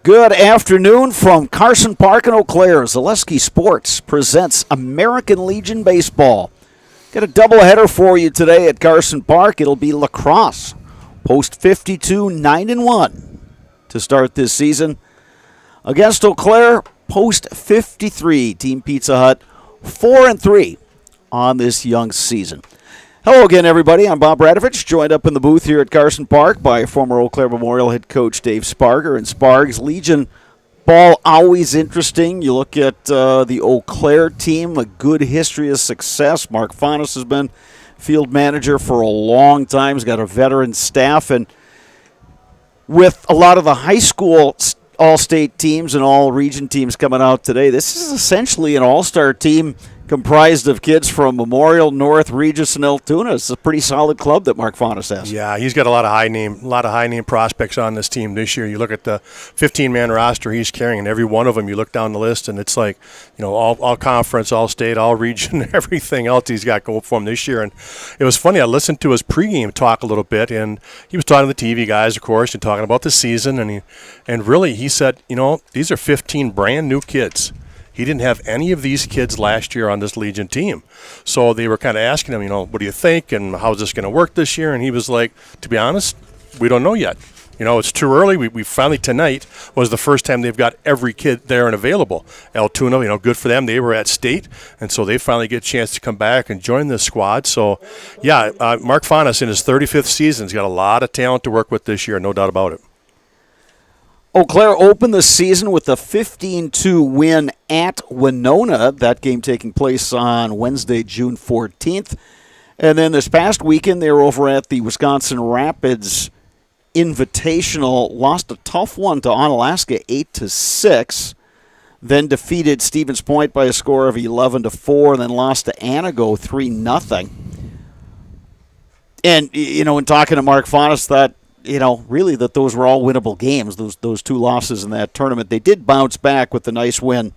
Good afternoon from Carson Park in Eau Claire. Zaleski Sports presents American Legion Baseball. Got a doubleheader for you today at Carson Park. It'll be lacrosse. Post 52, 9-1 to start this season. Against Eau Claire, post 53, Team Pizza Hut, 4-3 on this young season. Hello again, everybody. I'm Bob Radovich, joined up in the booth here at Carson Park by former Eau Claire Memorial head coach Dave Sparger. And Spargs, Legion ball always interesting. You look at the Eau Claire team, a good history of success. Mark Faunus has been field manager for a long time. He's got a veteran staff. And with a lot of the high school all-state teams and all-region teams coming out today, this is essentially an all-star team comprised of kids from Memorial, North, Regis, and Altoona. It's a pretty solid club that Mark Faunus has. Yeah, he's got a lot of high name prospects on this team this year. You look at the 15-man roster he's carrying, and every one of them, you look down the list, and it's like, you know, all conference, all state, all region, everything else he's got going for him this year. And it was funny. I listened to his pregame talk a little bit, and he was talking to the TV guys, of course, and talking about the season, and really he said, you know, these are 15 brand new kids. He didn't have any of these kids last year on this Legion team. So they were kind of asking him, you know, what do you think and how's this going to work this year? And he was like, to be honest, we don't know yet. You know, it's too early. We finally, tonight was the first time they've got every kid there and available. Altoona, you know, good for them. They were at state, and so they finally get a chance to come back and join this squad. So, yeah, Mark Faunus in his 35th season has got a lot of talent to work with this year, no doubt about it. Eau Claire opened the season with a 15-2 win at Winona. That game taking place on Wednesday, June 14th. And then this past weekend, they were over at the Wisconsin Rapids Invitational. Lost a tough one to Onalaska, 8-6. Then defeated Stevens Point by a score of 11-4. And then lost to Anago 3-0. And, you know, in talking to Mark Faunus, that, you know, really that those were all winnable games, those two losses in that tournament. They did bounce back with a nice win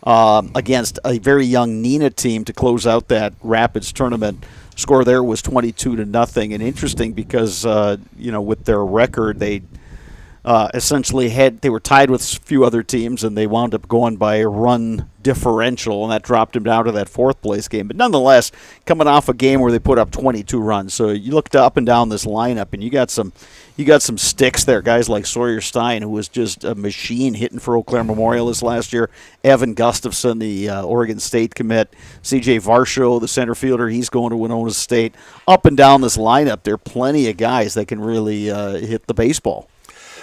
against a very young Neenah team to close out that Rapids tournament. Score there was 22-0. And interesting because, you know, with their record, they essentially they were tied with a few other teams, and they wound up going by a run differential, and that dropped them down to that fourth place game. But nonetheless, coming off a game where they put up 22 runs. So you looked up and down this lineup, and you got some sticks there. Guys like Sawyer Stein, who was just a machine hitting for Eau Claire Memorial this last year. Evan Gustafson, the Oregon State commit. C.J. Varsho, the center fielder, he's going to Winona State. Up and down this lineup, there are plenty of guys that can really hit the baseball.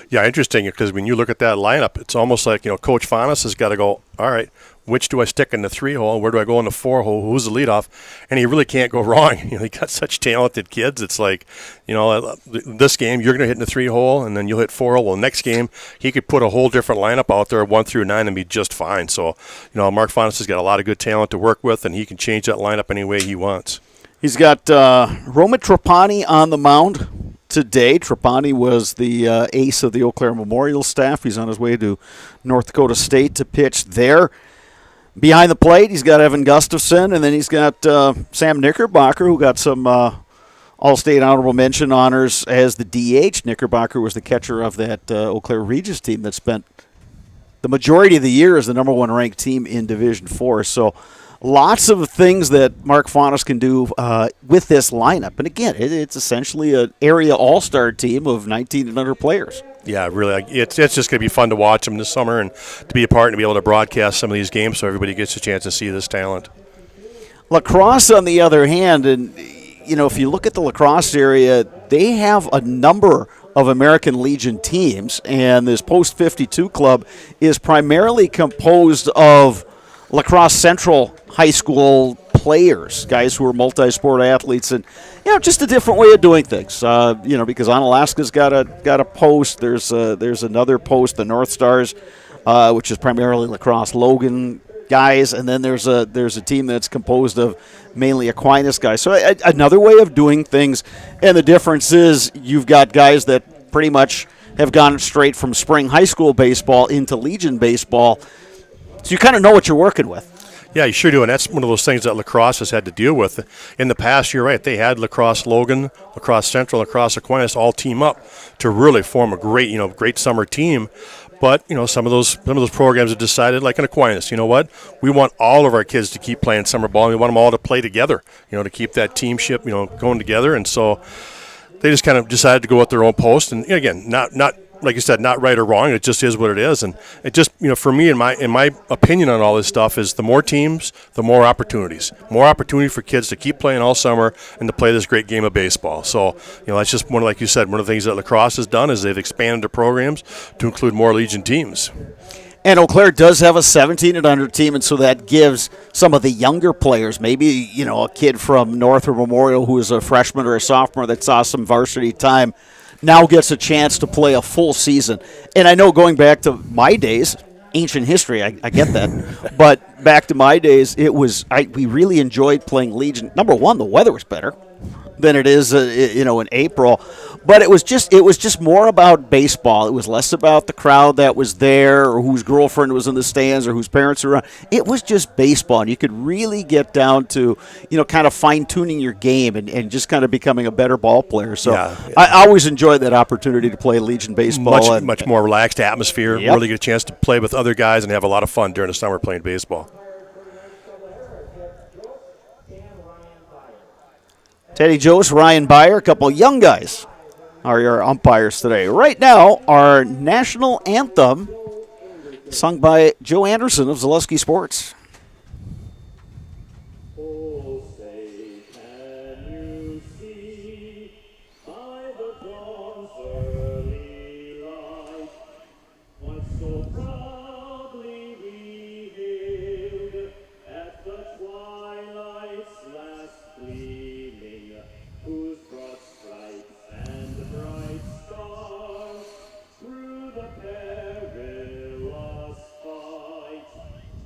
Yeah, interesting, because when you look at that lineup, it's almost like, you know, Coach Faunus has got to go, all right, which do I stick in the 3-hole? Where do I go in the 4-hole? Who's the leadoff? And he really can't go wrong. You know, he got such talented kids. It's like, you know, this game you're going to hit in the 3-hole, and then you'll hit 4-hole. Well, next game he could put a whole different lineup out there, 1 through 9, and be just fine. So, you know, Mark Faunus has got a lot of good talent to work with, and he can change that lineup any way he wants. He's got Roman Trapani on the mound today. Trapani was the ace of the Eau Claire Memorial staff. He's on his way to North Dakota State to pitch there. Behind the plate, he's got Evan Gustafson, and then he's got Sam Knickerbocker, who got some All-State Honorable Mention honors as the DH. Knickerbocker was the catcher of that Eau Claire Regis team that spent the majority of the year as the number one ranked team in Division IV. So lots of things that Mark Faunus can do with this lineup. And again, it's essentially an area all-star team of 19 and under players. Yeah, really. It's just going to be fun to watch them this summer and to be a part and to be able to broadcast some of these games so everybody gets a chance to see this talent. Lacrosse, on the other hand, and, you know, if you look at the lacrosse area, they have a number of American Legion teams, and this post-52 club is primarily composed of Lacrosse Central high school players, guys who are multi-sport athletes, and, you know, just a different way of doing things. You know, because Onalaska's got a post. There's another post, the North Stars, which is primarily Lacrosse Logan guys, and then there's a team that's composed of mainly Aquinas guys. So another way of doing things, and the difference is you've got guys that pretty much have gone straight from spring high school baseball into Legion baseball, so you kind of know what you're working with. Yeah, you sure do, and that's one of those things that lacrosse has had to deal with. In the past, you're right, they had Lacrosse Logan, Lacrosse Central, Lacrosse Aquinas all team up to really form a great summer team. But some of those programs have decided, like in Aquinas, you know what? We want all of our kids to keep playing summer ball. And we want them all to play together. To keep that teamship, going together. And so they just kind of decided to go at their own post. And again, not like you said, not right or wrong. It just is what it is. And it just, for me, in my opinion on all this stuff, is the more teams, the more opportunities. More opportunity for kids to keep playing all summer and to play this great game of baseball. So, that's just like you said, one of the things that lacrosse has done is they've expanded their programs to include more Legion teams. And Eau Claire does have a 17 and under team, and so that gives some of the younger players, maybe, a kid from Northwood Memorial who is a freshman or a sophomore that saw some varsity time, now gets a chance to play a full season. And I know going back to my days, ancient history, I get that, but back to my days, we really enjoyed playing Legion. Number one, the weather was better than it is, in April. But it was just more about baseball. It was less about the crowd that was there or whose girlfriend was in the stands or whose parents were around. It was just baseball, and you could really get down to, kind of fine-tuning your game and just kind of becoming a better ball player. So yeah. I always enjoyed that opportunity to play Legion baseball. Much more relaxed atmosphere. Yep. Really get a chance to play with other guys and have a lot of fun during the summer playing baseball. Teddy Jost, Ryan Byer, a couple young guys are your umpires today. Right now, our national anthem sung by Joe Anderson of Zaleski Sports. Oh, say, can you see by the dawn's early light what so proudly we hailed at the twilight's last gleaming, whose broad stripes and bright stars through the perilous fight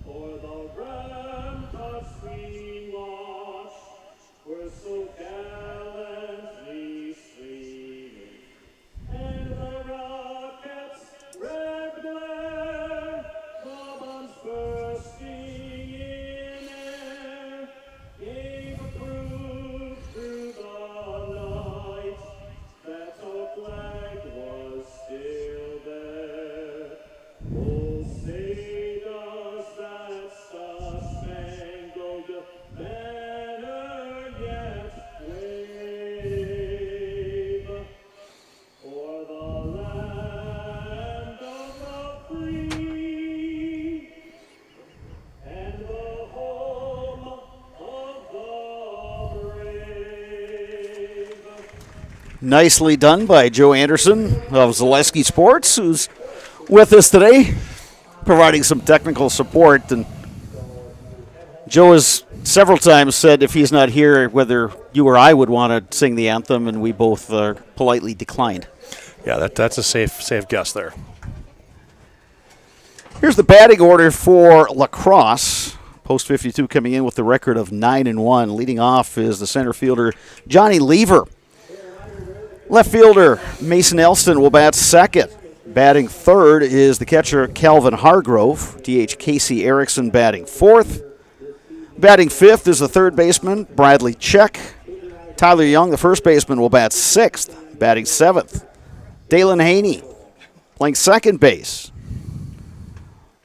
for the ramparts we watched were so gallantly streaming, and the rockets' red glare, the bombs bursting in air, gave proof through the night that our flag was still there. Oh, say does that star-spangled banner yet wave o'er the land of the free and the home of the brave? Nicely done by Joe Anderson of Zaleski Sports, who's with us today, providing some technical support. And Joe has several times said if he's not here, whether you or I would want to sing the anthem, and we both politely declined. Yeah, that's a safe guess there. Here's the batting order for lacrosse. Post 52 coming in with the record of 9-1. Leading off is the center fielder, Johnny Lever. Left fielder, Mason Elston, will bat second. Batting third is the catcher, Calvin Hargrove. DH Casey Erickson batting fourth. Batting fifth is the third baseman, Bradley Check. Tyler Young, the first baseman, will bat sixth. Batting seventh, Dalen Haney, playing second base.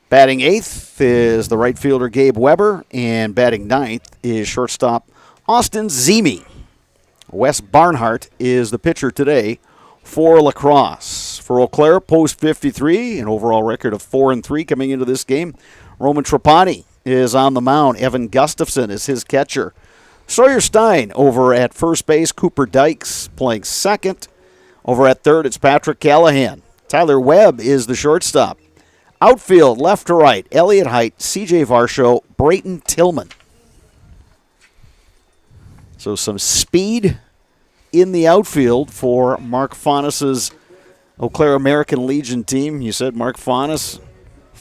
Batting eighth is the right fielder, Gabe Weber. And batting ninth is shortstop, Austin Zemi. Wes Barnhart is the pitcher today for lacrosse. For Eau Claire, post 53, an overall record of 4-3 coming into this game. Roman Trapani is on the mound. Evan Gustafson is his catcher. Sawyer Stein over at first base. Cooper Dykes playing second. Over at third, it's Patrick Callahan. Tyler Webb is the shortstop. Outfield, left to right, Elliot Height, CJ Varsho, Brayton Tillman. So some speed in the outfield for Mark Faunus' Eau Claire American Legion team. You said Mark Faunus,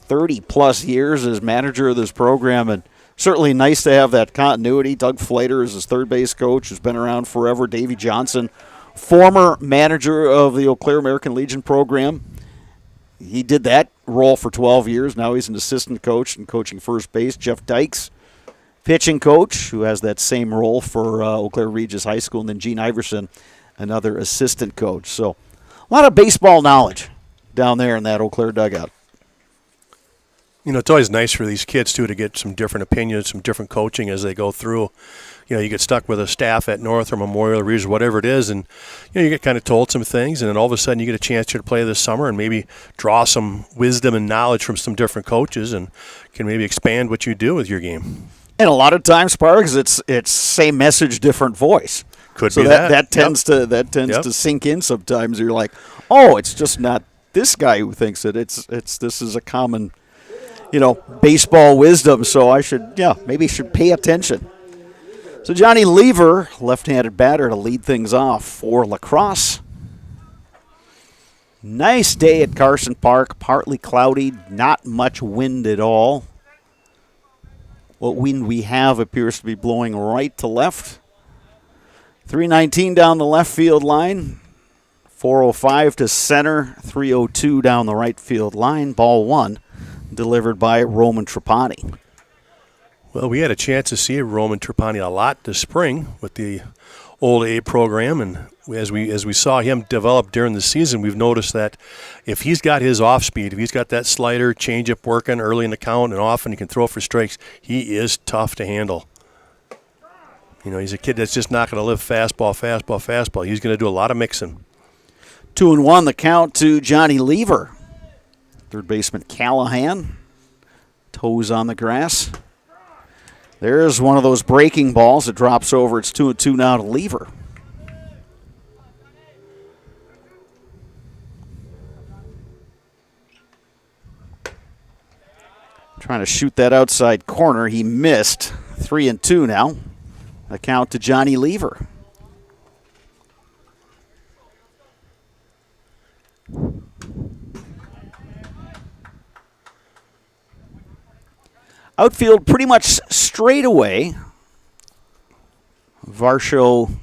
30-plus years as manager of this program, and certainly nice to have that continuity. Doug Flater is his third base coach, who's been around forever. Davey Johnson, former manager of the Eau Claire American Legion program. He did that role for 12 years. Now he's an assistant coach and coaching first base. Jeff Dykes, pitching coach, who has that same role for Eau Claire Regis High School. And then Gene Iverson, another assistant coach. So a lot of baseball knowledge down there in that Eau Claire dugout. You know, it's always nice for these kids, too, to get some different opinions, some different coaching as they go through. You know, you get stuck with a staff at North or Memorial or Regis, whatever it is, and, you know, you get kind of told some things, and then all of a sudden you get a chance to play this summer and maybe draw some wisdom and knowledge from some different coaches and can maybe expand what you do with your game. And a lot of times, Sparks, it's same message, different voice. Could so be that tends Yep. to sink in sometimes. You're like, oh, it's just not this guy who thinks it. This is a common, baseball wisdom. So I should pay attention. So Johnny Lever, left-handed batter, to lead things off for La Crosse. Nice day at Carson Park, partly cloudy, not much wind at all. What wind we have appears to be blowing right to left. 319 down the left field line. 405 to center. 302 down the right field line. Ball one, delivered by Roman Trapani. Well, we had a chance to see Roman Trapani a lot this spring with the Old A program, and as we saw him develop during the season, we've noticed that if he's got his off speed, if he's got that slider, changeup working early in the count and often he can throw for strikes, he is tough to handle. You know, he's a kid that's just not going to live fastball, fastball, fastball. He's going to do a lot of mixing. 2-1 the count to Johnny Lever. Third baseman Callahan. Toes on the grass. There's one of those breaking balls that drops over. It's 2-2 now to Lever. Trying to shoot that outside corner. He missed. 3-2 now. The count to Johnny Lever. Outfield pretty much straight away. Varsho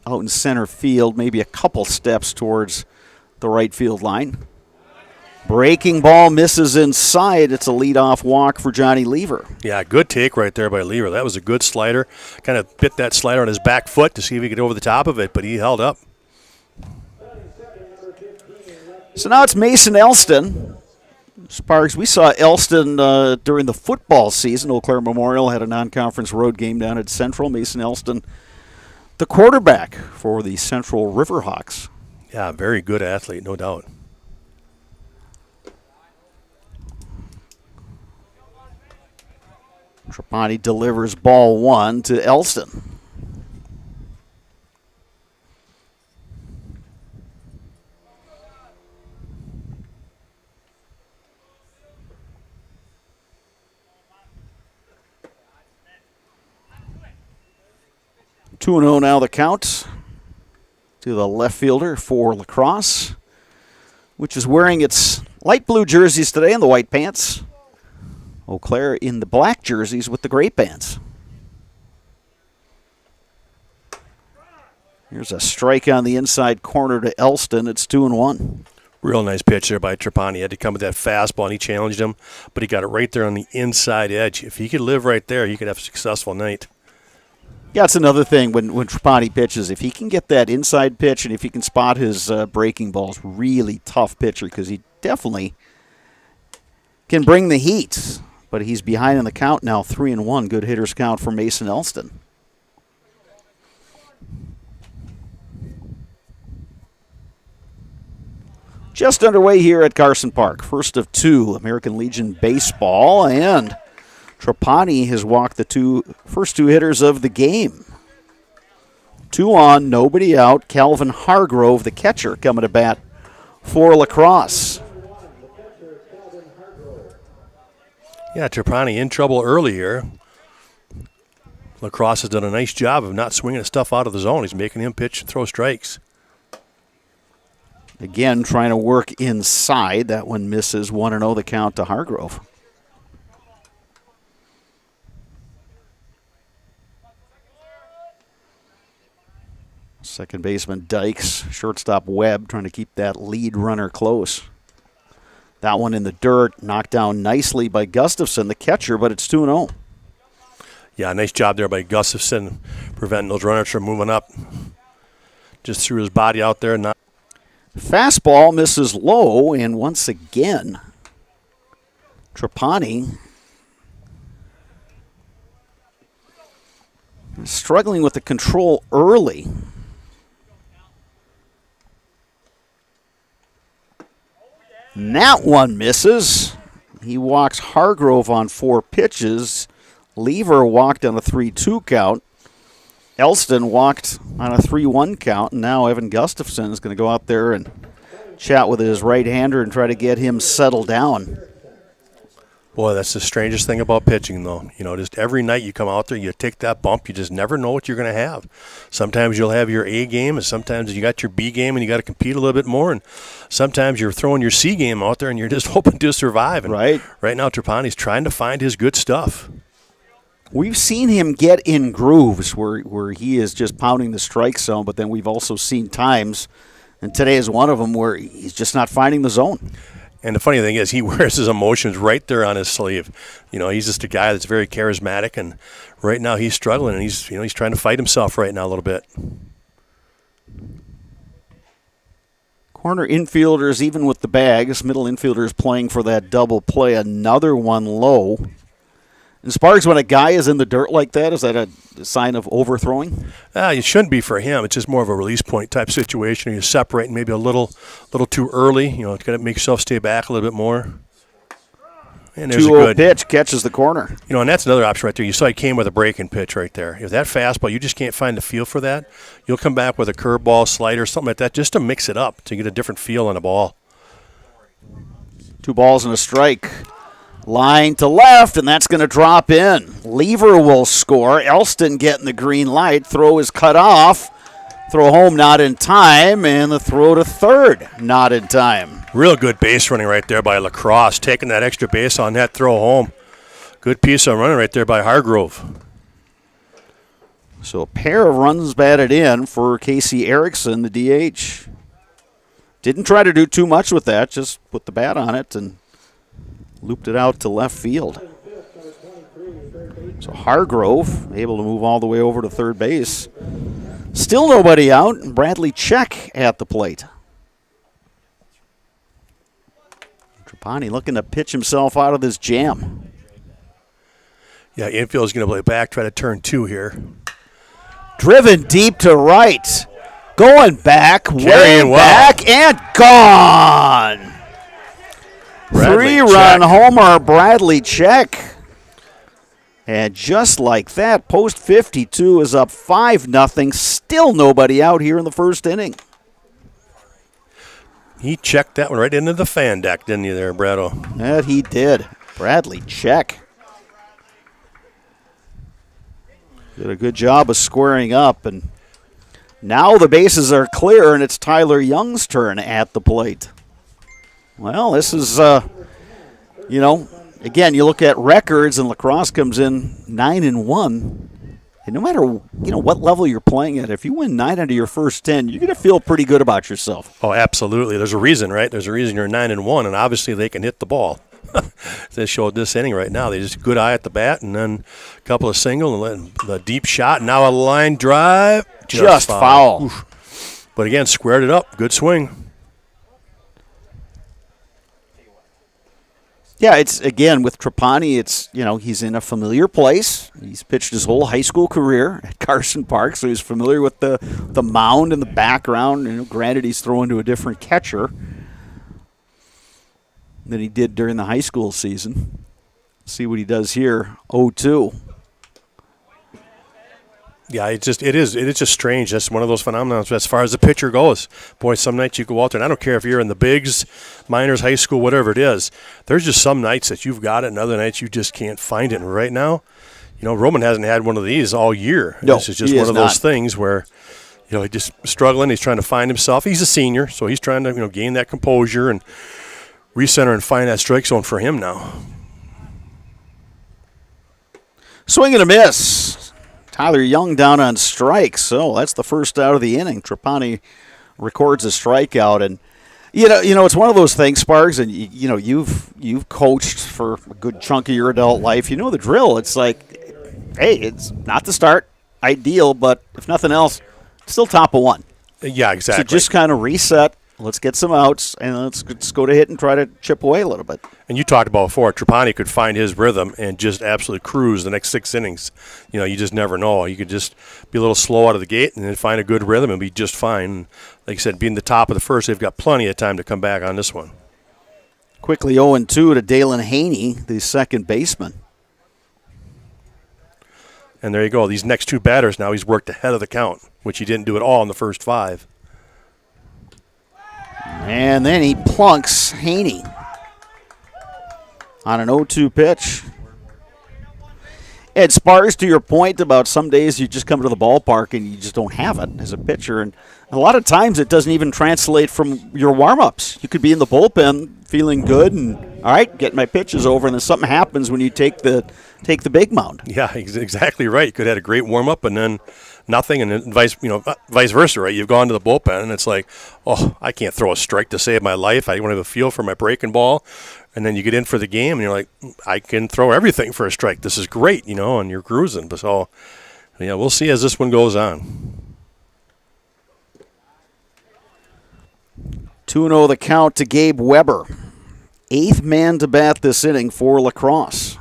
out in center field, maybe a couple steps towards the right field line. Breaking ball misses inside. It's a leadoff walk for Johnny Lever. Yeah, good take right there by Lever. That was a good slider. Kind of bit that slider on his back foot to see if he could get over the top of it, but he held up. So now it's Mason Elston. Sparks, we saw Elston during the football season. Eau Claire Memorial had a non-conference road game down at Central. Mason Elston, the quarterback for the Central Riverhawks. Yeah, very good athlete, no doubt. Trapani delivers ball one to Elston. Two and 0 now the count to the left fielder for La Crosse, which is wearing its light blue jerseys today and the white pants. Eau Claire in the black jerseys with the gray pants. Here's a strike on the inside corner to Elston. It's 2-1. Real nice pitch there by Trapani. He had to come with that fastball, and he challenged him, but he got it right there on the inside edge. If he could live right there, he could have a successful night. Yeah, it's another thing when Trapani pitches. If he can get that inside pitch and if he can spot his breaking balls, really tough pitcher because he definitely can bring the heat. But he's behind in the count now, 3-1. Good hitters count for Mason Elston. Just underway here at Carson Park. First of two, American Legion baseball, and Trapani has walked the first two hitters of the game. 2 on, nobody out. Calvin Hargrove, the catcher, coming to bat for La Crosse. Yeah, Trapani in trouble earlier. La Crosse has done a nice job of not swinging the stuff out of the zone. He's making him pitch and throw strikes. Again, trying to work inside. That one misses. 1-0 the count to Hargrove. Second baseman Dykes, shortstop Webb, trying to keep that lead runner close. That one in the dirt, knocked down nicely by Gustafson, the catcher, but it's 2-0. Yeah, nice job there by Gustafson, preventing those runners from moving up. Just threw his body out there. Fastball misses low, and once again, Trapani struggling with the control early. And that one misses. He walks Hargrove on 4 pitches. Lever walked on a 3-2 count. Elston walked on a 3-1 count. And now Evan Gustafson is going to go out there and chat with his right-hander and try to get him settled down. Boy, that's the strangest thing about pitching, though. You know, just every night you come out there, you take that bump, you just never know what you're going to have. Sometimes you'll have your A game, and sometimes you got your B game, and you got to compete a little bit more. And sometimes you're throwing your C game out there, and you're just hoping to survive. And right now, Trapani's trying to find his good stuff. We've seen him get in grooves where he is just pounding the strike zone, but then we've also seen times, and today is one of them, where he's just not finding the zone. And the funny thing is, he wears his emotions right there on his sleeve. You know, he's just a guy that's very charismatic, and right now he's struggling, and he's trying to fight himself right now a little bit. Corner infielders, even with the bags, middle infielders playing for that double play. Another one low. And Sparks, when a guy is in the dirt like that, is that a sign of overthrowing? It shouldn't be for him. It's just more of a release point type situation. You're separating maybe a little too early. You know, it's got to make yourself stay back a little bit more. And there's a 2-0 good pitch, catches the corner. You know, and that's another option right there. You saw he came with a breaking pitch right there. If that fastball, you just can't find the feel for that, you'll come back with a curveball, slider, something like that, just to mix it up to get a different feel on a ball. 2 balls and a strike. Line to left, and that's going to drop in. Lever will score. Elston getting the green light. Throw is cut off. Throw home not in time, and the throw to third not in time. Real good base running right there by Crosse, taking that extra base on that throw home. Good piece of running right there by Hargrove. So a pair of runs batted in for Casey Erickson, the DH. Didn't try to do too much with that, just put the bat on it and looped it out to left field. So Hargrove able to move all the way over to third base. Still nobody out. Bradley Check at the plate. Trapani looking to pitch himself out of this jam. Yeah, infield's going to play back, try to turn 2 here. Driven deep to right. Going back, Carrying way back, and gone. 3-run homer, Bradley Check. And just like that, post 52 is up 5-0. Still nobody out here in the first inning. He checked that one right into the fan deck, didn't he there, Brado? That he did. Bradley Check did a good job of squaring up. And now the bases are clear, and it's Tyler Young's turn at the plate. Well, this is, again, you look at records, and La Crosse comes in 9-1. And no matter, what level you're playing at, if you win 9 out of your first 10, you're going to feel pretty good about yourself. Oh, absolutely. There's a reason, right? There's a reason you're 9-1, and obviously they can hit the ball. They showed this inning right now. They just good eye at the bat, and then a couple of single, and then the deep shot. Now a line drive. Just foul. Oof. But again, squared it up. Good swing. Yeah, it's, again, with Trapani, it's, he's in a familiar place. He's pitched his whole high school career at Carson Park, so he's familiar with the mound and the background. Granted, he's throwing to a different catcher than he did during the high school season. See what he does here, 0-2. Yeah, it is just strange. That's one of those phenomena as far as the pitcher goes. Boy, some nights you go out there, and I don't care if you're in the bigs, minors, high school, whatever it is. There's just some nights that you've got it, and other nights you just can't find it. And right now, Roman hasn't had one of these all year. No, this is just one of those things where, he's just struggling. He's trying to find himself. He's a senior, so he's trying to, gain that composure and recenter and find that strike zone for him now. Swing and a miss. Tyler Young down on strikes, so that's the first out of the inning. Trapani records a strikeout, and it's one of those things, Sparks, and you've coached for a good chunk of your adult life. You know the drill. It's like, hey, it's not the start ideal, but if nothing else, still top of 1. Yeah, exactly. So just kind of reset, let's get some outs, and let's go to hit and try to chip away a little bit. And you talked about before, Trapani could find his rhythm and just absolutely cruise the next 6 innings. You just never know. You could just be a little slow out of the gate and then find a good rhythm and be just fine. And like I said, being the top of the first, they've got plenty of time to come back on this one. Quickly 0-2 to Dalen Haney, the second baseman. And there you go. These next 2 batters now, he's worked ahead of the count, which he didn't do at all in the first 5. And then he plunks Haney on an 0-2 pitch. Ed Sparks, to your point about some days you just come to the ballpark and you just don't have it as a pitcher. And a lot of times it doesn't even translate from your warm-ups. You could be in the bullpen feeling good and, all right, get my pitches over, and then something happens when you take the big mound. Yeah, exactly right. You could have had a great warm-up and then nothing, and then vice versa, right? You've gone to the bullpen, and it's like, oh, I can't throw a strike to save my life. I don't have a feel for my breaking ball. And then you get in for the game, and you're like, I can throw everything for a strike. This is great, and you're cruising. But so, we'll see as this one goes on. 2-0 the count to Gabe Weber. 8th man to bat this inning for La Crosse.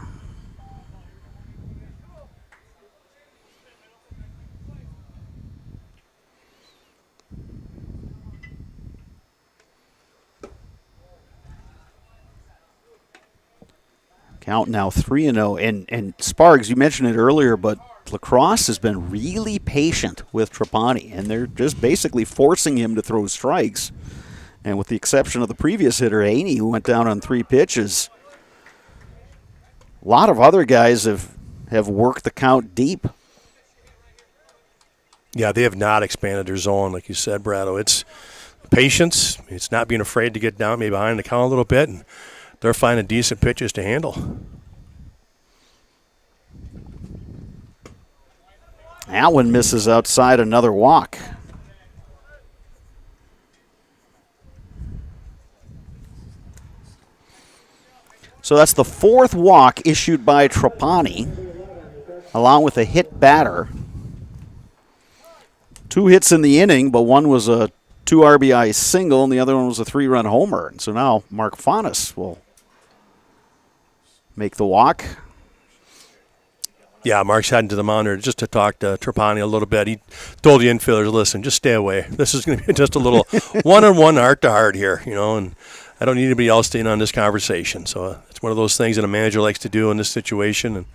Count now 3-0. And Sparks, you mentioned it earlier, but La Crosse has been really patient with Trapani, and they're just basically forcing him to throw strikes. And with the exception of the previous hitter, Haney, who went down on 3 pitches, a lot of other guys have worked the count deep. Yeah, they have not expanded their zone, like you said, Brado. It's patience. It's not being afraid to get down, maybe behind the count a little bit, and they're finding decent pitches to handle. That one misses outside, another walk. So that's the 4th walk issued by Trapani, along with a hit batter. 2 hits in the inning, but one was a 2 RBI single, and the other one was a 3-run homer. And so now Mark Faunus will make the walk. Yeah, Mark's heading to the mound there just to talk to Trapani a little bit. He told the infielders, listen, just stay away. This is going to be just a little one-on-one heart-to-heart here, and I don't need anybody else staying on this conversation. So it's one of those things that a manager likes to do in this situation. And,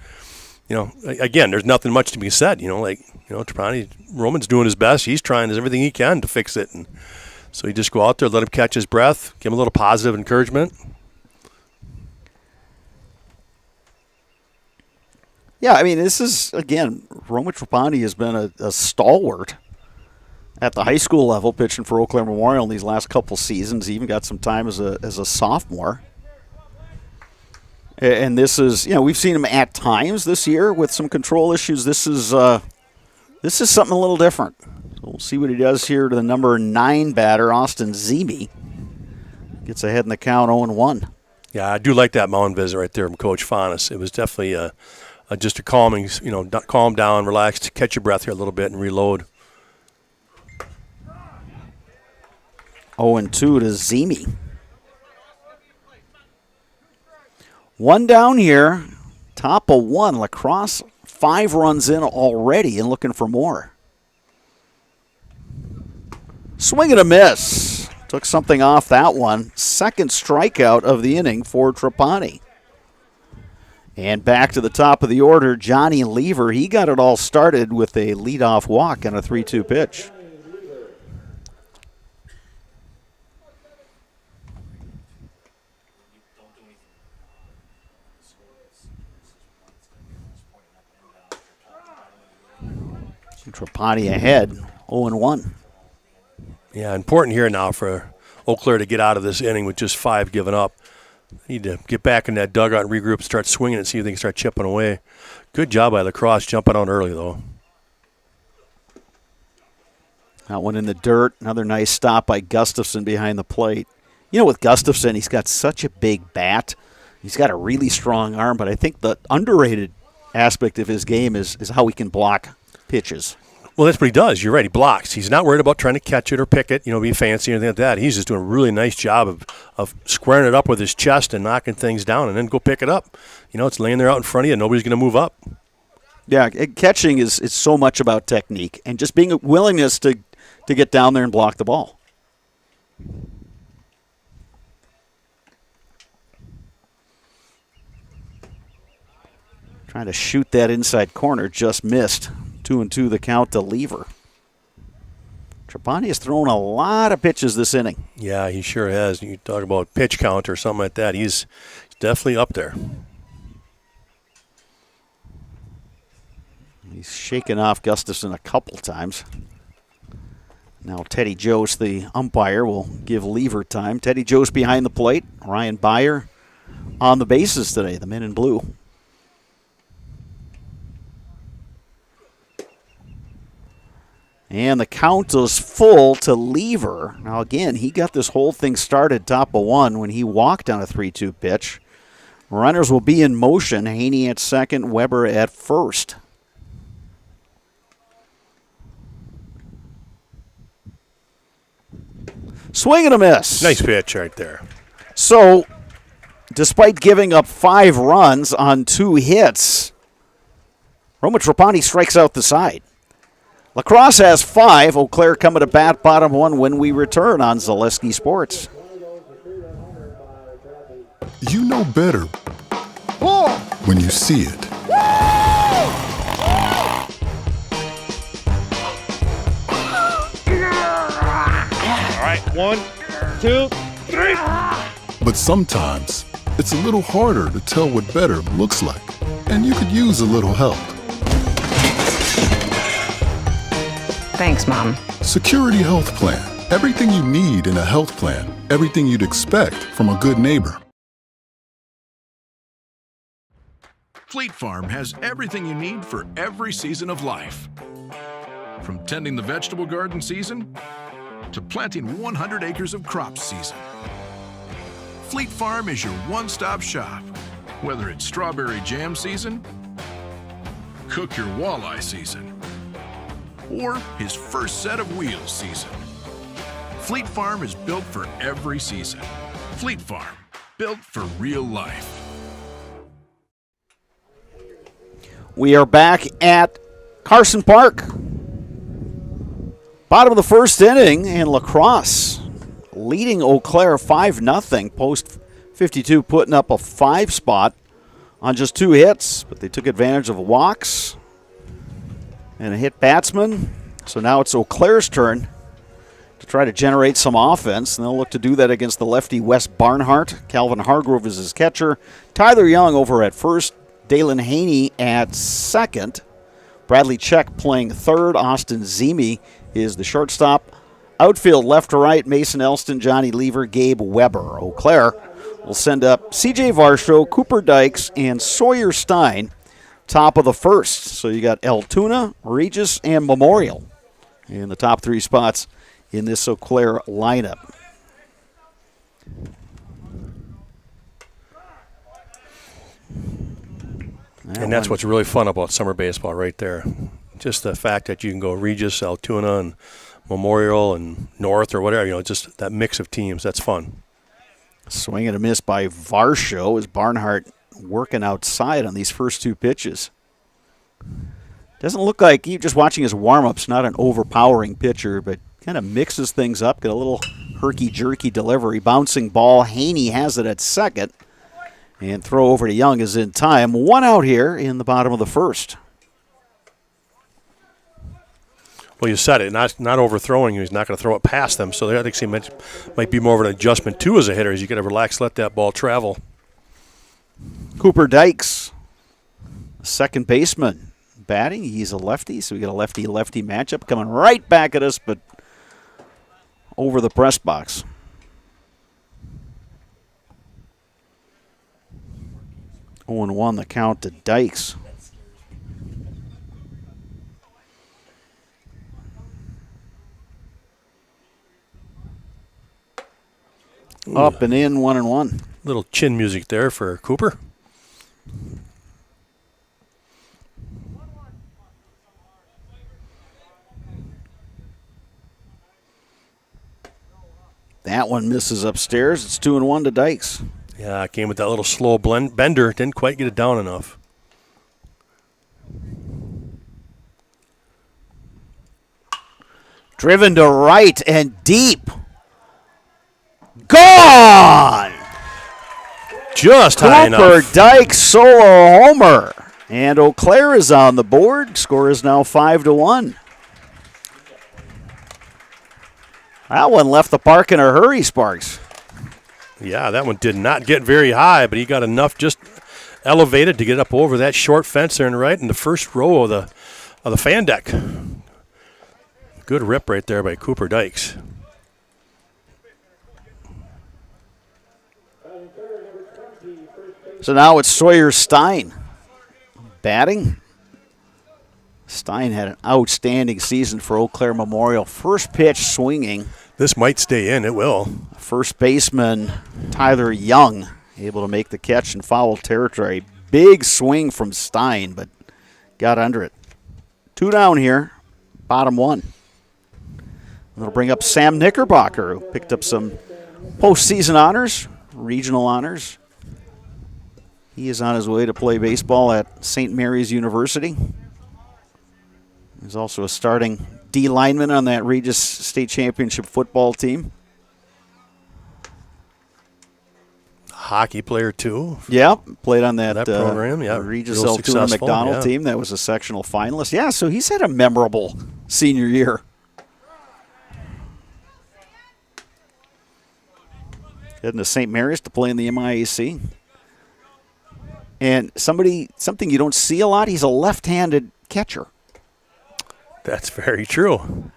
again, there's nothing much to be said. Trapani, Roman's doing his best. He's trying everything he can to fix it. And so you just go out there, let him catch his breath, give him a little positive encouragement. Yeah, I mean, this is, again, Roman Trapani has been a stalwart at the high school level, pitching for Eau Claire Memorial in these last couple seasons. He even got some time as a sophomore. And this is, we've seen him at times this year with some control issues. This is something a little different. So we'll see what he does here to the number 9 batter, Austin Zemi. Gets ahead in the count 0-1. Yeah, I do like that mound visit right there from Coach Faunus. It was definitely just a calming, calm down, relax, catch your breath here a little bit and reload. 0-2 to Zemi. 1 down here, top of 1. La Crosse 5 runs in already and looking for more. Swing and a miss. Took something off that one. Second strikeout of the inning for Trapani. And back to the top of the order, Johnny Lever. He got it all started with a leadoff walk on a 3-2 pitch. Trapani ahead, 0-1. Yeah, important here now for Eau Claire to get out of this inning with just 5 given up. Need to get back in that dugout and regroup, start swinging and see if they can start chipping away. Good job by La Crosse jumping out early, though. That one in the dirt. Another nice stop by Gustafson behind the plate. With Gustafson, he's got such a big bat. He's got a really strong arm, but I think the underrated aspect of his game is how he can block pitches. Well, that's what he does. You're right. He blocks. He's not worried about trying to catch it or pick it, be fancy or anything like that. He's just doing a really nice job of squaring it up with his chest and knocking things down and then go pick it up. It's laying there out in front of you. Nobody's going to move up. Yeah, catching is so much about technique and just being a willingness to get down there and block the ball. Trying to shoot that inside corner, just missed. 2-2 the count to Lever. Trapani has thrown a lot of pitches this inning. Yeah, he sure has. You talk about pitch count or something like that. He's definitely up there. He's shaken off Gustafson a couple times. Now Teddy Jost, the umpire, will give Lever time. Teddy Jost behind the plate. Ryan Byer on the bases today, the men in blue. And the count is full to Lever. Now, again, he got this whole thing started top of one when he walked on a 3-2 pitch. Runners will be in motion. Haney at second, Weber at first. Swing and a miss. Nice pitch right there. So, despite giving up 5 runs on 2 hits, Roma Trapani strikes out the side. Lacrosse has 5. Eau Claire coming to bat bottom 1 when we return on Zaleski Sports. You know better when you see it. All right, 1, 2, 3. But sometimes it's a little harder to tell what better looks like, and you could use a little help. Thanks, Mom. Security Health Plan. Everything you need in a health plan. Everything you'd expect from a good neighbor. Fleet Farm has everything you need for every season of life. From tending the vegetable garden season to planting 100 acres of crops season. Fleet Farm is your one-stop shop. Whether it's strawberry jam season, cook your walleye season, or his first set of wheels season. Fleet Farm is built for every season. Fleet Farm, built for real life. We are back at Carson Park. Bottom of the first inning, and Lacrosse leading Eau Claire 5-0. Post 52 putting up a 5 spot on just 2 hits, but they took advantage of walks and a hit batsman. So now it's Eau Claire's turn to try to generate some offense, and they'll look to do that against the lefty Wes Barnhart. Calvin Hargrove is his catcher. Tyler Young over at first. Dalen Haney at second. Bradley Check playing third. Austin Zemi is the shortstop. Outfield left to right, Mason Elston, Johnny Lever, Gabe Weber. Eau Claire will send up C.J. Varsho, Cooper Dykes, and Sawyer Stein, top of the first. So you got Altoona, Regis, and Memorial in the top 3 spots in this Eau Claire lineup. And that's what's really fun about summer baseball right there. Just the fact that you can go Regis, Altoona, and Memorial, and North, or whatever, just that mix of teams. That's fun. Swing and a miss by Varsho as Barnhart working outside on these first 2 pitches. Doesn't look like, you just watching his warm-ups, not an overpowering pitcher, but kind of mixes things up, got a little herky-jerky delivery. Bouncing ball, Haney has it at second. And throw over to Young is in time. 1 out here in the bottom of the first. Well, you said it, not overthrowing. He's not going to throw it past them. So I think he might be more of an adjustment, too, as a hitter, as you got to relax, let that ball travel. Cooper Dykes, second baseman, batting. He's a lefty, so we got a lefty-lefty matchup coming right back at us, but over the press box. Oh, 0-1 the count to Dykes. Up and in, 1-1. Little chin music there for Cooper. That one misses upstairs. It's 2-1 to Dykes. Yeah, it came with that little slow bender. Didn't quite get it down enough. Driven to right and deep. Gone! Just high enough. Cooper Dykes solo homer. And Eau Claire is on the board. Score is now 5-1. That one left the park in a hurry, Sparks. Yeah, that one did not get very high, but he got enough just elevated to get up over that short fence there and right in the first row of the fan deck. Good rip right there by Cooper Dykes. So now it's Sawyer Stein batting. Stein had an outstanding season for Eau Claire Memorial. First pitch swinging. This might stay in. It will. First baseman Tyler Young able to make the catch in foul territory. Big swing from Stein, but got under it. 2 down here, bottom 1. That'll bring up Sam Knickerbocker, who picked up some postseason honors, regional honors. He is on his way to play baseball at St. Mary's University. He's also a starting D lineman on that Regis State Championship football team. Hockey player, too. Yeah, played on that program. Yeah, Regis Altoona McDonald team that was a sectional finalist. Yeah, so he's had a memorable senior year. Heading to St. Mary's to play in the MIAC. And something you don't see a lot, he's a left-handed catcher. That's very true.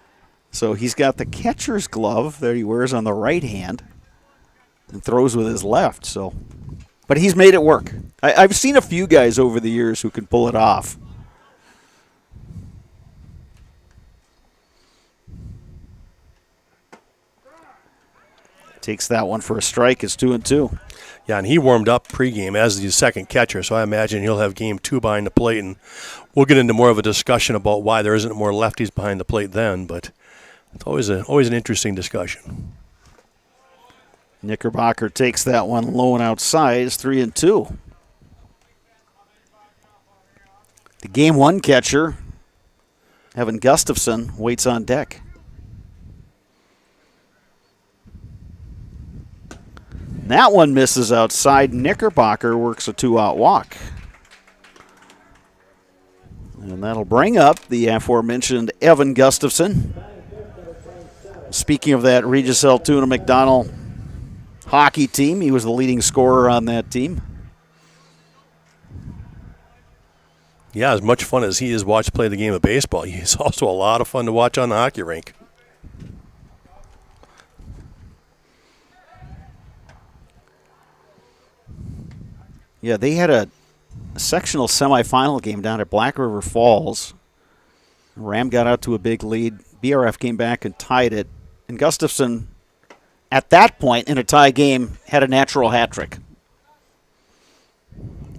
So he's got the catcher's glove that he wears on the right hand and throws with his left. So, but he's made it work. I've seen a few guys over the years who can pull it off. Takes that one for a strike. It's 2-2. Yeah, and he warmed up pregame as the second catcher, so I imagine he'll have game 2 behind the plate, and we'll get into more of a discussion about why there isn't more lefties behind the plate then, but it's always an interesting discussion. Knickerbocker takes that one low and outside. It's 3-2. The game 1 catcher, Evan Gustafson, waits on deck. That one misses outside. Knickerbocker works a 2-out walk. And that'll bring up the aforementioned Evan Gustafson. Speaking of that Regis Altoona McDonald hockey team, he was the leading scorer on that team. Yeah, as much fun as he is watch play the game of baseball, he's also a lot of fun to watch on the hockey rink. Yeah, they had a sectional semifinal game down at Black River Falls. Ram got out to a big lead. BRF came back and tied it. And Gustafson, at that point in a tie game, had a natural hat trick.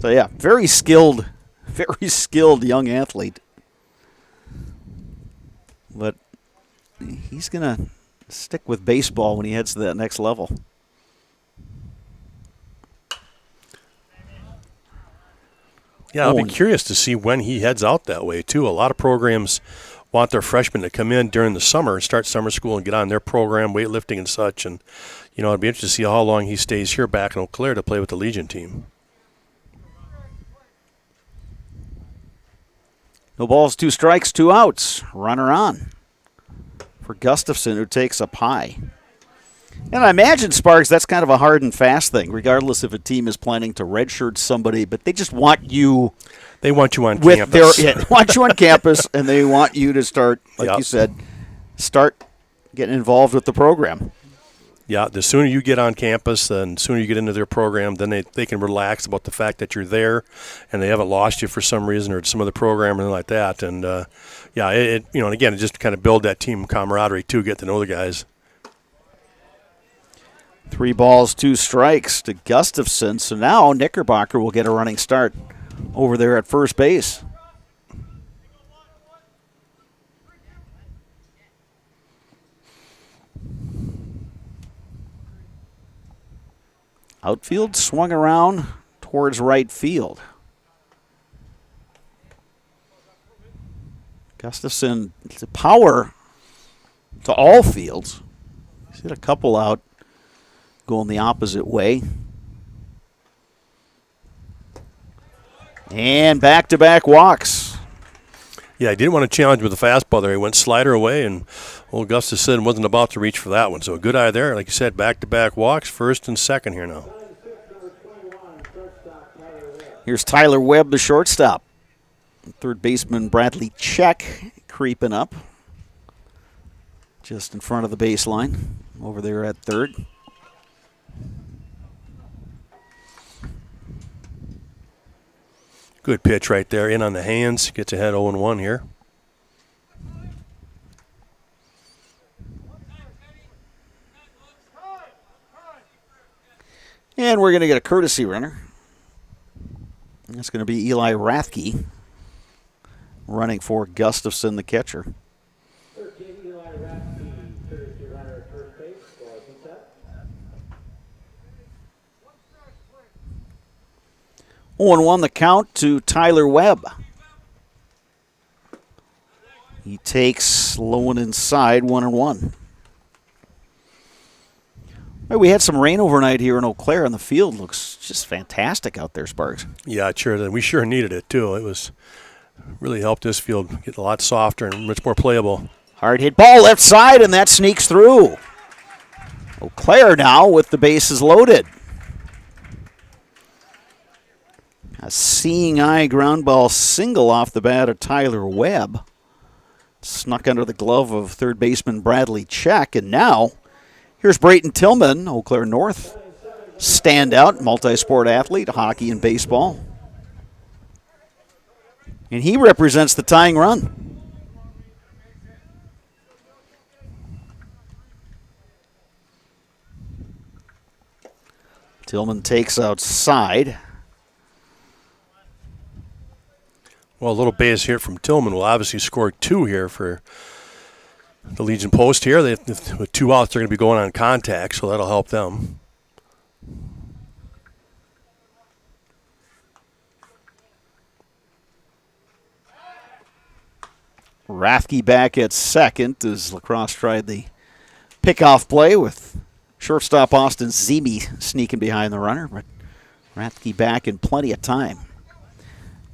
So, yeah, very skilled young athlete. But he's going to stick with baseball when he heads to that next level. Yeah, I'll be curious to see when he heads out that way, too. A lot of programs want their freshmen to come in during the summer and start summer school and get on their program, weightlifting and such. And, you know, it'd be interesting to see how long he stays here back in Eau Claire to play with the Legion team. No balls, 2 strikes, 2 outs. Runner on for Gustafson, who takes up high. And I imagine, Sparks, that's kind of a hard and fast thing, regardless if a team is planning to redshirt somebody, but they just want you. They want you on campus. They want you on campus, and they want you to start, like you said, start getting involved with the program. Yeah, the sooner you get on campus, the sooner you get into their program, then they can relax about the fact that you're there and they haven't lost you for some reason or some other program or anything like that. And, and again, it just kind of build that team camaraderie, too, get to know the guys. 3 balls, 2 strikes to Gustafson. So now Knickerbocker will get a running start over there at first base. Outfield swung around towards right field. Gustafson, the power to all fields. He's hit a couple out going the opposite way. And back-to-back walks. Yeah, he didn't want to challenge with a fastball there. He went slider away, and old Gustafson wasn't about to reach for that one. So a good eye there. Like you said, back-to-back walks, first and second here now. Here's Tyler Webb, the shortstop. Third baseman Bradley Check creeping up. Just in front of the baseline over there at third. Good pitch right there, in on the hands. Gets ahead 0-1 here. And we're going to get a courtesy runner. That's going to be Eli Rathke running for Gustafson, the catcher. 0-1 the count to Tyler Webb. He takes low and inside, 1-1. Well, we had some rain overnight here in Eau Claire, and the field looks just fantastic out there, Sparks. Yeah, it sure did. We sure needed it, too. It was really helped this field get a lot softer and much more playable. Hard hit ball left side, and that sneaks through. Eau Claire now with the bases loaded. A seeing eye ground ball single off the bat of Tyler Webb. Snuck under the glove of third baseman Bradley Check, and now here's Brayton Tillman, Eau Claire North standout, multi-sport athlete, hockey and baseball. And he represents the tying run. Tillman takes outside. Well, a little base hit from Tillman will obviously score 2 here for the Legion Post here. With 2 outs, they're going to be going on contact, so that'll help them. Rathke back at second as Lacrosse tried the pickoff play with shortstop Austin Zebe sneaking behind the runner, but Rathke back in plenty of time.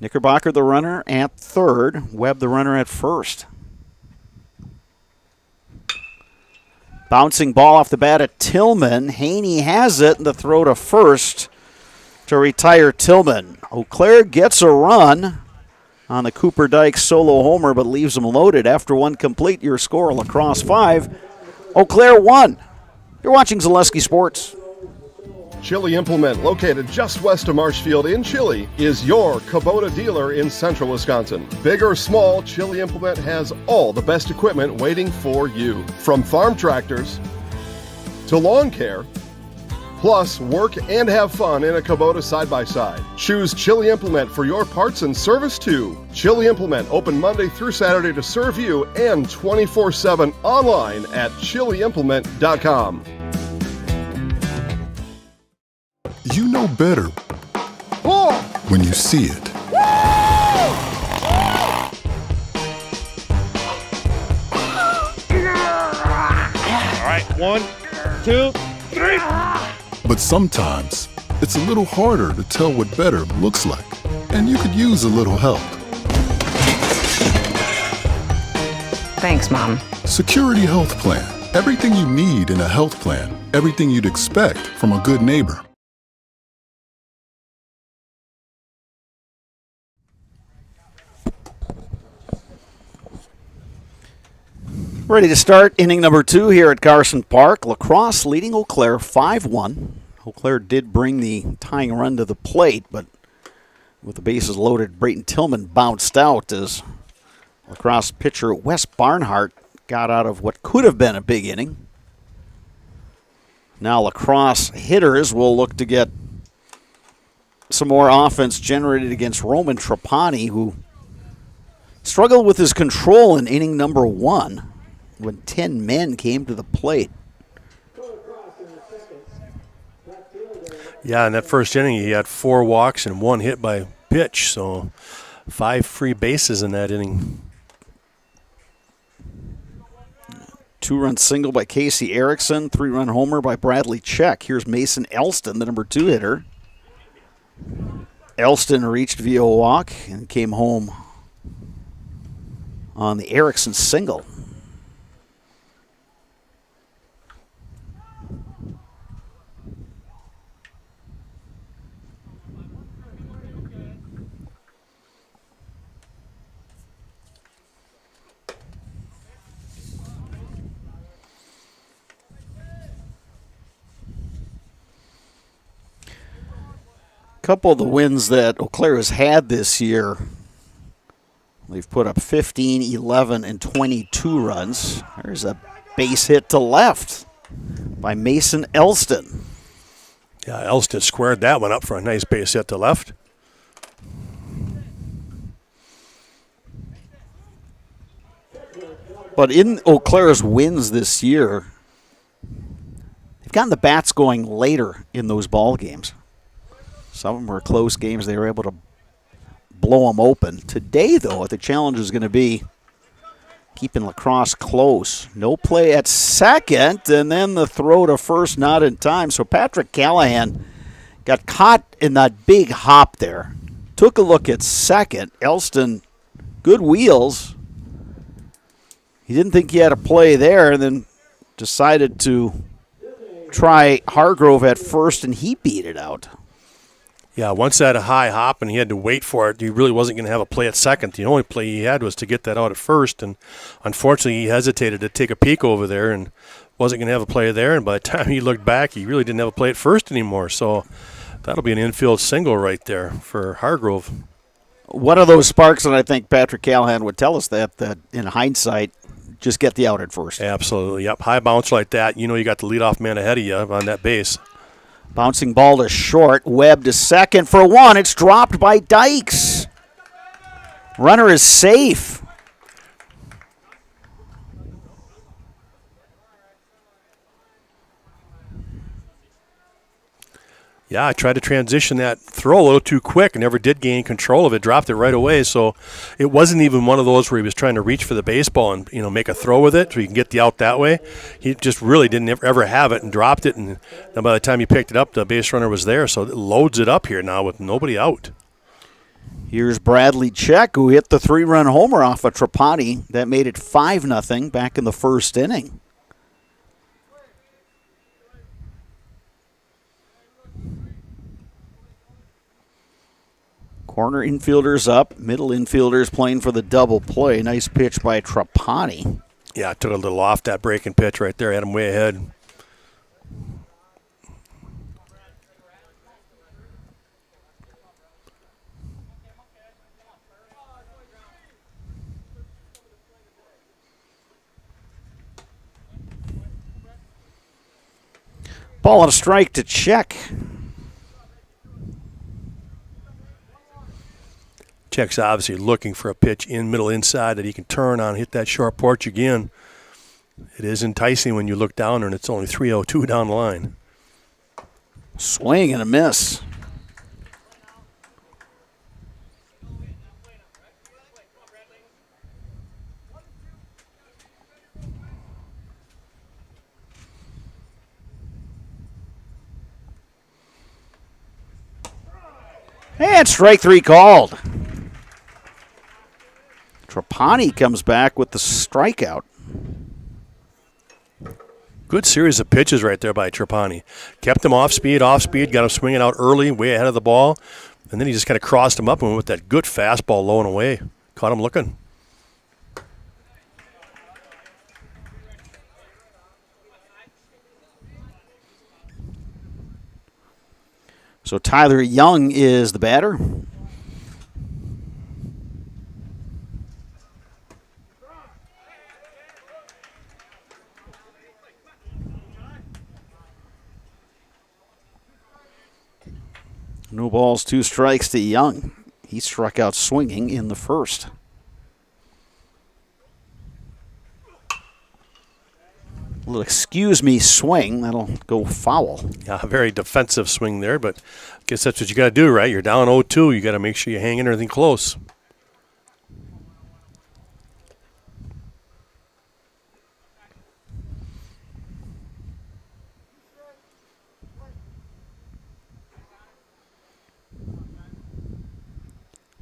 Knickerbocker the runner at third, Webb the runner at first. Bouncing ball off the bat at Tillman. Haney has it, and the throw to first to retire Tillman. Eau Claire gets a run on the Cooper Dyke solo homer, but leaves them loaded. After one complete, your score, Lacrosse 5, Eau Claire 1. You're watching Zaleski Sports. Chili Implement, located just west of Marshfield in Chili, is your Kubota dealer in central Wisconsin. Big or small, Chili Implement has all the best equipment waiting for you. From farm tractors to lawn care, plus work and have fun in a Kubota side-by-side. Choose Chili Implement for your parts and service too. Chili Implement, open Monday through Saturday to serve you and 24/7 online at chiliimplement.com. You know better when you see it. All right, 1, 2, 3. But sometimes it's a little harder to tell what better looks like. And you could use a little help. Thanks, Mom. Security Health Plan. Everything you need in a health plan. Everything you'd expect from a good neighbor. Ready to start inning number 2 here at Carson Park. Lacrosse leading Eau Claire 5-1. Eau Claire did bring the tying run to the plate, but with the bases loaded, Brayton Tillman bounced out as Lacrosse pitcher Wes Barnhart got out of what could have been a big inning. Now Lacrosse hitters will look to get some more offense generated against Roman Trapani, who struggled with his control in inning number 1 when 10 men came to the plate. Yeah, in that first inning, he had 4 walks and 1 hit by pitch, so 5 free bases in that inning. 2-run single by Casey Erickson, 3-run homer by Bradley Check. Here's Mason Elston, the number 2 hitter. Elston reached via a walk and came home on the Erickson single. Couple of the wins that Eau Claire has had this year, they've put up 15, 11, and 22 runs. There's a base hit to left by Mason Elston. Yeah, Elston squared that one up for a nice base hit to left. But in Eau Claire's wins this year, they've gotten the bats going later in those ball games. Some of them were close games. They were able to blow them open. Today, though, the challenge is going to be keeping La Crosse close. No play at second, and then the throw to first not in time. So Patrick Callahan got caught in that big hop there. Took a look at second. Elston, good wheels. He didn't think he had a play there, and then decided to try Hargrove at first, and he beat it out. Yeah, once that a high hop and he had to wait for it, he really wasn't going to have a play at second. The only play he had was to get that out at first, and unfortunately he hesitated to take a peek over there and wasn't going to have a play there, and by the time he looked back, he really didn't have a play at first anymore. So that'll be an infield single right there for Hargrove. One of those sparks, and I think Patrick Callahan would tell us that in hindsight, just get the out at first. Absolutely, yep. High bounce like that, you know you got the leadoff man ahead of you on that base. Bouncing ball to short. Webb to second for 1. It's dropped by Dykes. Runner is safe. Yeah, I tried to transition that throw a little too quick and never did gain control of it. Dropped it right away, so it wasn't even one of those where he was trying to reach for the baseball and make a throw with it so he can get the out that way. He just really didn't ever have it and dropped it, and then by the time he picked it up, the base runner was there, so it loads it up here now with nobody out. Here's Bradley Check, who hit the 3-run homer off of Trapani. That made it 5-0 back in the first inning. Corner infielders up, middle infielders playing for the double play. Nice pitch by Trapani. Yeah, took a little off that breaking pitch right there, had him way ahead. Ball on a strike to Check. Check's obviously looking for a pitch in middle inside that he can turn on, hit that short porch again. It is enticing when you look down there and it's only 3-0-2 down the line. Swing and a miss. And strike 3 called. Trapani comes back with the strikeout. Good series of pitches right there by Trapani. Kept him off speed, got him swinging out early, way ahead of the ball, and then he just kind of crossed him up and went with that good fastball low and away. Caught him looking. So Tyler Young is the batter. No balls, 2 strikes to Young. He struck out swinging in the first. little excuse me swing. That'll go foul. Yeah, a very defensive swing there, but I guess that's what you got to do, right? You're down 0-2. You got to make sure you hang in everything close.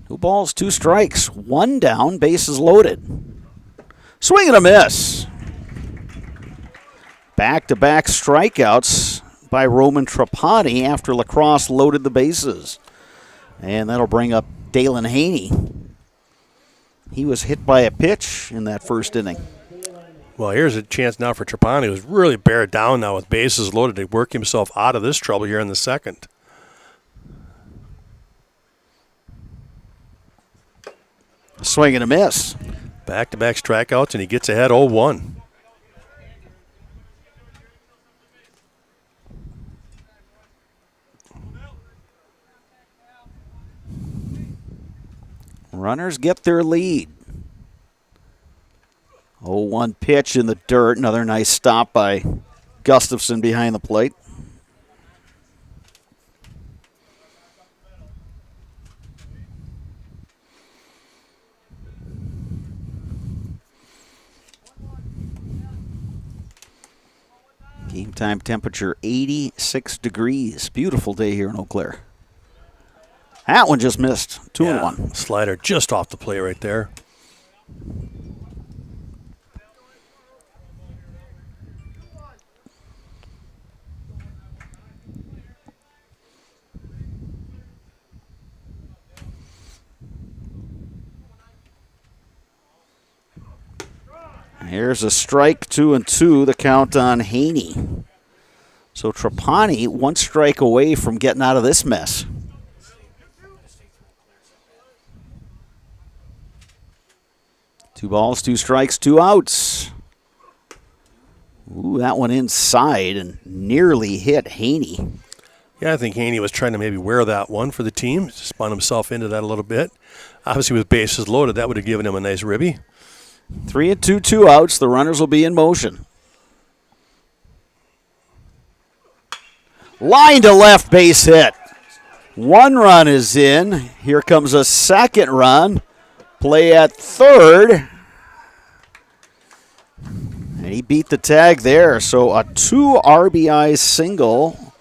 Two balls, two strikes, one down, bases loaded. Swing and a miss. Back-to-back strikeouts by Roman Trapani after Lacrosse loaded the bases. And that'll bring up Dalen Haney. He was hit by a pitch in that first inning. Well, here's a chance now for Trapani, who's really bear down now with bases loaded to work himself out of this trouble here in the second. Swing and a miss. Back-to-back strikeouts, and he gets ahead 0-1. Runners get their lead. 0-1 pitch in the dirt. Another nice stop by Gustafson behind the plate. Game time temperature 86 degrees. Beautiful day here in Eau Claire. That one just missed. 2-1. Slider just off the plate right there. Here's a strike, 2-2, the count on Haney. So Trapani, one strike away from getting out of this mess. Two balls, two strikes, two outs. Ooh, that one inside and nearly hit Haney. Yeah, I think Haney was trying to maybe wear that one for the team. Spun himself into that a little bit. Obviously, with bases loaded, that would have given him a nice ribby. 3-2, two outs. The runners will be in motion. Line to left, base hit. One run is in. Here comes a second run. Play at third. And he beat the tag there. So a 2 RBI single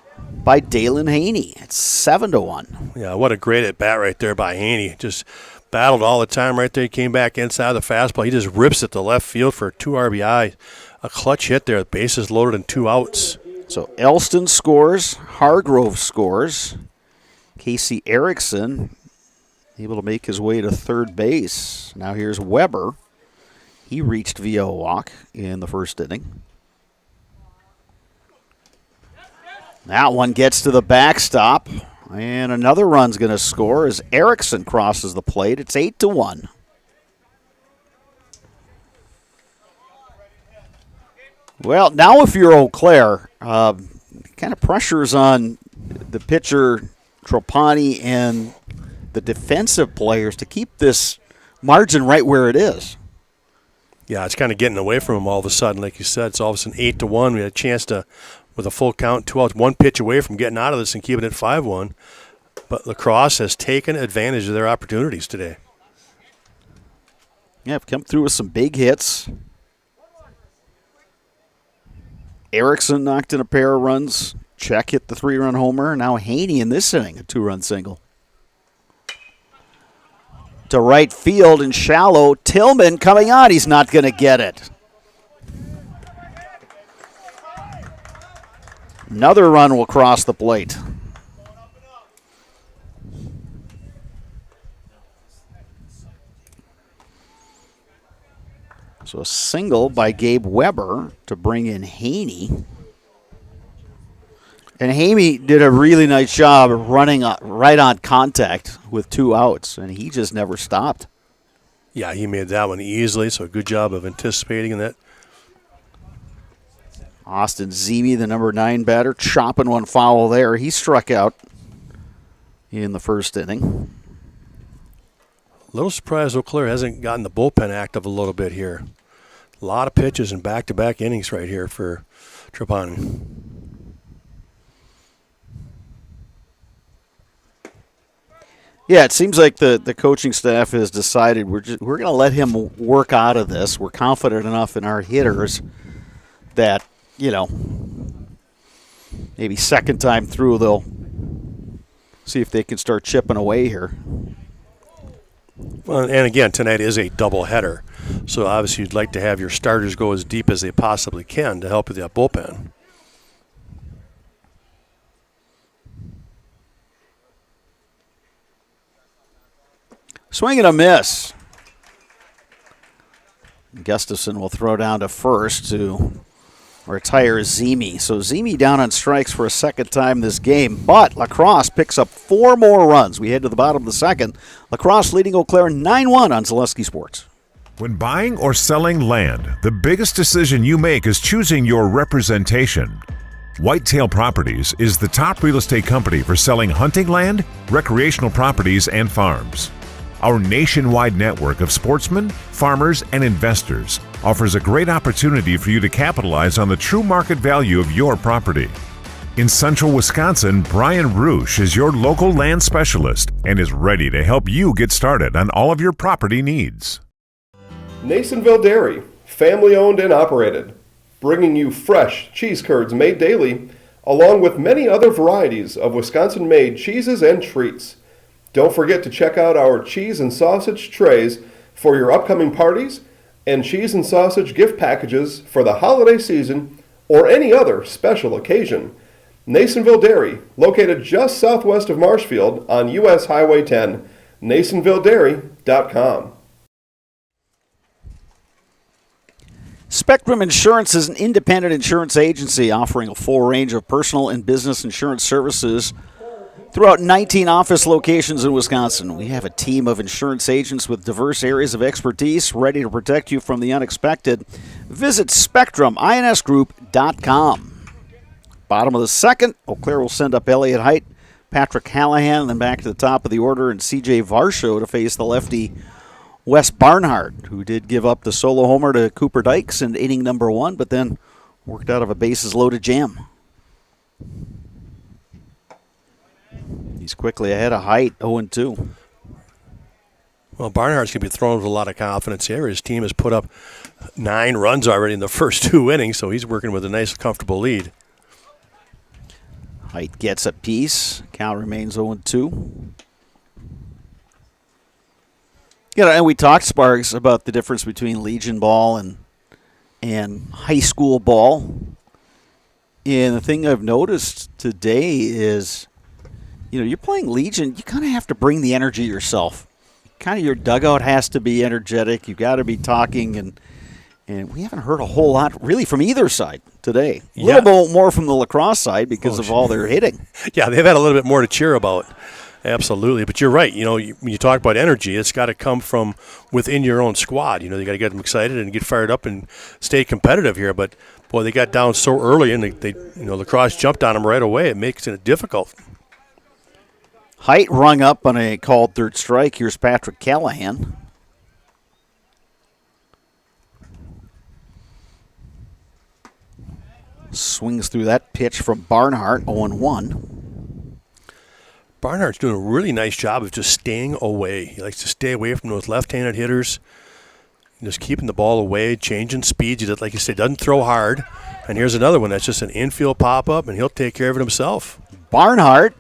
by Dalen Haney. It's 7-1. Yeah, what a great at bat right there by Haney. Just battled all the time right there. He came back inside the fastball. He just rips it to left field for 2 RBI. A clutch hit there. Bases loaded and 2 outs. So Elston scores. Hargrove scores. Casey Erickson able to make his way to third base. Now here's Weber. He reached via a walk in the first inning. That one gets to the backstop. And another run's going to score as Erickson crosses the plate. It's 8-1. Well, now if you're Eau Claire, kind of pressures on the pitcher Trapani and the defensive players to keep this margin right where it is. Yeah, it's kind of getting away from him all of a sudden. Like you said, it's all of a sudden 8-1. We had a chance to, with a full count, 2 outs, one pitch away from getting out of this and keeping it 5-1. But Lacrosse has taken advantage of their opportunities today. Yeah, have come through with some big hits. Erickson knocked in a pair of runs. Check hit the 3-run homer. Now Haney in this inning, a 2-run single. To right field and shallow. Tillman coming on. He's not going to get it. Another run will cross the plate. So a single by Gabe Weber to bring in Haney. And Haney did a really nice job running right on contact with 2 outs, and he just never stopped. Yeah, he made that one easily, so good job of anticipating that. Austin Zemi, the number 9 batter, chopping one foul there. He struck out in the first inning. A little surprised Eau Claire hasn't gotten the bullpen active a little bit here. A lot of pitches and back-to-back innings right here for Trapani. Yeah, it seems like the coaching staff has decided we're going to let him work out of this. We're confident enough in our hitters that, maybe second time through they'll see if they can start chipping away here. Well, and again, tonight is a doubleheader, so obviously you'd like to have your starters go as deep as they possibly can to help with that bullpen. Swing and a miss. Gustafson will throw down to first to retire Zimi. So Zimi down on strikes for a second time this game, but Lacrosse picks up 4 more runs. We head to the bottom of the second. Lacrosse leading Eau Claire 9-1 on Zaleski Sports. When buying or selling land, the biggest decision you make is choosing your representation. Whitetail Properties is the top real estate company for selling hunting land, recreational properties, and farms. Our nationwide network of sportsmen, farmers, and investors offers a great opportunity for you to capitalize on the true market value of your property. In central Wisconsin, Brian Roosh is your local land specialist and is ready to help you get started on all of your property needs. Nasonville Dairy, family owned and operated, bringing you fresh cheese curds made daily, along with many other varieties of Wisconsin-made cheeses and treats. Don't forget to check out our cheese and sausage trays for your upcoming parties and cheese and sausage gift packages for the holiday season or any other special occasion. Nasonville Dairy, located just southwest of Marshfield on U.S. Highway 10, NasonvilleDairy.com. Spectrum Insurance is an independent insurance agency offering a full range of personal and business insurance services throughout 19 office locations in Wisconsin. We have a team of insurance agents with diverse areas of expertise ready to protect you from the unexpected. Visit SpectrumINSGroup.com. Bottom of the second, Eau Claire will send up Elliott Height, Patrick Hallahan, and then back to the top of the order, and C.J. Varsho to face the lefty Wes Barnhart, who did give up the solo homer to Cooper Dykes in inning number 1, but then worked out of a bases-loaded jam. He's quickly ahead of Height, 0-2. Well, Barnhart's going to be thrown with a lot of confidence here. His team has put up 9 runs already in the first 2 innings, so he's working with a nice, comfortable lead. Height gets a piece. Count remains 0-2. And we talked, Sparks, about the difference between Legion ball and high school ball. And the thing I've noticed today is, you're playing Legion, you kind of have to bring the energy yourself. Kind of your dugout has to be energetic. You've got to be talking, and we haven't heard a whole lot really from either side today. A little bit more from the Lacrosse side because of all their hitting. Yeah, they've had a little bit more to cheer about. Absolutely. But you're right. When you talk about energy, it's got to come from within your own squad. You got to get them excited and get fired up and stay competitive here. But, boy, they got down so early, and they Lacrosse jumped on them right away. It makes it difficult. Height rung up on a called third strike. Here's Patrick Callahan. Swings through that pitch from Barnhart, 0-1. Barnhart's doing a really nice job of just staying away. He likes to stay away from those left-handed hitters, just keeping the ball away, changing speeds. He, like you said, doesn't throw hard. And here's another one that's just an infield pop-up, and he'll take care of it himself. Barnhart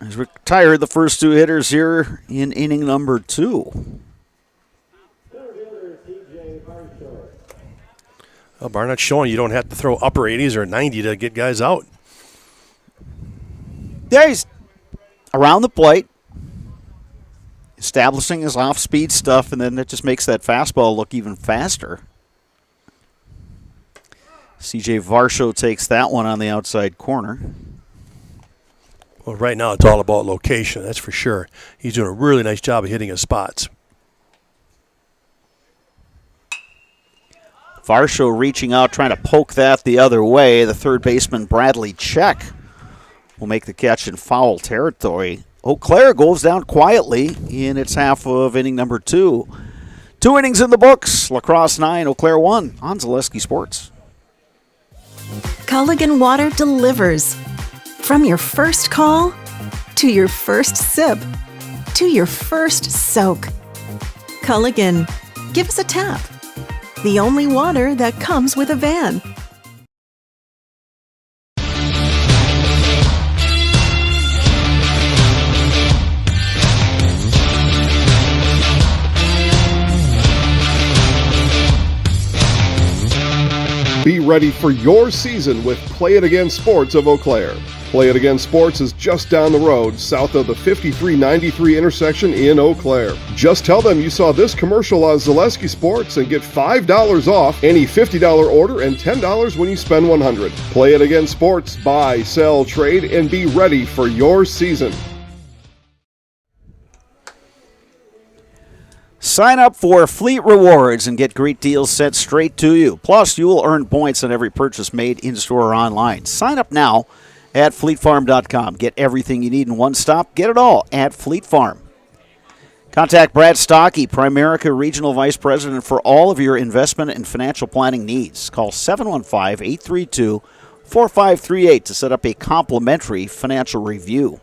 has retired the first 2 hitters here in inning number 2. Well, Barnhart's showing you don't have to throw upper 80s or 90 to get guys out. There he's around the plate, establishing his off-speed stuff, and then it just makes that fastball look even faster. C.J. Varsho takes that one on the outside corner. Well, right now it's all about location, that's for sure. He's doing a really nice job of hitting his spots. Varsho reaching out, trying to poke that the other way. The third baseman, Bradley Check, will make the catch in foul territory. Eau Claire goes down quietly in its half of inning number 2. 2 innings in the books. La Crosse 9, Eau Claire 1 on Zaleski Sports. Culligan Water delivers. From your first call, to your first sip, to your first soak. Culligan, give us a tap. The only water that comes with a van. Be ready for your season with Play It Again Sports of Eau Claire. Play It Again Sports is just down the road, south of the 5393 intersection in Eau Claire. Just tell them you saw this commercial on Zaleski Sports and get $5 off any $50 order and $10 when you spend $100. Play It Again Sports, buy, sell, trade, and be ready for your season. Sign up for Fleet Rewards and get great deals sent straight to you. Plus, you will earn points on every purchase made in-store or online. Sign up now at fleetfarm.com. Get everything you need in one stop. Get it all at Fleet Farm. Contact Brad Stockey, Primerica Regional Vice President, for all of your investment and financial planning needs. Call 715-832-4538 to set up a complimentary financial review.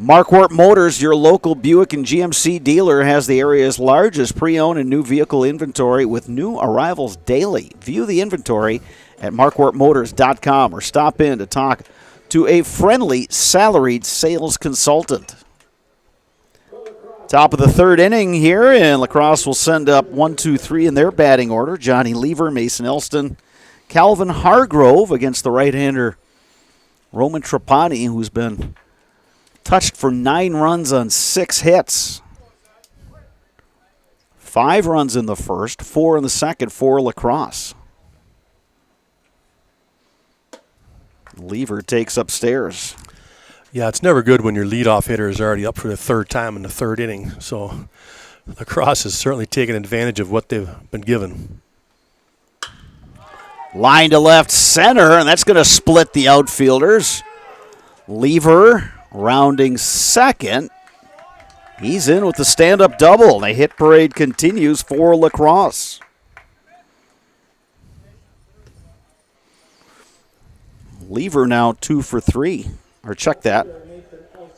Marquardt Motors, your local Buick and GMC dealer, has the area's largest pre-owned and new vehicle inventory with new arrivals daily. View the inventory at marquardtmotors.com or stop in to talk to a friendly salaried sales consultant. Top of the third inning here, and La Crosse will send up 1, 2, 3 in their batting order. Johnny Lever, Mason Elston, Calvin Hargrove against the right-hander Roman Trapani, who's been touched for 9 runs on 6 hits. 5 runs in the first, 4 in the second for La Crosse. Lever takes upstairs. Yeah, it's never good when your leadoff hitter is already up for the third time in the third inning. So La Crosse has certainly taken advantage of what they've been given. Line to left center, and that's going to split the outfielders. Lever rounding second. He's in with the stand-up double. The hit parade continues for La Crosse. Lever now 2 for 3. Or check that.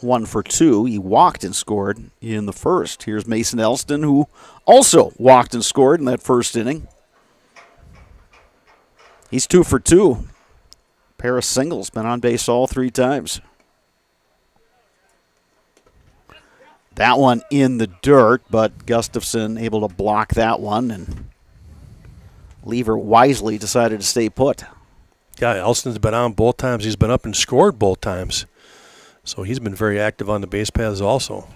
1 for 2. He walked and scored in the first. Here's Mason Elston, who also walked and scored in that first inning. He's 2 for 2. Pair of singles, been on base all 3 times. That one in the dirt, but Gustafson able to block that one, and Lever wisely decided to stay put. Yeah, Elston's been on both times. He's been up and scored both times. So he's been very active on the base paths also.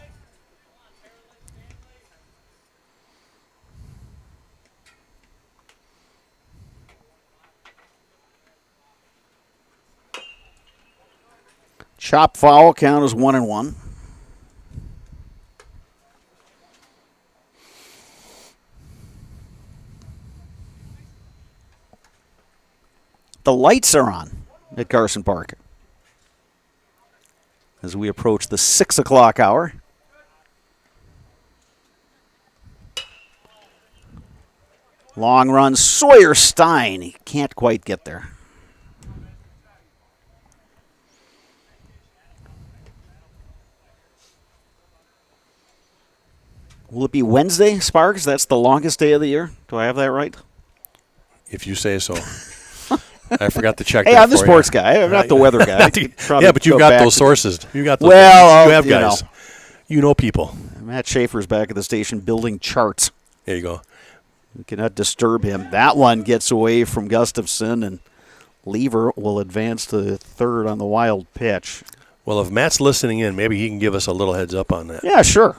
Chop foul, count is 1-1. The lights are on at Carson Park as we approach the 6 o'clock hour. Long run, Sawyer Stein. He can't quite get there. Will it be Wednesday, Sparks? That's the longest day of the year. Do I have that right? If you say so. I forgot to check. Hey, that I'm the for sports you. guy. I'm not the weather guy. Yeah, but you've got those sources. You got those. Well, you have guys. You know people. Matt Schaefer's back at the station building charts. There you go. You cannot disturb him. That one gets away from Gustafson, and Lever will advance to third on the wild pitch. Well, if Matt's listening in, maybe he can give us a little heads up on that. Yeah, sure.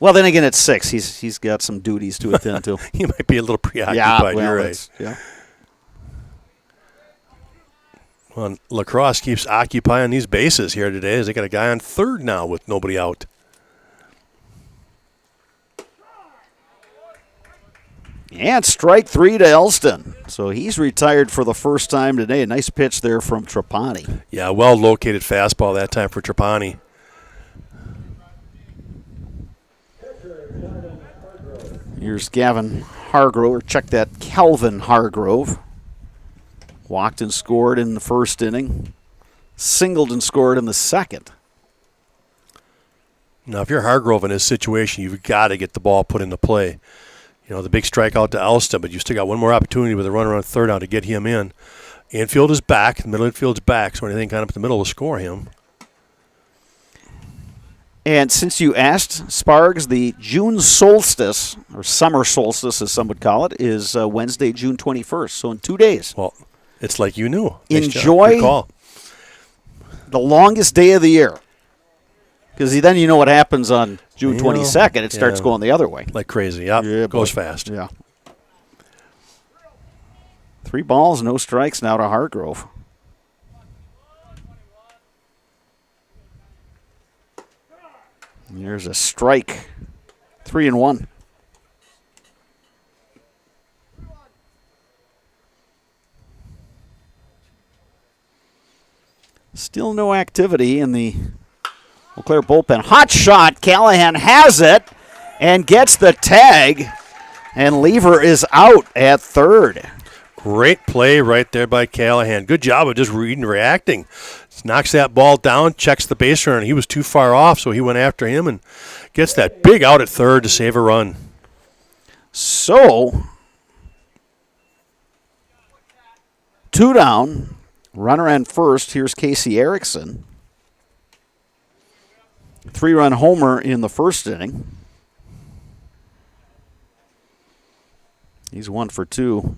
Well, then again, at 6, he's got some duties to attend to. He might be a little preoccupied. Yeah, well, you're right. Yeah. Well, La Crosse keeps occupying these bases here today as they got a guy on third now with nobody out. And strike 3 to Elston. So he's retired for the first time today. A nice pitch there from Trapani. Yeah, well-located fastball that time for Trapani. Here's Gavin Hargrove, or check that, Calvin Hargrove. Walked and scored in the first inning. Singled and scored in the second. Now, if you're Hargrove in this situation, you've got to get the ball put into play. You know, the big strikeout to Elston, but you still got one more opportunity with a runner on third down to get him in. Infield is back. Middle infield's back, so anything kind of up the middle will score him. And since you asked, Spargs, the June solstice, or summer solstice as some would call it, is Wednesday, June 21st, so in 2 days. Well, it's like you knew. Nice job. Enjoy Good call. the longest day of the year. Because then you know what happens on June 22nd. It starts going the other way. Like crazy. Yep. Yeah, goes fast. Yeah. 3 balls, no strikes now to Hargrove. There's a strike. 3-1. Still no activity in the Eau Claire bullpen. Hot shot. Callahan has it and gets the tag. And Lever is out at third. Great play right there by Callahan. Good job of just reading and reacting. Knocks that ball down, checks the base runner, and he was too far off, so he went after him and gets that big out at third to save a run. So, 2 down, runner on first. Here's Casey Erickson. 3-run homer in the first inning. He's 1 for 2.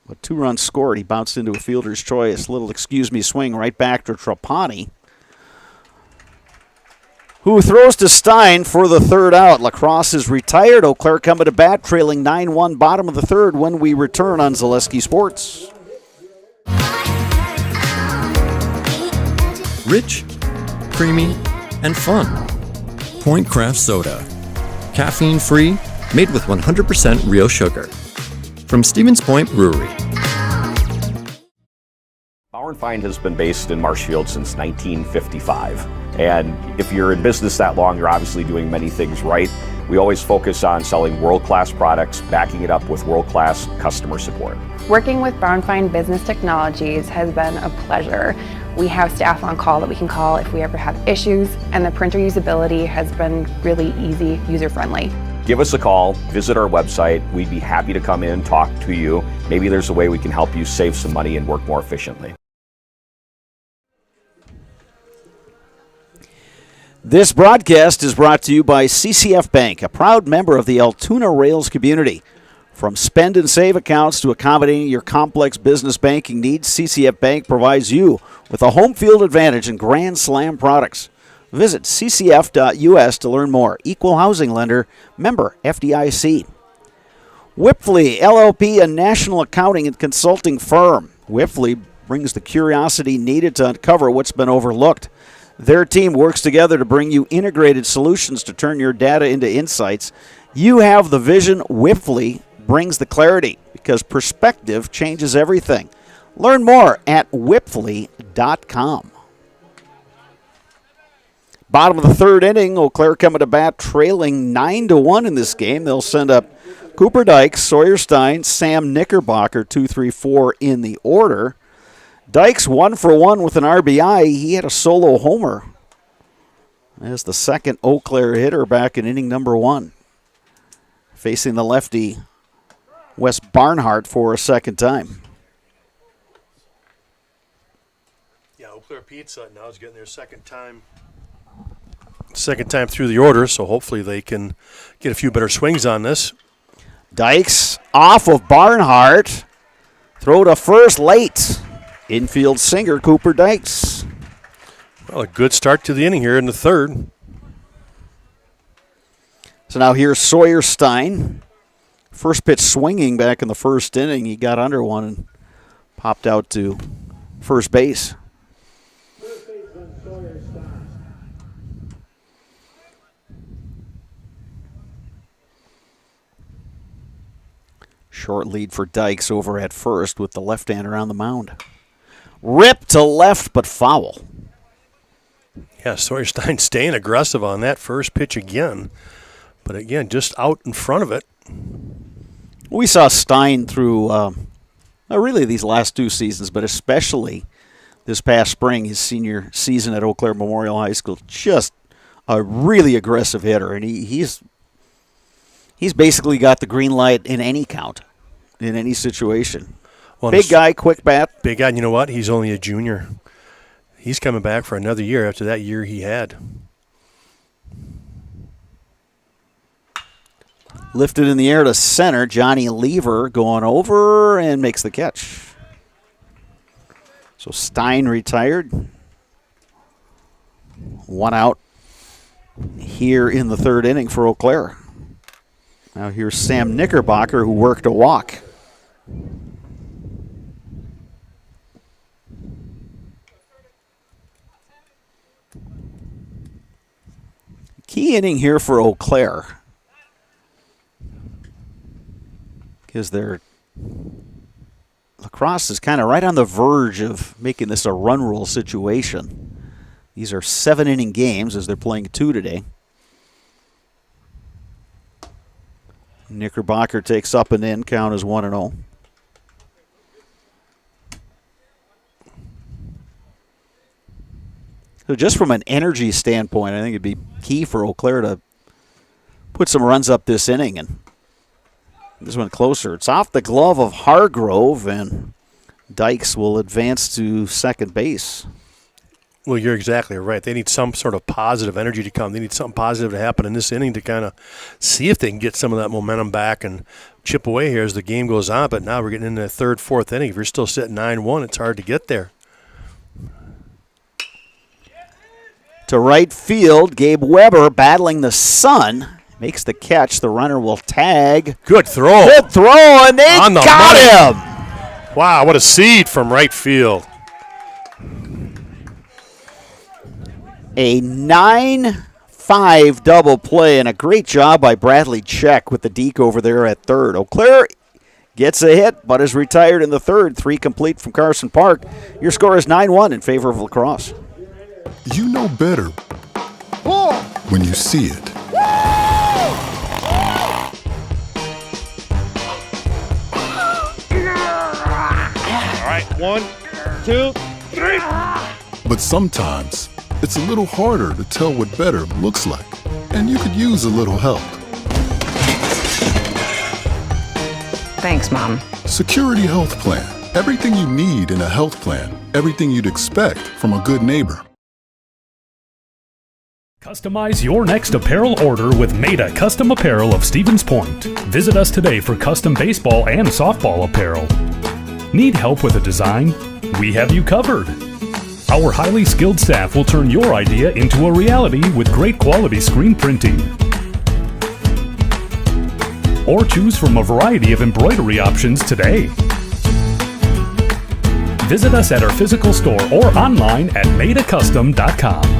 A 2-run scored. He bounced into a fielder's choice. Little excuse-me swing right back to Trapani, who throws to Stein for the third out. Lacrosse is retired. Eau Claire coming to bat, trailing 9-1, bottom of the third when we return on Zaleski Sports. Rich, creamy, and fun. Point Craft Soda. Caffeine-free, made with 100% real sugar. From Stevens Point Brewery. Bauer & Feind has been based in Marshfield since 1955. And if you're in business that long, you're obviously doing many things right. We always focus on selling world-class products, backing it up with world-class customer support. Working with Bauer & Feind Business Technologies has been a pleasure. We have staff on call that we can call if we ever have issues, and the printer usability has been really easy, user-friendly. Give us a call, visit our website. We'd be happy to come in, talk to you. Maybe there's a way we can help you save some money and work more efficiently. This broadcast is brought to you by CCF Bank, a proud member of the Altoona Rails community. From spend and save accounts to accommodating your complex business banking needs, CCF Bank provides you with a home field advantage in Grand Slam products. Visit ccf.us to learn more. Equal housing lender, member FDIC. Wipfli LLP, a national accounting and consulting firm. Wipfli brings the curiosity needed to uncover what's been overlooked. Their team works together to bring you integrated solutions to turn your data into insights. You have the vision. Wipfli brings the clarity because perspective changes everything. Learn more at wipfli.com. Bottom of the third inning, Eau Claire coming to bat, trailing 9-1 in this game. They'll send up Cooper Dykes, Sawyer Stein, Sam Knickerbocker, 2, 3, 4 in the order. Dykes 1 for 1 with an RBI. He had a solo homer as the second Eau Claire hitter back in inning number 1. Facing the lefty, Wes Barnhart, for a second time. Yeah, Eau Claire Pizza now is getting their second time through the order, so hopefully they can get a few better swings on this. Dykes off of Barnhart. Throw to first late. Infield singer Cooper Dykes. Well, a good start to the inning here in the third. So now here's Sawyer Stein. First pitch swinging back in the first inning. He got under one and popped out to first base. Short lead for Dykes over at first with the left-hander on the mound. Rip to left, but foul. Yeah, Sawyer Stein staying aggressive on that first pitch again. But again, just out in front of it. We saw Stein through really these last 2 seasons, but especially this past spring, his senior season at Eau Claire Memorial High School. Just a really aggressive hitter, and he's basically got the green light in any count, in any situation. Well, big guy, quick bat. Big guy, and you know what? He's only a junior. He's coming back for another year after that year he had. Lifted in the air to center. Johnny Lever going over and makes the catch. So Stein retired. 1 out here in the 3rd inning for Eau Claire. Now here's Sam Knickerbocker, who worked a walk. Key inning here for Eau Claire, because Crosse is kind of right on the verge of making this a run rule situation. These are 7-inning games as they're playing 2 today. Knickerbocker takes up and in, count is 1-0. So just from an energy standpoint, I think it'd be key for Eau Claire to put some runs up this inning, and this one closer. It's off the glove of Hargrove, and Dykes will advance to second base. Well, you're exactly right. They need some sort of positive energy to come. They need something positive to happen in this inning to kind of see if they can get some of that momentum back and chip away here as the game goes on. But now we're getting into the 3rd, 4th inning. If you're still sitting 9-1, it's hard to get there. To right field, Gabe Weber battling the sun. Makes the catch. The runner will tag. Good throw. Good throw, and they got him. Wow, what a seed from right field. A 9-5 double play, and a great job by Bradley Check with the deke over there at 3rd. Eau Claire gets a hit, but is retired in the 3rd. 3 complete from Carson Park. Your score is 9-1 in favor of La Crosse. You know better when you see it. All right, 1, 2, 3. But sometimes it's a little harder to tell what better looks like, and you could use a little help. Thanks, Mom. Security Health Plan. Everything you need in a health plan. Everything you'd expect from a good neighbor. Customize your next apparel order with Maida Custom Apparel of Stevens Point. Visit us today for custom baseball and softball apparel. Need help with a design? We have you covered. Our highly skilled staff will turn your idea into a reality with great quality screen printing. Or choose from a variety of embroidery options today. Visit us at our physical store or online at maidacustom.com.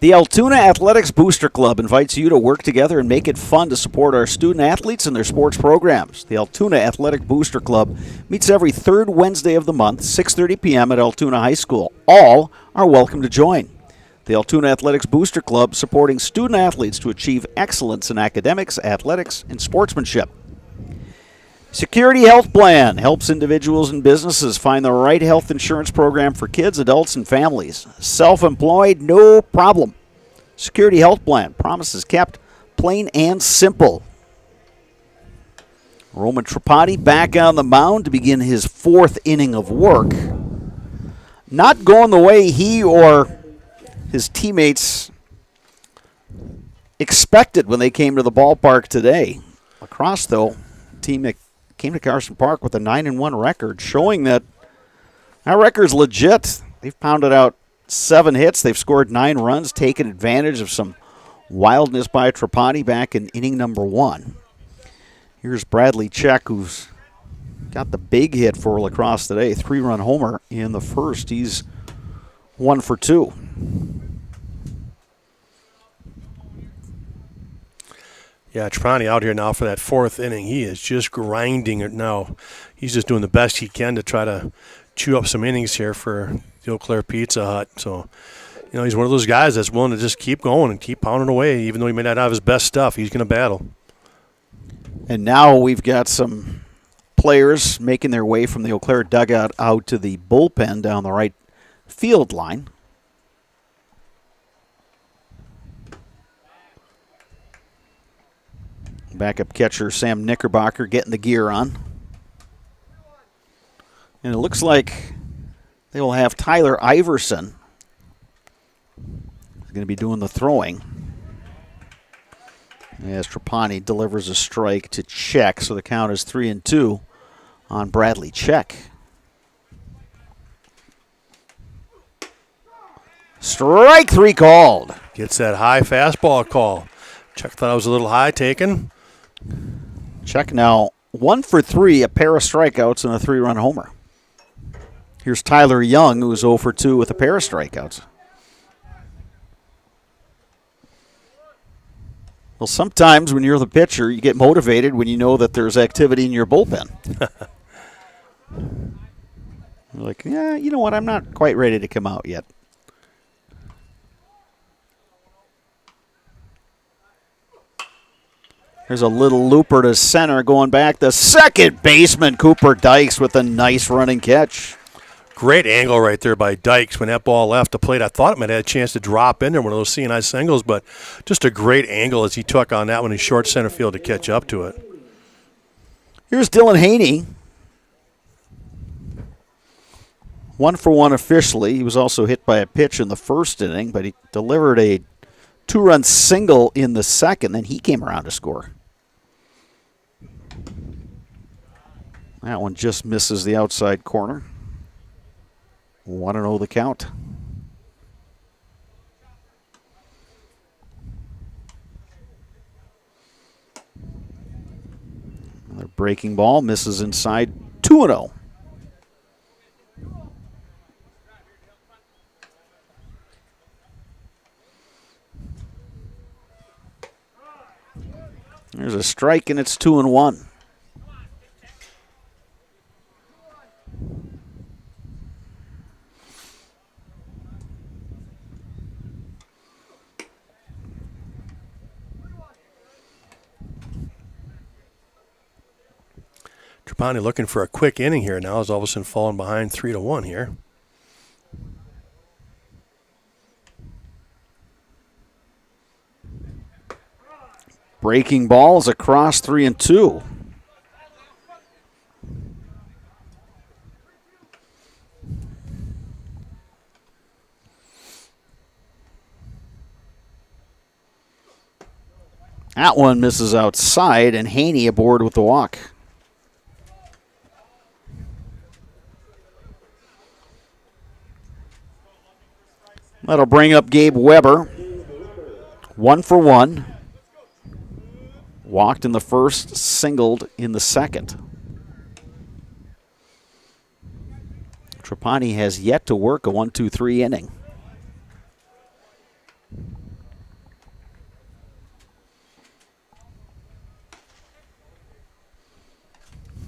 The Altoona Athletics Booster Club invites you to work together and make it fun to support our student athletes and their sports programs. The Altoona Athletic Booster Club meets every 3rd Wednesday of the month, 6:30 p.m. at Altoona High School. All are welcome to join. The Altoona Athletics Booster Club supporting student athletes to achieve excellence in academics, athletics, and sportsmanship. Security Health Plan helps individuals and businesses find the right health insurance program for kids, adults, and families. Self-employed, no problem. Security Health Plan, promises kept, plain and simple. Roman Tripati back on the mound to begin his 4th inning of work. Not going the way he or his teammates expected when they came to the ballpark today. La Crosse, though, team that came to Carson Park with a 9-1 record, showing that our record's legit. They've pounded out 7 hits. They've scored 9 runs, taken advantage of some wildness by Tripati back in inning number 1. Here's Bradley Check, who's got the big hit for La Crosse today. 3-run homer in the first. He's 1 for 2. Yeah, Tripati out here now for that 4th inning. He is just grinding it now. He's just doing the best he can to try to chew up some innings here for the Eau Claire Pizza Hut. So, he's one of those guys that's willing to just keep going and keep pounding away, even though he may not have his best stuff. He's going to battle. And now we've got some players making their way from the Eau Claire dugout out to the bullpen down the right field line. Backup catcher Sam Knickerbocker getting the gear on. And it looks like they will have Tyler Iverson. He's going to be doing the throwing. As Trapani delivers a strike to Check, so the count is 3-2 on Bradley Check. Strike 3 called. Gets that high fastball call. Check thought it was a little high taken. Check now 1 for 3, a pair of strikeouts and a 3-run homer. Here's Tyler Young, who's 0 for 2 with a pair of strikeouts. Well, sometimes when you're the pitcher, you get motivated when you know that there's activity in your bullpen. You're like, yeah, you know what? I'm not quite ready to come out yet. There's a little looper to center going back. The second baseman, Cooper Dykes, with a nice running catch. Great angle right there by Dykes when that ball left the plate. I thought it might have had a chance to drop in there, one of those CNI singles, but just a great angle as he took on that one in short center field to catch up to it. Here's Dylan Haney. 1 for 1 officially. He was also hit by a pitch in the first inning, but he delivered a 2-run single in the second, then he came around to score. That one just misses the outside corner. 1-0 the count. Another breaking ball misses inside. 2-0. There's a strike, and it's 2-1. Trapani looking for a quick inning here now, is all of a sudden falling behind 3-1 here. Breaking balls across 3-2. That one misses outside, and Haney aboard with the walk. That'll bring up Gabe Weber. 1 for 1. Walked in the first, singled in the second. Trapani has yet to work a 1-2-3 inning.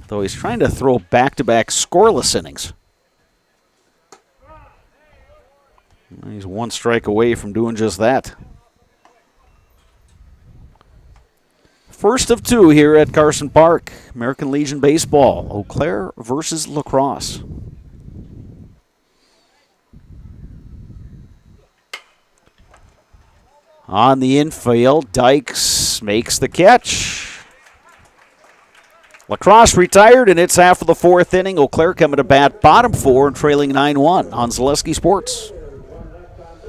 Though he's trying to throw back-to-back scoreless innings. He's 1 strike away from doing just that. First of 2 here at Carson Park. American Legion Baseball. Eau Claire versus La Crosse. On the infield, Dykes makes the catch. La Crosse retired, and it's half of the 4th inning. Eau Claire coming to bat bottom 4 and trailing 9-1 on Zaleski Sports.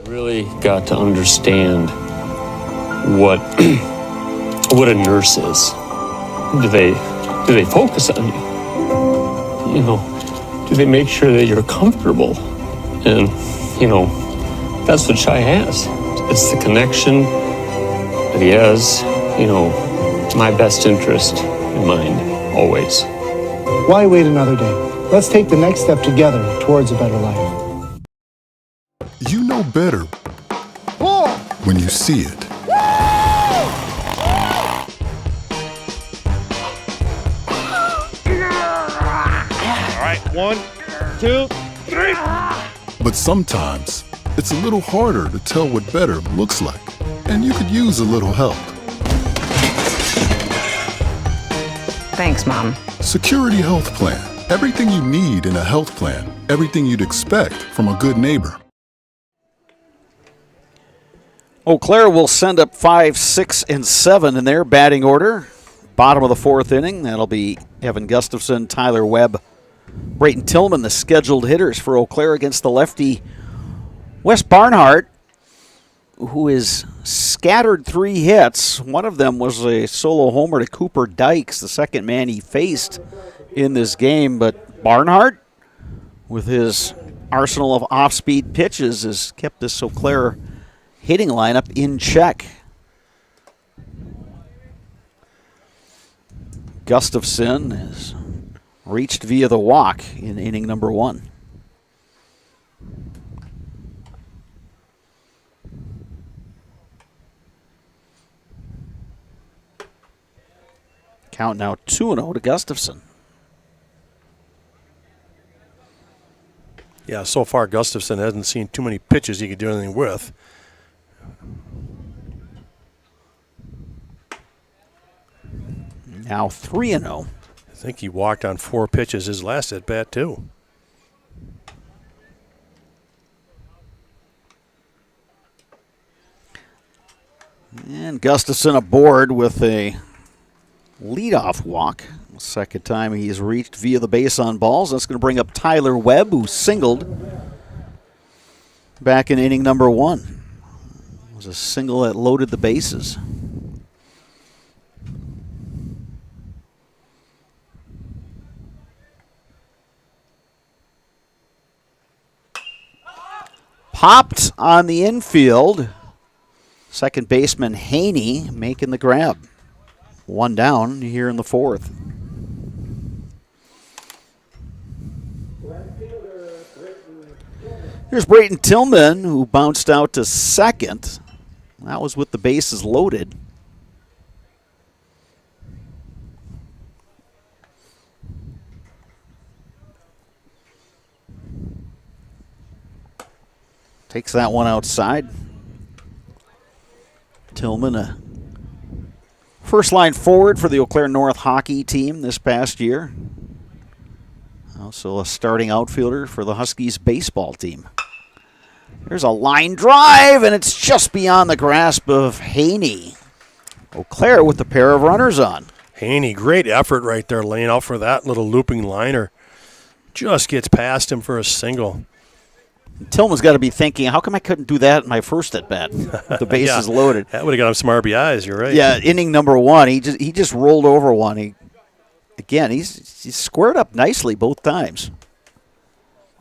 Really got to understand what a nurse is. Do they focus on you? You know, do they make sure that you're comfortable? And, you know, that's what Shai has. It's the connection that he has, you know, my best interest in mind, always. Why wait another day? Let's take the next step together towards a better life. You know better when you see it. All right, 1, 2, 3. But sometimes it's a little harder to tell what better looks like, and you could use a little help. Thanks, Mom. Security Health Plan. Everything you need in a health plan. Everything you'd expect from a good neighbor. Eau Claire will send up 5, 6, and 7 in their batting order. Bottom of the 4th inning. That'll be Evan Gustafson, Tyler Webb, Brayton Tillman, the scheduled hitters for Eau Claire against the lefty Wes Barnhart, who is scattered 3 hits. One of them was a solo homer to Cooper Dykes, the second man he faced in this game. But Barnhart, with his arsenal of off-speed pitches, has kept this Eau Claire hitting lineup in check. Gustafson has reached via the walk in inning number 1. Count now 2-0 to Gustafson. Yeah, so far Gustafson hasn't seen too many pitches he could do anything with. Now 3-0. I think he walked on 4 pitches his last at bat too. And Gustafson aboard with a leadoff walk. Second time he's reached via the base on balls. That's going to bring up Tyler Webb, who singled back in inning number 1. It was a single that loaded the bases. Popped on the infield. Second baseman Haney making the grab. 1 down here in the 4th. Here's Brayton Tillman, who bounced out to second. That was with the bases loaded. Takes that one outside. Tillman, a first line forward for the Eau Claire North hockey team this past year. Also a starting outfielder for the Huskies baseball team. There's a line drive, and it's just beyond the grasp of Haney. Eau Claire with a pair of runners on. Haney, great effort right there, laying out for that little looping liner. Just gets past him for a single. Tillman's got to be thinking, how come I couldn't do that in my first at-bat? The bases loaded. That would have got him some RBIs, you're right. Yeah, inning number 1, he just rolled over one. He's squared up nicely both times.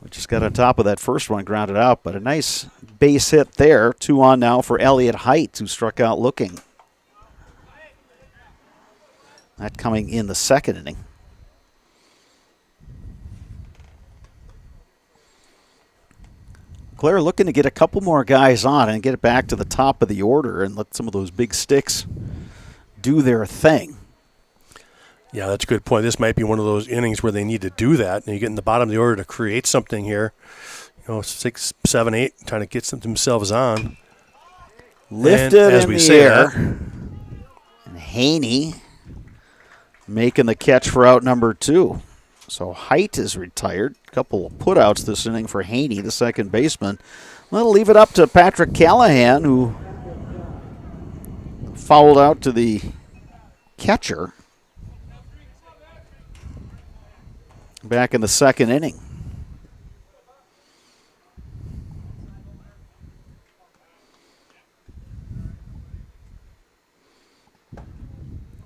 We just got on top of that first one, grounded out, but a nice base hit there. 2 on now for Elliott Height, who struck out looking. That coming in the 2nd inning. Claire looking to get a couple more guys on and get it back to the top of the order and let some of those big sticks do their thing. Yeah, that's a good point. This might be one of those innings where they need to do that. And you get in the bottom of the order to create something here. 6, 7, 8, trying to get themselves on. Lifted in the air. And Haney making the catch for out number 2. So Height is retired. A couple of putouts this inning for Haney, the second baseman. We'll leave it up to Patrick Callahan, who fouled out to the catcher back in the 2nd inning.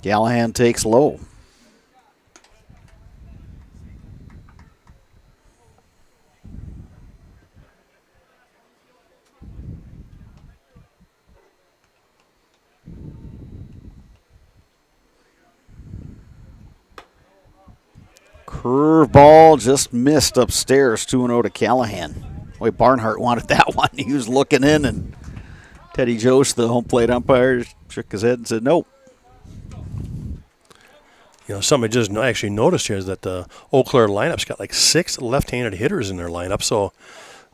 Callahan takes low. Curveball just missed upstairs, 2-0 to Callahan. Boy, Barnhart wanted that one. He was looking in, and Teddy Jost, the home plate umpire, shook his head and said, nope. something I just actually noticed here is that the Eau Claire lineup's got like 6 left-handed hitters in their lineup. So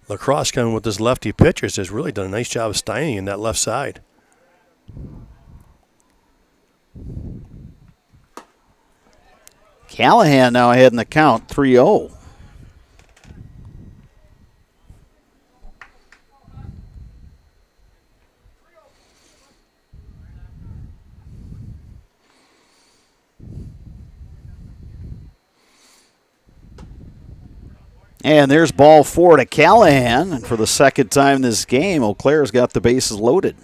Lacrosse coming with this lefty pitcher has really done a nice job of stymieing that left side. Callahan now ahead in the count, 3-0. And there's ball 4 to Callahan. And for the second time this game, Eau Claire's got the bases loaded.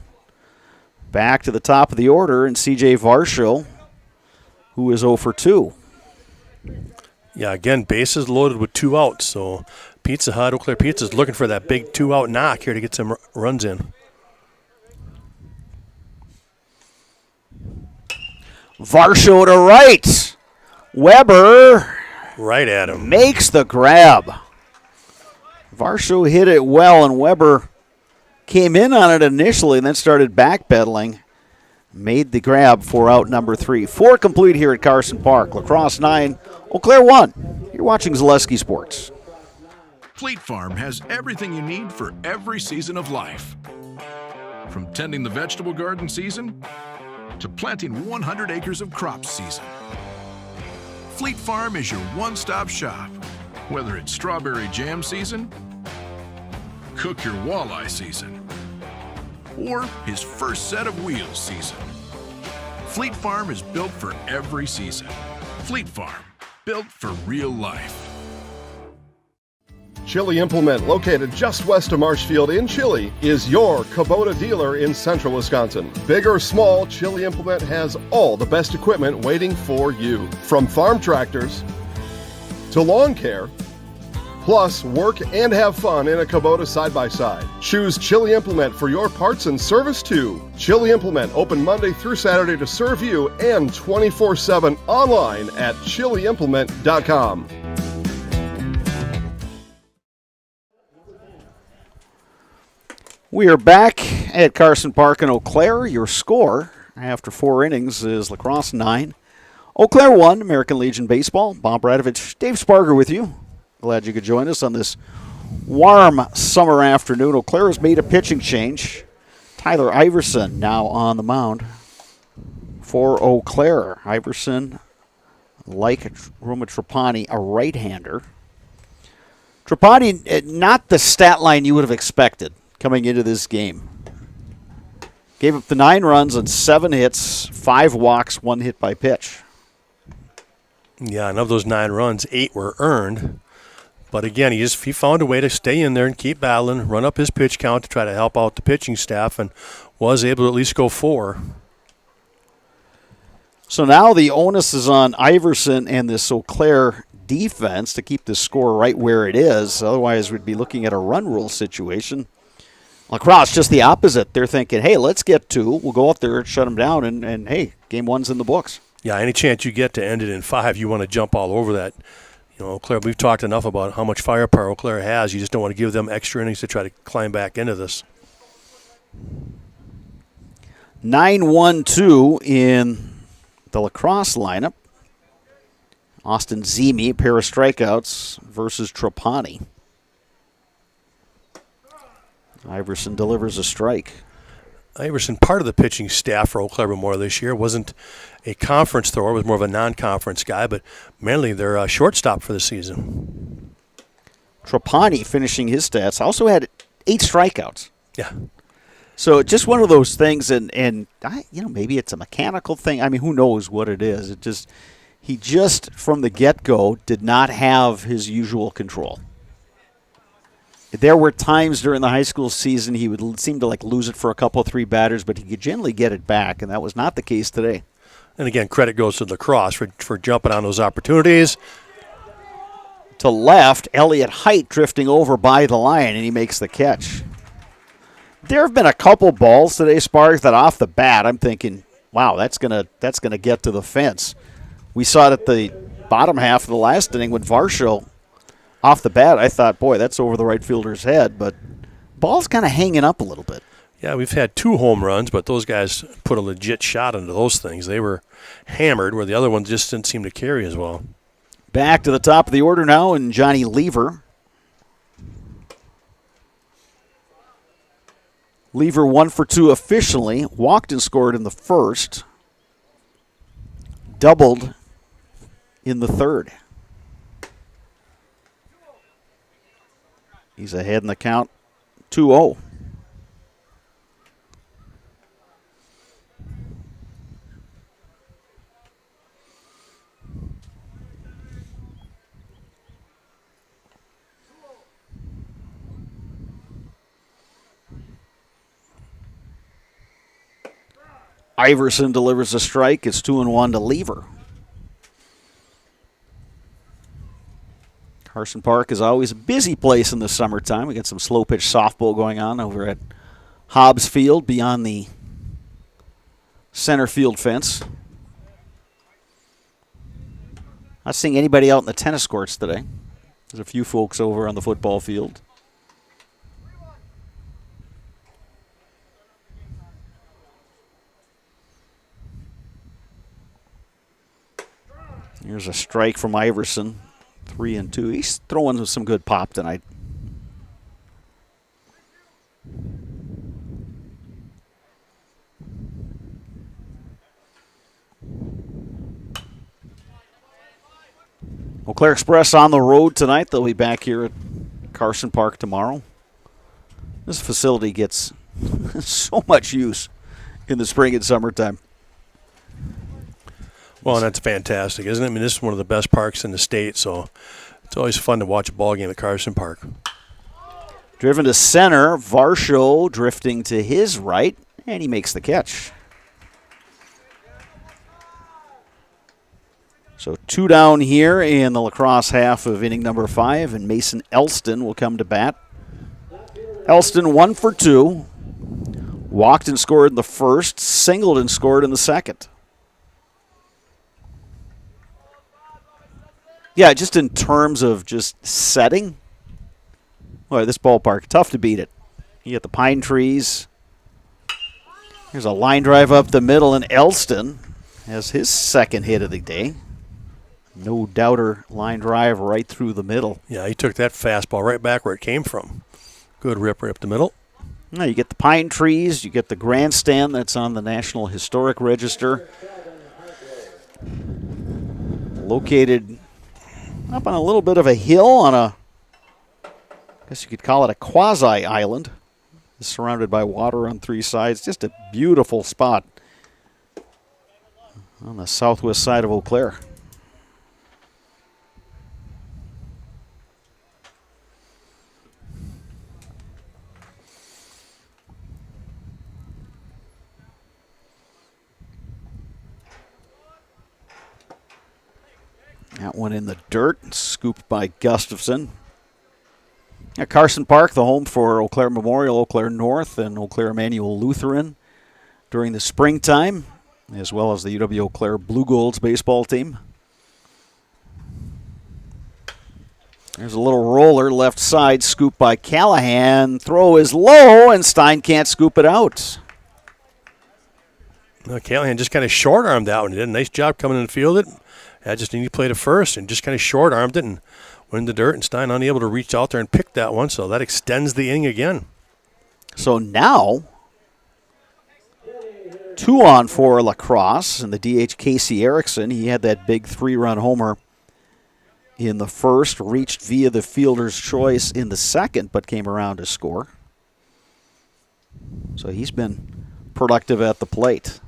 Back to the top of the order, and C.J. Varsho, who is 0 for 2. Yeah, again, bases loaded with 2 outs. So Pizza Hut, Eau Claire Pizza is looking for that big 2-out knock here to get some runs in. Varsho to right. Weber right at him. Makes the grab. Varsho hit it well, and Weber came in on it initially and then started backpedaling. Made the grab for out number 3. 4 complete here at Carson Park. Lacrosse 9, Eau Claire 1. You're watching Zaleski Sports. Fleet Farm has everything you need for every season of life. From tending the vegetable garden season to planting 100 acres of crops season. Fleet Farm is your one-stop shop. Whether it's strawberry jam season, cook your walleye season, or his first set of wheels season. Fleet Farm is built for every season. Fleet Farm, built for real life. Chili Implement, located just west of Marshfield in Chile, is your Kubota dealer in central Wisconsin. Big or small, Chili Implement has all the best equipment waiting for you. From farm tractors to lawn care, plus work and have fun in a Kubota side-by-side. Choose Chili Implement for your parts and service too. Chili Implement, open Monday through Saturday to serve you, and 24/7 online at chiliimplement.com. We are back at Carson Park in Eau Claire. Your score after 4 innings is Lacrosse 9, Eau Claire 1, American Legion Baseball. Bob Radovich, Dave Sparger with you. Glad you could join us on this warm summer afternoon. Eau Claire has made a pitching change. Tyler Iverson now on the mound for Eau Claire. Iverson, like Roma Trapani, a right-hander. Trapani, not the stat line you would have expected coming into this game. Gave up the 9 runs on 7 hits, 5 walks, 1 hit by pitch. Yeah, and of those 9 runs, 8 were earned. But again, he found a way to stay in there and keep battling, run up his pitch count to try to help out the pitching staff, and was able to at least go 4. So now the onus is on Iverson and this Eau Claire defense to keep the score right where it is. Otherwise, we'd be looking at a run rule situation. Lacrosse, just the opposite. They're thinking, hey, let's get 2. We'll go out there and shut them down, and hey, game 1's in the books. Yeah, any chance you get to end it in 5, you want to jump all over that. Eau Claire, we've talked enough about how much firepower Eau Claire has. You just don't want to give them extra innings to try to climb back into this. 9-1-2 in the Lacrosse lineup. Austin Zemi, pair of strikeouts versus Trapani. Iverson delivers a strike. Iverson, part of the pitching staff for Eau Claire more this year, wasn't a conference thrower, was more of a non-conference guy, but mainly their shortstop for the season. Trapani, finishing his stats, also had 8 strikeouts. Yeah. So just one of those things, and maybe it's a mechanical thing. I mean, who knows what it is? He just from the get-go did not have his usual control. There were times during the high school season he would seem to lose it for a couple, 3 batters, but he could generally get it back, and that was not the case today. And again, credit goes to Lacrosse for jumping on those opportunities. To left, Elliott Height drifting over by the line, and he makes the catch. There have been a couple balls today, Sparks, that off the bat I'm thinking, wow, that's gonna get to the fence. We saw it at the bottom half of the last inning when Varsho, off the bat, I thought, boy, that's over the right fielder's head, but ball's kind of hanging up a little bit. Yeah, we've had 2 home runs, but those guys put a legit shot into those things. They were hammered, where the other ones just didn't seem to carry as well. Back to the top of the order now, and Johnny Lever. Lever 1 for 2 officially. Walked and scored in the first. Doubled in the third. He's ahead in the count, 2-0. Iverson delivers a strike. It's 2-1 to Lever. Carson Park is always a busy place in the summertime. We got some slow pitch softball going on over at Hobbs Field beyond the center field fence. Not seeing anybody out in the tennis courts today. There's a few folks over on the football field. Here's a strike from Iverson. 3-2. He's throwing with some good pop tonight. Eau Claire Express on the road tonight. They'll be back here at Carson Park tomorrow. This facility gets so much use in the spring and summertime. Well, and that's fantastic, isn't it? I mean, this is one of the best parks in the state, so it's always fun to watch a ball game at Carson Park. Driven to center, Varsho drifting to his right, and he makes the catch. So 2 down here in the lacrosse half of inning number 5, and Mason Elston will come to bat. Elston 1 for 2. Walked and scored in the first, singled and scored in the second. Yeah, just in terms of just setting, boy, this ballpark, tough to beat it. You get the pine trees. Here's a line drive up the middle, and Elston has his second hit of the day. No doubter line drive right through the middle. Yeah, he took that fastball right back where it came from. Good rip right up the middle. Now you get the pine trees, you get the grandstand that's on the National Historic Register. Located up on a little bit of a hill on a, I guess you could call it a quasi-island. It's surrounded by water on 3 sides. Just a beautiful spot on the southwest side of Eau Claire. That one in the dirt, scooped by Gustafson. At Carson Park, the home for Eau Claire Memorial, Eau Claire North, and Eau Claire Emmanuel Lutheran during the springtime, as well as the UW Eau Claire Blue Golds baseball team. There's a little roller left side, scooped by Callahan. Throw is low, and Stein can't scoop it out. Well, Callahan just kind of short-armed that one. He did a nice job coming in and fielded it. I just need to play to first and just kind of short-armed it and went in the dirt, and Stein unable to reach out there and pick that one, so that extends the inning again. So now, 2 on for La Crosse, and the DH Casey Erickson. He had that big 3-run homer in the first, reached via the fielder's choice in the second, but came around to score. So he's been productive at the plate.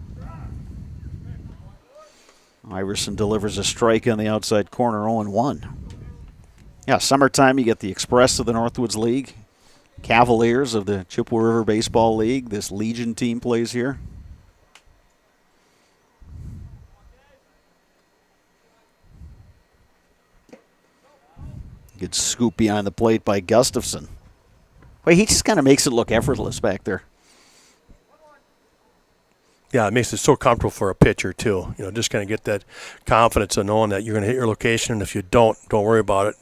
Iverson delivers a strike on the outside corner, 0-1. Yeah, summertime, you get the Express of the Northwoods League, Cavaliers of the Chippewa River Baseball League. This Legion team plays here. Good scoop behind the plate by Gustafson. Wait, he just kind of makes it look effortless back there. Yeah, it makes it so comfortable for a pitcher, too. You know, just kind of get that confidence of knowing that you're going to hit your location, and if you don't worry about it.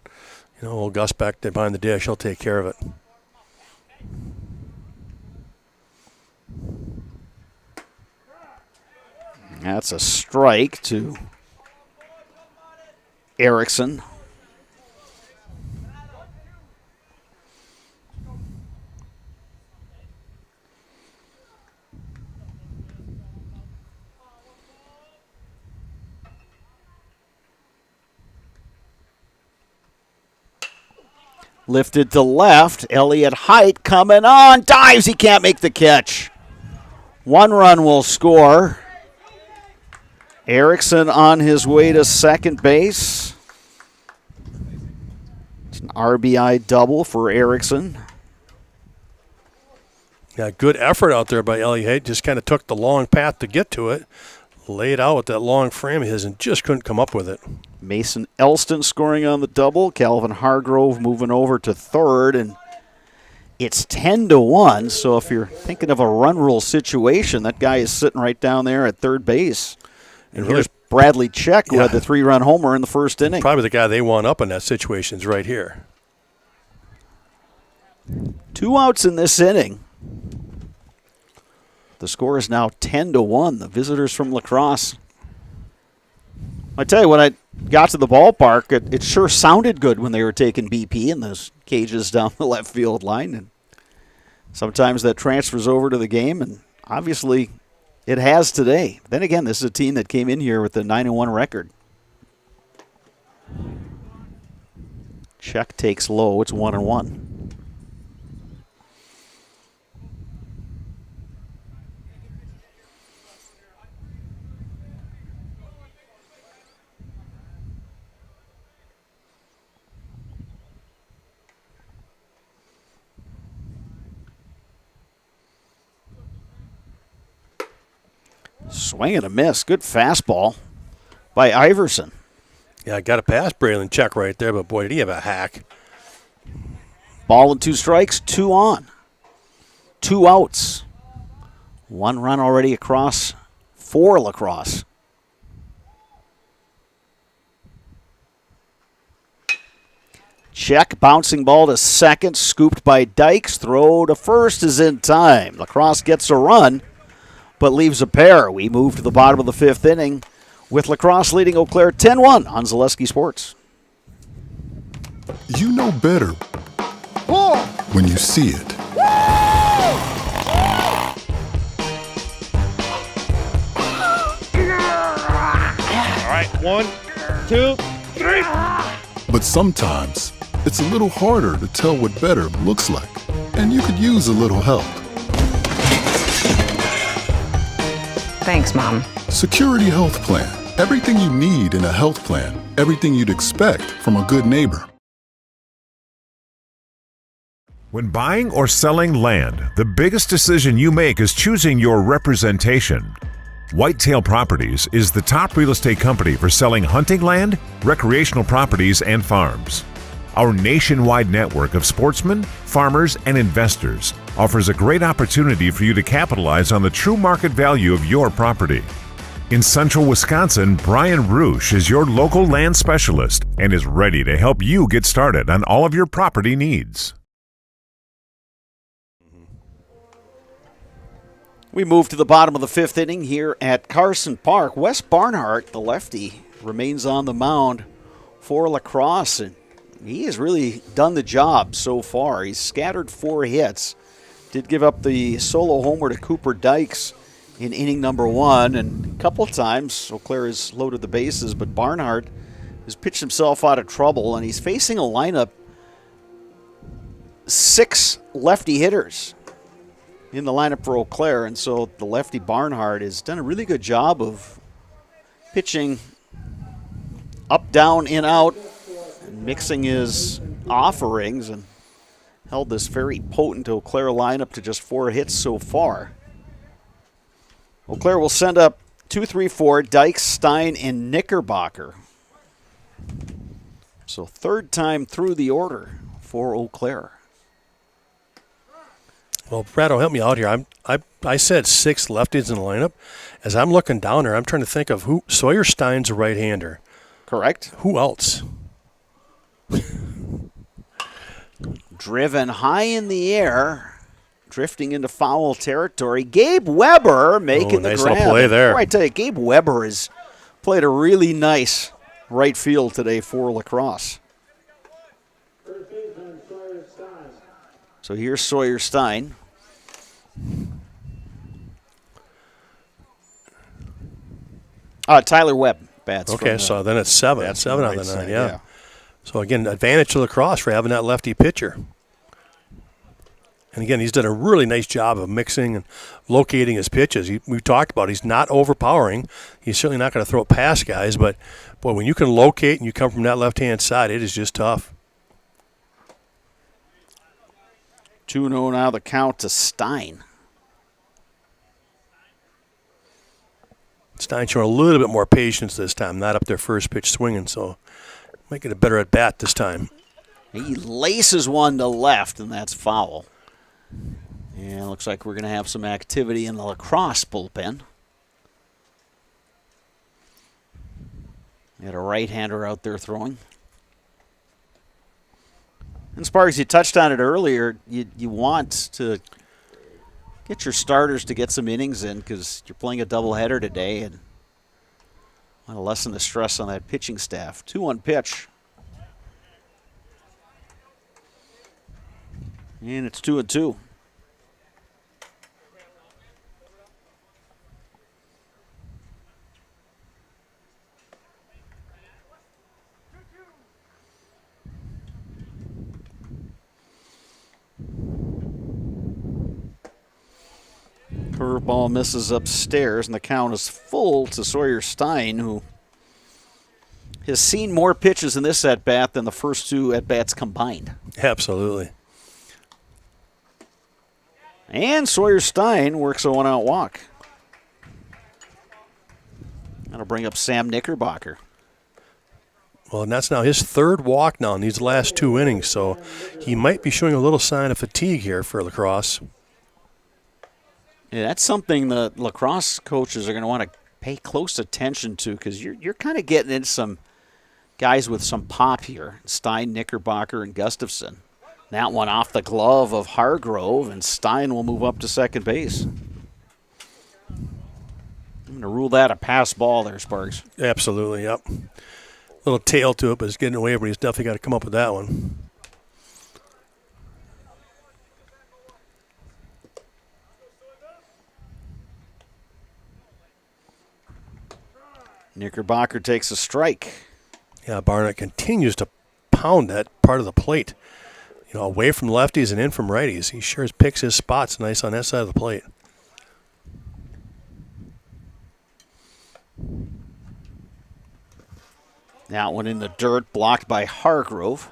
You know, old Gus back there behind the dish, he'll take care of it. That's a strike to Erickson. Lifted to left. Elliott Height coming on. Dives. He can't make the catch. 1 run will score. Erickson on his way to second base. It's an RBI double for Erickson. Yeah, good effort out there by Elliott Height. Just kind of took the long path to get to it. Laid out with that long frame of his and just couldn't come up with it. Mason Elston scoring on the double. Calvin Hargrove moving over to third, and it's 10-1. So if you're thinking of a run rule situation, that guy is sitting right down there at third base. And here's Bradley Check, who had the 3-run homer in the first inning. Probably the guy they want up in that situation is right here. 2 outs in this inning. The score is now 10-1. The visitors from La Crosse. I tell you, when I got to the ballpark, it sure sounded good when they were taking BP in those cages down the left field line. And sometimes that transfers over to the game, and obviously it has today. Then again, this is a team that came in here with a 9-1 record. Check takes low. It's 1-1. Swing and a miss. Good fastball by Iverson. Yeah, I got a pass Braylon Check right there, but boy, did he have a hack. Ball and 2 strikes, 2 on. 2 outs. 1 run already across for La Crosse. Check, bouncing ball to second, scooped by Dykes. Throw to first is in time. La Crosse gets a run, but leaves a pair. We move to the bottom of the 5th inning with La Crosse leading Eau Claire 10-1 on Zaleski Sports. You know better when you see it. All right, 1, 2, 3. But sometimes it's a little harder to tell what better looks like, and you could use a little help. Thanks, Mom. Security Health Plan. Everything you need in a health plan. Everything you'd expect from a good neighbor. When buying or selling land, the biggest decision you make is choosing your representation. Whitetail Properties is the top real estate company for selling hunting land, recreational properties, and farms. Our nationwide network of sportsmen, farmers, and investors offers a great opportunity for you to capitalize on the true market value of your property. In central Wisconsin, Brian Roosh is your local land specialist and is ready to help you get started on all of your property needs. We move to the bottom of the 5th inning here at Carson Park. Wes Barnhart, the lefty, remains on the mound for La Crosse, and he has really done the job so far. He's scattered 4 hits. Did give up the solo homer to Cooper Dykes in inning number 1, and a couple of times Eau Claire has loaded the bases, but Barnhart has pitched himself out of trouble, and he's facing a lineup 6 lefty hitters in the lineup for Eau Claire, and so the lefty Barnhart has done a really good job of pitching up, down, in, out, and mixing his offerings, and held this very potent Eau Claire lineup to just 4 hits so far. Eau Claire will send up 2, 3, 4, Dykes, Stein, and Knickerbocker. So 3rd time through the order for Eau Claire. Well, Brad, help me out here. I said 6 lefties in the lineup. As I'm looking down there, I'm trying to think of who. Sawyer Stein's a right-hander. Correct. Who else? Driven high in the air. drifting into foul territory. Gabe Weber making the nice grab. Little play there. Boy, I tell you, Gabe Weber has played a really nice right field today for Lacrosse. So here's Sawyer Stein. Tyler Webb bats. Okay, so then it's 7. That's 7 out of the 9, yeah. So again, advantage to Lacrosse for having that lefty pitcher. And again, he's done a really nice job of mixing and locating his pitches. We talked about he's not overpowering. He's certainly not going to throw it past guys, but boy, when you can locate and you come from that left-hand side, it is just tough. 2-0 now the count to Stein. Stein showing a little bit more patience this time, not up their first pitch swinging, so might get a better at bat this time. He laces one to left, and that's foul. And looks like we're going to have some activity in the Lacrosse bullpen. Got a right-hander out there throwing. And Sparks, you touched on it earlier. You want to get your starters to get some innings in because you're playing a doubleheader today and want to lessen the stress on that pitching staff. 2-1 pitch. And it's 2-2. Curveball misses upstairs, and the count is full to Sawyer Stein, who has seen more pitches in this at-bat than the first 2 at-bats combined. Absolutely. And Sawyer Stein works a 1-out walk. That'll bring up Sam Knickerbocker. Well, and that's now his 3rd walk now in these last 2 innings, so he might be showing a little sign of fatigue here for Lacrosse. Yeah, that's something the Lacrosse coaches are going to want to pay close attention to because you're kind of getting into some guys with some pop here. Stein, Knickerbocker, and Gustafson. That one off the glove of Hargrove, and Stein will move up to second base. I'm going to rule that a pass ball there, Sparks. Absolutely, yep. Little tail to it, but it's getting away, but he's definitely got to come up with that one. Knickerbocker takes a strike. Yeah, Barnett continues to pound that part of the plate. You know, away from lefties and in from righties. He sure picks his spots nice on that side of the plate. That one in the dirt, blocked by Hargrove.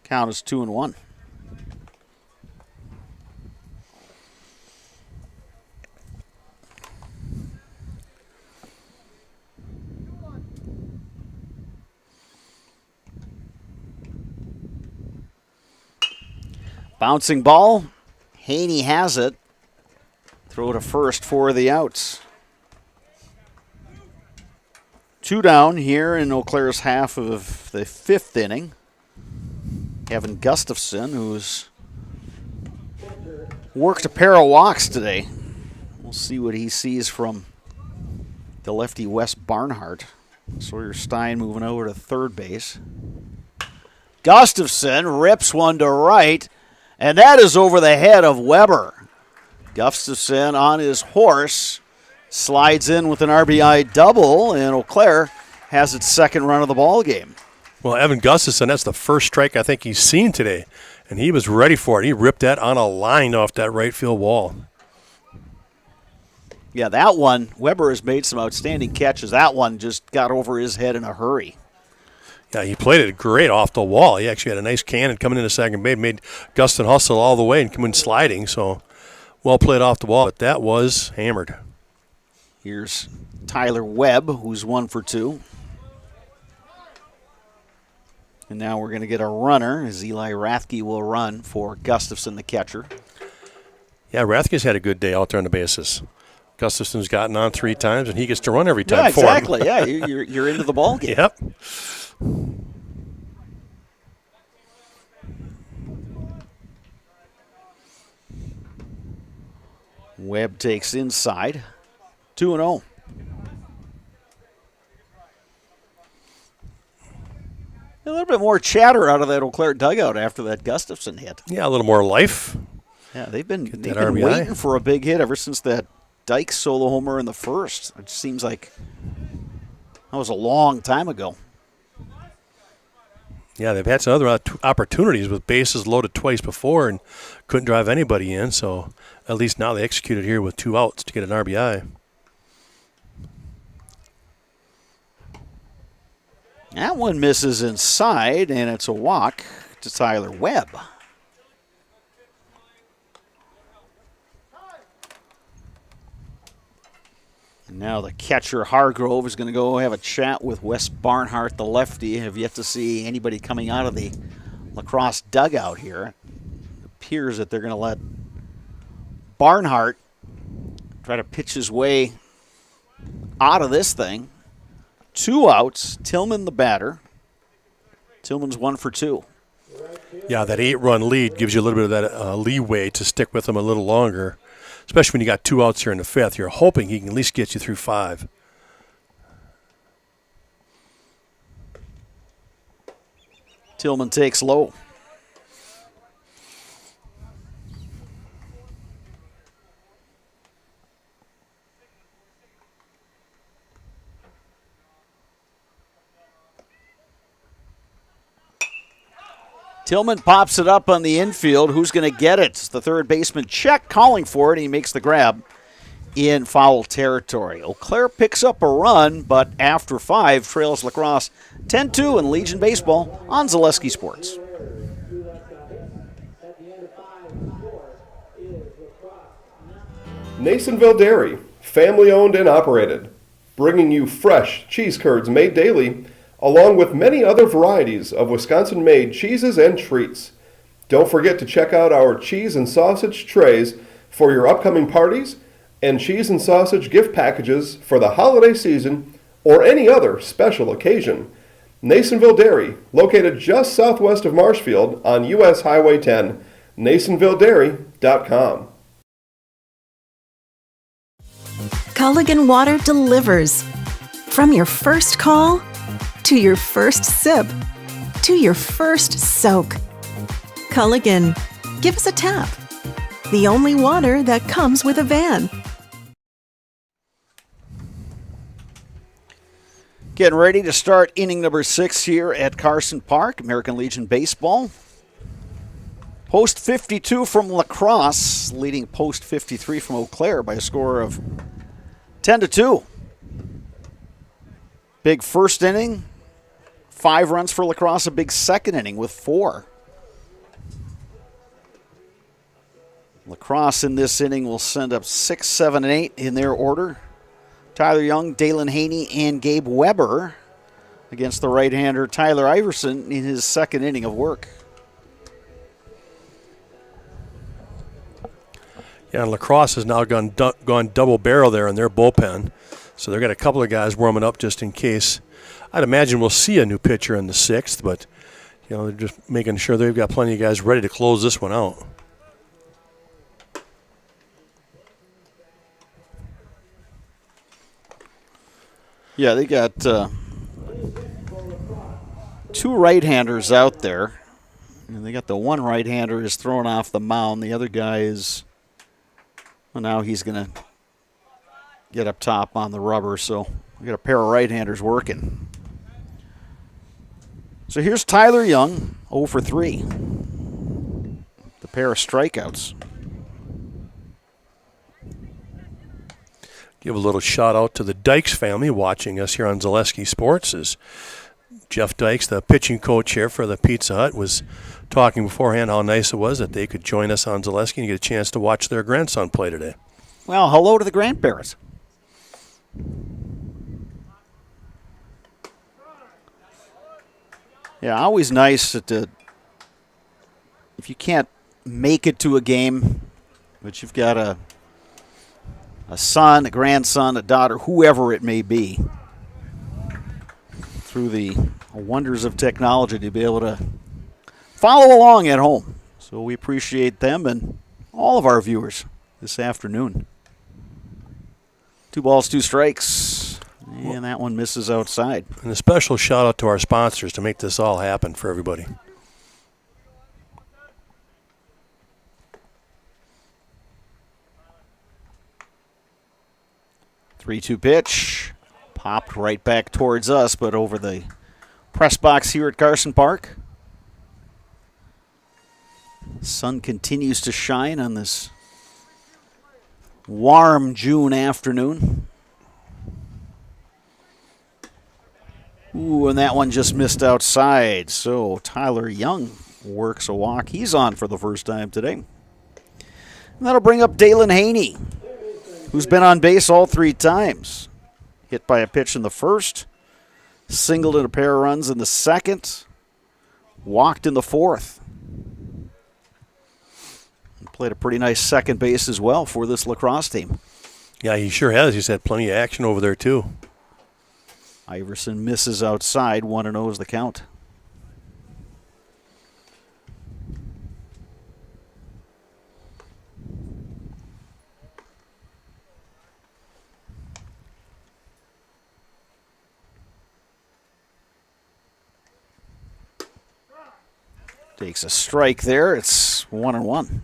Count is 2-1. Bouncing ball. Haney has it. Throw to first for the outs. 2 down here in Eau Claire's half of the 5th inning. Kevin Gustafson, who's worked a pair of walks today. We'll see what he sees from the lefty Wes Barnhart. Sawyer Stein moving over to third base. Gustafson rips one to right. And that is over the head of Weber. Gustafson on his horse slides in with an RBI double, and Eau Claire has its 2nd run of the ball game. Well, Evan Gustafson, that's the first strike I think he's seen today, and he was ready for it. He ripped that on a line off that right field wall. Yeah, that one, Weber has made some outstanding catches. That one just got over his head in a hurry. Yeah, he played it great off the wall. He actually had a nice cannon coming into second base, made Gustin hustle all the way and come in sliding. So well played off the wall, but that was hammered. Here's Tyler Webb, who's 1 for 2. And now we're going to get a runner as Eli Rathke will run for Gustafson, the catcher. Yeah, Rathke's had a good day out there on the bases. Gustafson's gotten on 3 times, and he gets to run every time for him. Yeah, exactly. Yeah, you're into the ball game. Yep. Webb takes inside. 2-0. A little bit more chatter out of that Eau Claire dugout after that Gustafson hit. Yeah, a little more life. Yeah, they've been RBI. waiting for a big hit ever since that Dykes solo homer in the first. It seems like that was a long time ago. Yeah, they've had some other opportunities with bases loaded twice before and couldn't drive anybody in, so at least now they executed here with 2 outs to get an RBI. That one misses inside, and it's a walk to Tyler Webb. And now the catcher Hargrove is going to go have a chat with Wes Barnhart, the lefty. Have yet to see anybody coming out of the Lacrosse dugout here. It appears that they're going to let Barnhart try to pitch his way out of this thing. 2 outs. Tillman the batter. Tillman's 1 for 2. Yeah, that 8-run lead gives you a little bit of that leeway to stick with him a little longer, especially when you got 2 outs here in the 5th. You're hoping he can at least get you through 5. Tillman takes low. Tillman pops it up on the infield. Who's going to get it? It's the third baseman, Check, calling for it. He makes the grab in foul territory. Eau Claire picks up a run, but after 5, trails Lacrosse 10-2 in Legion Baseball on Zaleski Sports. Nasonville Dairy, family owned and operated, bringing you fresh cheese curds made daily, along with many other varieties of Wisconsin-made cheeses and treats. Don't forget to check out our cheese and sausage trays for your upcoming parties and cheese and sausage gift packages for the holiday season or any other special occasion. Nasonville Dairy, located just southwest of Marshfield on U.S. Highway 10, NasonvilleDairy.com. Culligan Water delivers. From your first call to your first sip, to your first soak. Culligan, give us a tap. The only water that comes with a van. Getting ready to start inning number 6 here at Carson Park, American Legion Baseball. Post 52 from Lacrosse, leading post 53 from Eau Claire by a score of 10-2. Big first inning. 5 runs for Lacrosse, a big second inning with 4. Lacrosse in this inning will send up 6, 7, and 8 in their order. Tyler Young, Dalen Haney, and Gabe Weber against the right-hander Tyler Iverson in his second inning of work. Yeah, and Lacrosse has now gone double barrel there in their bullpen. So they've got a couple of guys warming up just in case. I'd imagine we'll see a new pitcher in the 6th, but they're just making sure they've got plenty of guys ready to close this one out. Yeah, they got 2 right-handers out there. And they got the one right-hander is thrown off the mound. The other guy is, well, now he's going to get up top on the rubber. So we got a pair of right-handers working. So here's Tyler Young, 0 for 3. The pair of strikeouts. Give a little shout out to the Dykes family watching us here on Zaleski Sports. As Jeff Dykes, the pitching coach here for the Pizza Hut, was talking beforehand how nice it was that they could join us on Zaleski and get a chance to watch their grandson play today. Well, hello to the grandparents. Yeah, always nice that if you can't make it to a game, but you've got a son, a grandson, a daughter, whoever it may be, through the wonders of technology to be able to follow along at home. So we appreciate them and all of our viewers this afternoon. 2 balls, 2 strikes. And that one misses outside. And a special shout out to our sponsors to make this all happen for everybody. Three-two pitch. Popped right back towards us, but over the press box here at Carson Park. Sun continues to shine on this warm June afternoon. Ooh, and that one just missed outside. So Tyler Young works a walk. He's on for the first time today. And that'll bring up Dalen Haney, who's been on base all 3 times. Hit by a pitch in the first, singled in a pair of runs in the second, walked in the fourth. And played a pretty nice second base as well for this lacrosse team. Yeah, he sure has. He's had plenty of action over there, too. Iverson misses outside. 1-0 is the count. Takes a strike there. It's 1-1.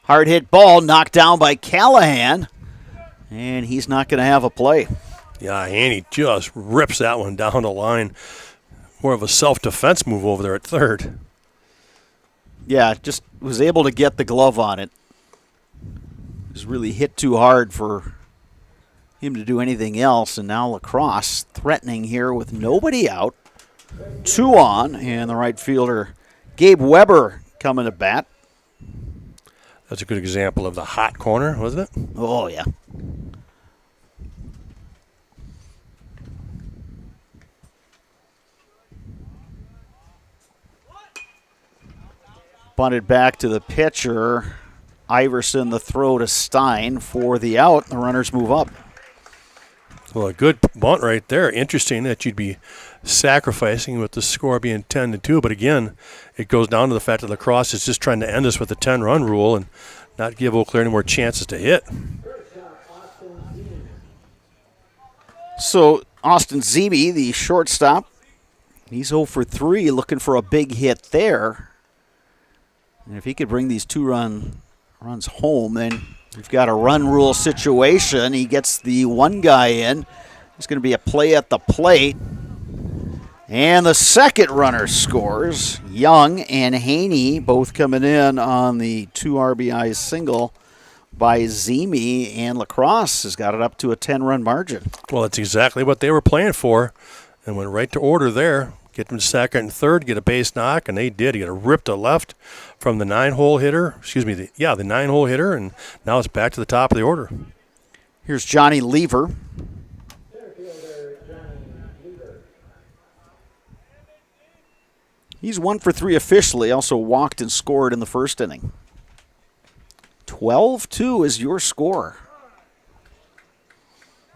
Hard hit ball knocked down by Callahan, and he's not going to have a play. Yeah, Haney just rips that one down the line. More of a self-defense move over there at third. Yeah, just was able to get the glove on it. It was really hit too hard for him to do anything else, and now Lacrosse threatening here with nobody out. 2 on, and the right fielder Gabe Weber coming to bat. That's a good example of the hot corner, wasn't it? Oh, yeah. Bunted back to the pitcher. Iverson the throw to Stein for the out. The runners move up. Well, a good bunt right there. Interesting that you'd be sacrificing with the score being 10-2. But again, it goes down to the fact that Lacrosse is just trying to end us with the 10-run rule and not give Eau Claire any more chances to hit. So Austin Zeeby, the shortstop, he's 0 for 3, looking for a big hit there. And if he could bring these 2 runs home, then we've got a run rule situation. He gets the 1 guy in. It's going to be a play at the plate. And the second runner scores. Young and Haney both coming in on the 2 RBI single by Zeeby, and Lacrosse has got it up to a 10-run margin. Well, that's exactly what they were playing for, and went right to order there. Get them to second and third, get a base knock, and they did. He got a rip to left from the 9-hole hitter. The 9-hole hitter, and now it's back to the top of the order. Here's Johnny Lever. He's 1 for 3 officially, also walked and scored in the first inning. 12-2 is your score.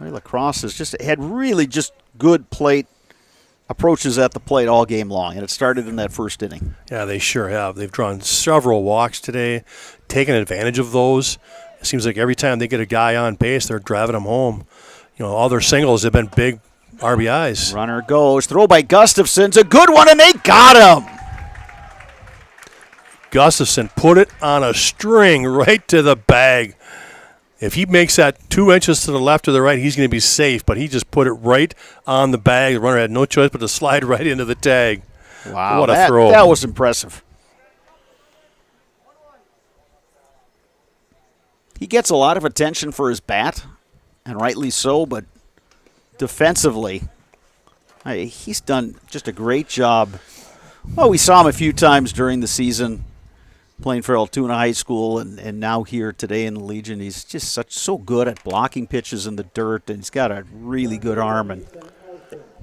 Lacrosse has just had really just good plate approaches at the plate all game long, and it started in that first inning. Yeah, they sure have. They've drawn several walks today, taken advantage of those. It seems like every time they get a guy on base, they're driving him home. You know, all their singles have been big RBIs. Runner goes, throw by Gustafson's a good one, and they got him. Gustafson put it on a string right to the bag. If he makes that 2 inches to the left or the right, he's going to be safe, but he just put it right on the bag. The runner had no choice but to slide right into the tag. Wow, what a throw. That was impressive. He gets a lot of attention for his bat, and rightly so, but defensively, he's done just a great job. Well, we saw him a few times during the season playing for Altoona High School, and now here today in the Legion. He's just so good at blocking pitches in the dirt, and he's got a really good arm, and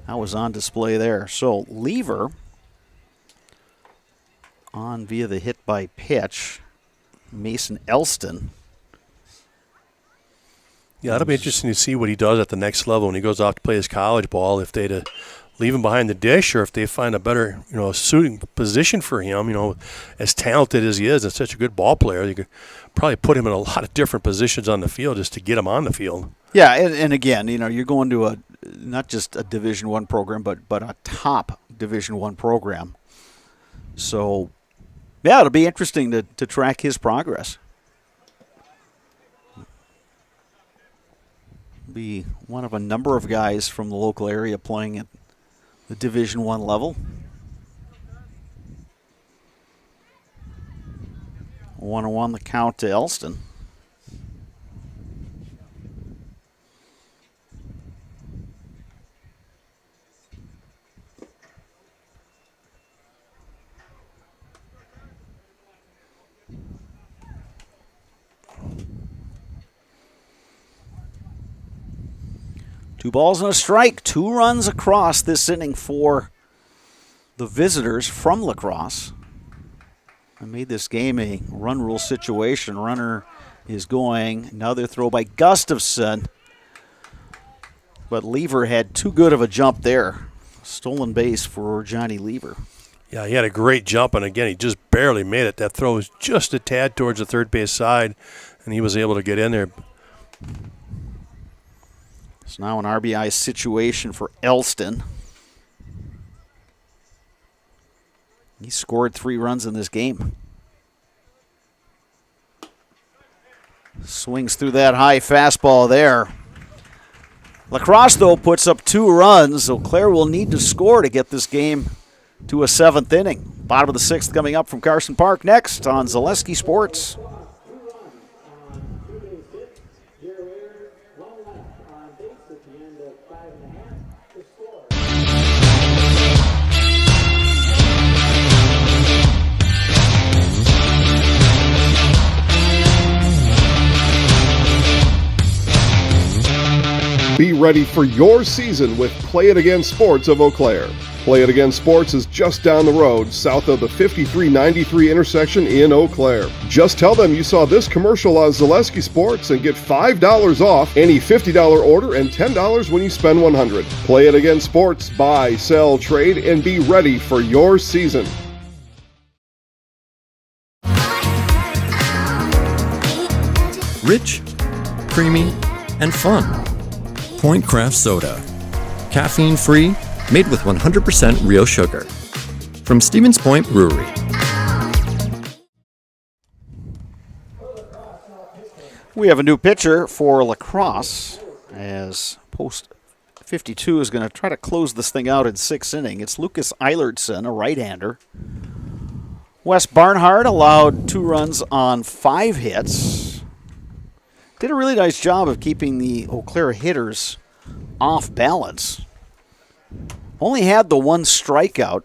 that was on display there. So Lever on via the hit by pitch. Mason Elston Yeah, it'll be interesting to see what he does at the next level when he goes off to play his college ball. If they leave him behind the dish, or if they find a better, suiting position for him. As talented as he is and such a good ball player, you could probably put him in a lot of different positions on the field just to get him on the field. Yeah, and again, you're going to not just a Division I program, but a top Division I program. So, yeah, it'll be interesting to track his progress. Be one of a number of guys from the local area playing at the Division I level. 1-1 the count to Elston. Two balls and a strike. 2 runs across this inning for the visitors from La Crosse. I made this game a run rule situation. Runner is going. Another throw by Gustafson. But Lever had too good of a jump there. Stolen base for Johnny Lever. Yeah, he had a great jump, and again, he just barely made it. That throw was just a tad towards the third base side, and he was able to get in there. It's now an RBI situation for Elston. He scored 3 runs in this game. Swings through that high fastball there. La Crosse, though, puts up 2 runs. Eau Claire will need to score to get this game to a 7th inning. Bottom of the 6th coming up from Carson Park next on Zaleski Sports. Be ready for your season with Play It Again Sports of Eau Claire. Play It Again Sports is just down the road, south of the 5393 intersection in Eau Claire. Just tell them you saw this commercial on Zaleski Sports and get $5 off any $50 order and $10 when you spend $100. Play It Again Sports, buy, sell, trade, and be ready for your season. Rich, creamy, and fun. Point Craft Soda. Caffeine free, made with 100% real sugar. From Stevens Point Brewery. We have a new pitcher for La Crosse as post 52 is going to try to close this thing out in 6th inning. It's Lucas Eilertson, a right-hander. Wes Barnhart allowed 2 runs on 5 hits. Did a really nice job of keeping the Eau Claire hitters off balance. Only had the 1 strikeout,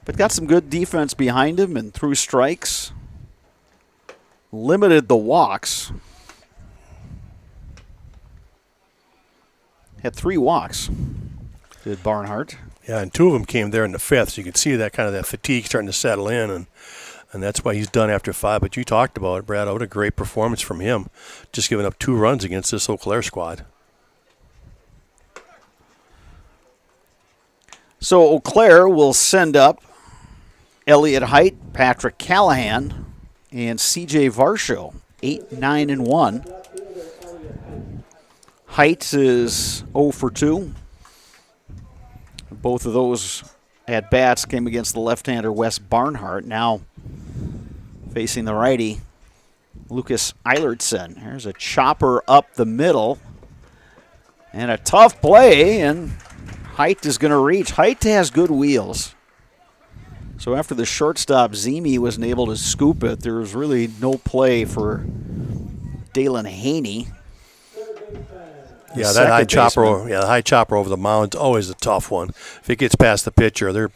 but got some good defense behind him and threw strikes. Limited the walks. Had 3 walks, did Barnhart. Yeah, and 2 of them came there in the 5th, so you could see that kind of that fatigue starting to settle in, and that's why he's done after 5. But you talked about it, Brad. What a great performance from him, just giving up 2 runs against this Eau Claire squad. So Eau Claire will send up Elliot Height, Patrick Callahan, and C.J. Varsho, 8, 9, and 1. Height is 0 for 2. Both of those at-bats came against the left-hander Wes Barnhart. Now facing the righty, Lucas Eilertson. There's a chopper up the middle. And a tough play, and Height is going to reach. Height has good wheels. So after the shortstop, Zimi, wasn't able to scoop it, there was really no play for Dalen Haney. Yeah, that high chopper. Yeah, the high chopper over the mound's always a tough one. If it gets past the pitcher, they're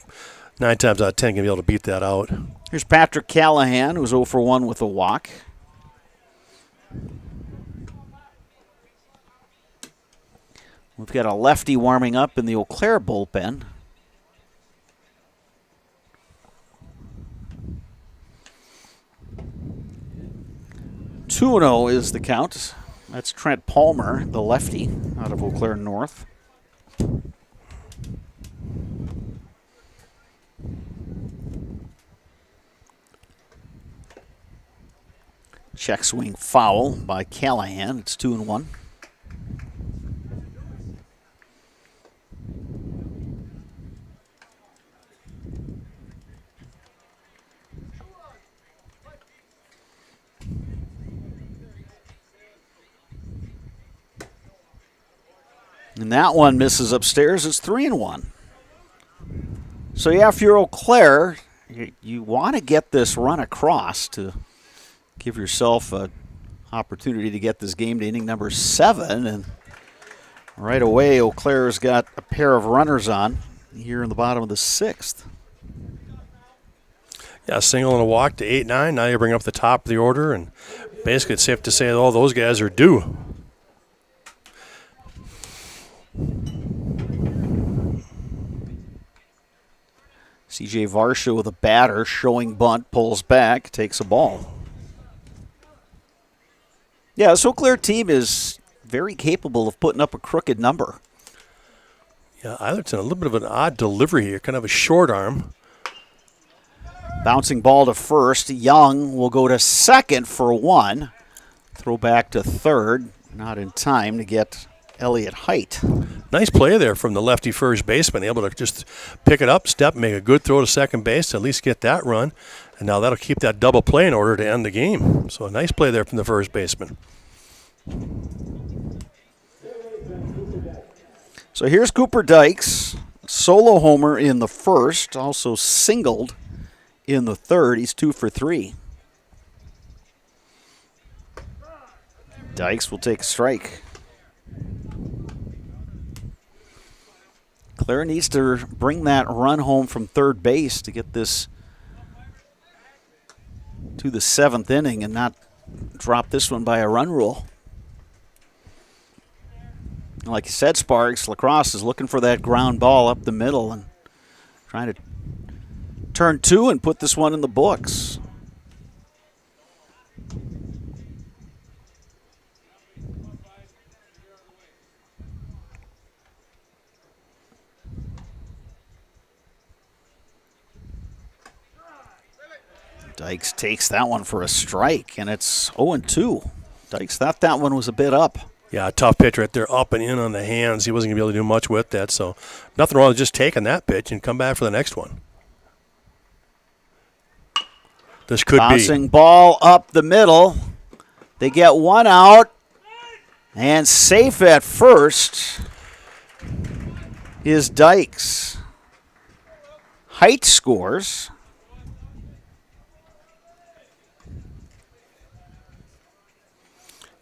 9 times out of 10 going to be able to beat that out. Here's Patrick Callahan, who's 0 for 1 with a walk. We've got a lefty warming up in the Eau Claire bullpen. Two 2-0 is the count. That's Trent Palmer, the lefty, out of Eau Claire North. Check swing foul by Callahan. It's 2-1. And that one misses upstairs. It's 3-1. So yeah, if you're Eau Claire, you want to get this run across to give yourself an opportunity to get this game to inning number 7. And right away, Eau Claire's got a pair of runners on here in the bottom of the 6th. Yeah, a single and a walk to 8-9. Now you bring up the top of the order, and basically it's safe to say that all those guys are due. CJ Varsha with a batter, showing bunt, pulls back, takes a ball. Yeah, this Eau Claire team is very capable of putting up a crooked number. Yeah, Eilertson, a little bit of an odd delivery here, kind of a short arm. Bouncing ball to first. Young will go to second for 1. Throw back to third. Not in time to get Elliott Height. Nice play there from the lefty first baseman, able to just pick it up, step, make a good throw to second base, to at least get that run. And now that'll keep that double play in order to end the game. So a nice play there from the first baseman. So here's Cooper Dykes, solo homer in the first, also singled in the third. He's 2 for 3. Dykes will take a strike. Claire needs to bring that run home from third base to get this to the 7th inning and not drop this one by a run rule. Like you said, Sparks, Lacrosse is looking for that ground ball up the middle and trying to turn 2 and put this one in the books. Dykes takes that one for a strike, and it's 0-2. Dykes thought that one was a bit up. Yeah, a tough pitch right there, up and in on the hands. He wasn't going to be able to do much with that, so nothing wrong with just taking that pitch and come back for the next one. This could Bouncing ball up the middle. They get one out, and safe at first is Dykes. Height scores.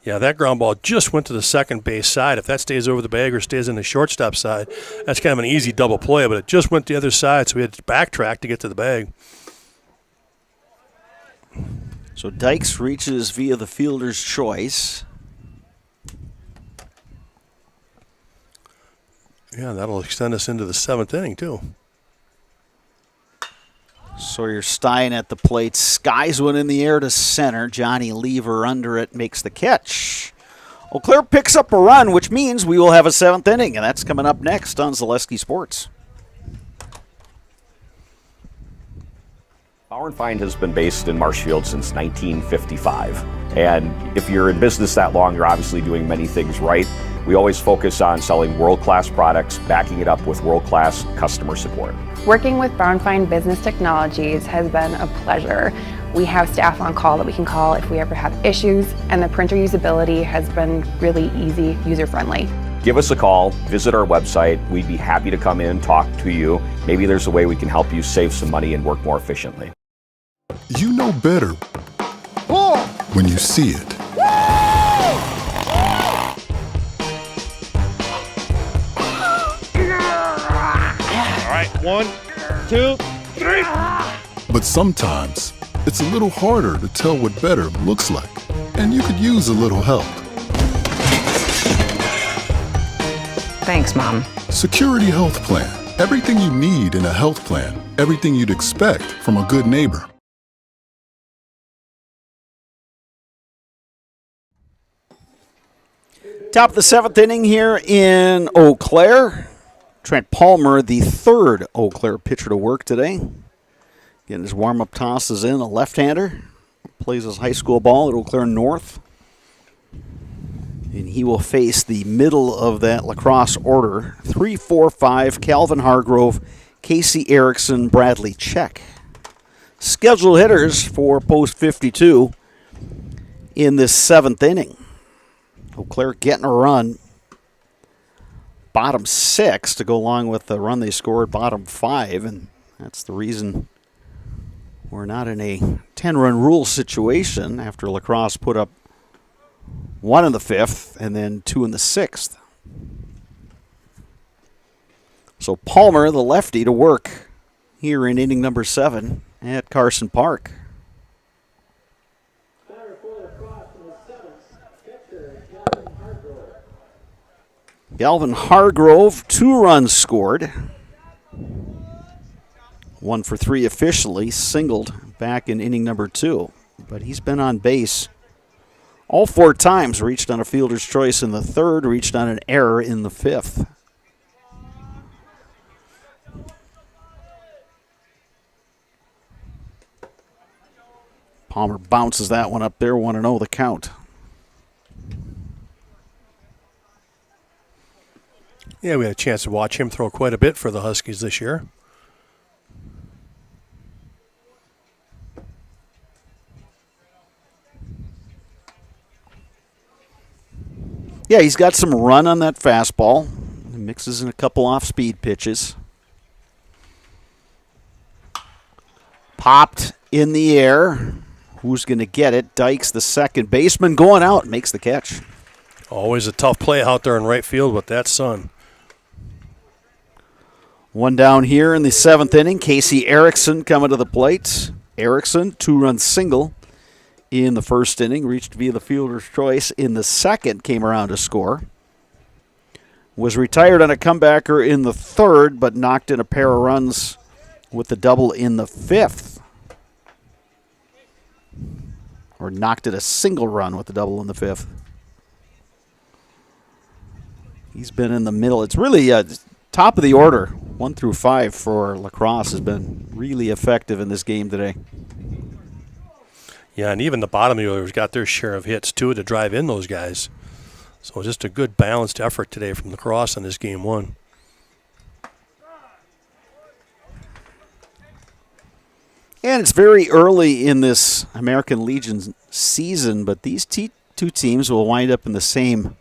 Yeah, that ground ball just went to the second base side. If that stays over the bag or stays in the shortstop side, that's kind of an easy double play, but it just went the other side, so we had to backtrack to get to the bag. So Dykes reaches via the fielder's choice. Yeah, that'll extend us into the 7th inning, too. Sawyer Stein at the plate, skies one in the air to center. Johnny Lever under it, makes the catch. Eau Claire picks up a run, which means we will have a 7th inning, and that's coming up next on Zaleski Sports. Bauer & Feind has been based in Marshfield since 1955. And if you're in business that long, you're obviously doing many things right. We always focus on selling world-class products, backing it up with world-class customer support. Working with Bauer & Feind Business Technologies has been a pleasure. We have staff on call that we can call if we ever have issues, and the printer usability has been really easy, user-friendly. Give us a call, visit our website. We'd be happy to come in, talk to you. Maybe there's a way we can help you save some money and work more efficiently. You know better when you see it. All right, 1, 2, 3. But sometimes it's a little harder to tell what better looks like, and you could use a little help. Thanks, Mom. Security Health Plan. Everything you need in a health plan. Everything you'd expect from a good neighbor. Top of the 7th inning here in Eau Claire. Trent Palmer, the third Eau Claire pitcher to work today. Getting his warm-up tosses in, a left-hander. Plays his high school ball at Eau Claire North. And he will face the middle of that lacrosse order. 3, 4, 5, Calvin Hargrove, Casey Erickson, Bradley Check. Scheduled hitters for post 52 in this 7th inning. Eau Claire getting a run. Bottom 6 to go along with the run they scored, bottom 5. And that's the reason we're not in a 10-run rule situation after lacrosse put up 1 in the 5th and then 2 in the 6th. So Palmer, the lefty, to work here in inning number 7 at Carson Park. Galvin Hargrove, 2 runs scored. 1 for 3 officially, singled back in inning number 2. But he's been on base all 4 times, reached on a fielder's choice in the 3rd, reached on an error in the 5th. Palmer bounces that one up there, 1-0 the count. Yeah, we had a chance to watch him throw quite a bit for the Huskies this year. Yeah, he's got some run on that fastball. He mixes in a couple off-speed pitches. Popped in the air. Who's going to get it? Dykes, the second baseman, going out, makes the catch. Always a tough play out there in right field with that sun. 1 down here in the 7th inning. Casey Erickson coming to the plate. Erickson, 2-run single in the 1st inning. Reached via the fielder's choice in the 2nd. Came around to score. Was retired on a comebacker in the 3rd, but knocked in a pair of runs with the double in the 5th. Or knocked it a single run with the double in the 5th. He's been in the middle. It's really top of the order. 1 through 5 for lacrosse has been really effective in this game today. Yeah, and even the bottom of the order's got their share of hits, too, to drive in those guys. So just a good balanced effort today from lacrosse in this game 1. And it's very early in this American Legion season, but these two teams will wind up in the same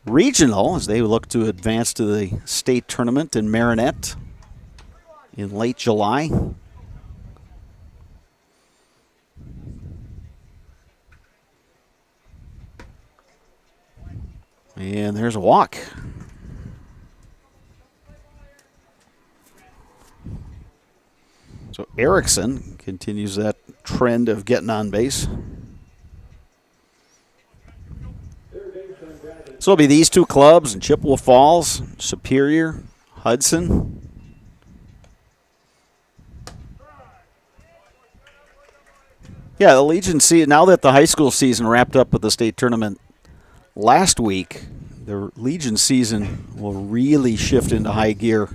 regional as they look to advance to the state tournament in Marinette in late July. And there's a walk. So Erickson continues that trend of getting on base. So it'll be these 2 clubs in Chippewa Falls, Superior, Hudson. Yeah, the Legion, now that the high school season wrapped up with the state tournament last week, the Legion season will really shift into high gear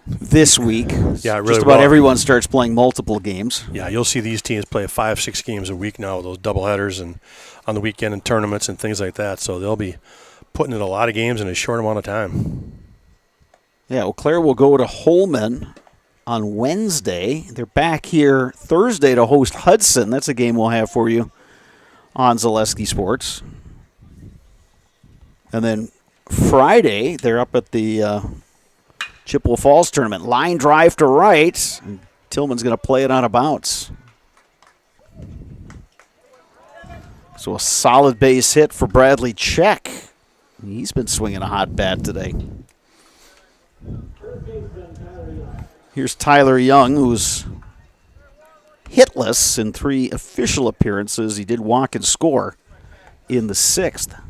this week. Yeah, really just about everyone starts playing multiple games. Yeah, you'll see these teams play 5-6 games a week now with those doubleheaders and on the weekend and tournaments and things like that. So they'll be putting in a lot of games in a short amount of time. Yeah, Eau Claire will go to Holman on Wednesday. They're back here Thursday to host Hudson. That's a game we'll have for you on Zaleski Sports. And then Friday, they're up at the Chippewa Falls tournament. Line drive to right. And Tillman's going to play it on a bounce. So a solid base hit for Bradley Check. He's been swinging a hot bat today. Here's Tyler Young, who's hitless in 3 official appearances. He did walk and score in the 6th.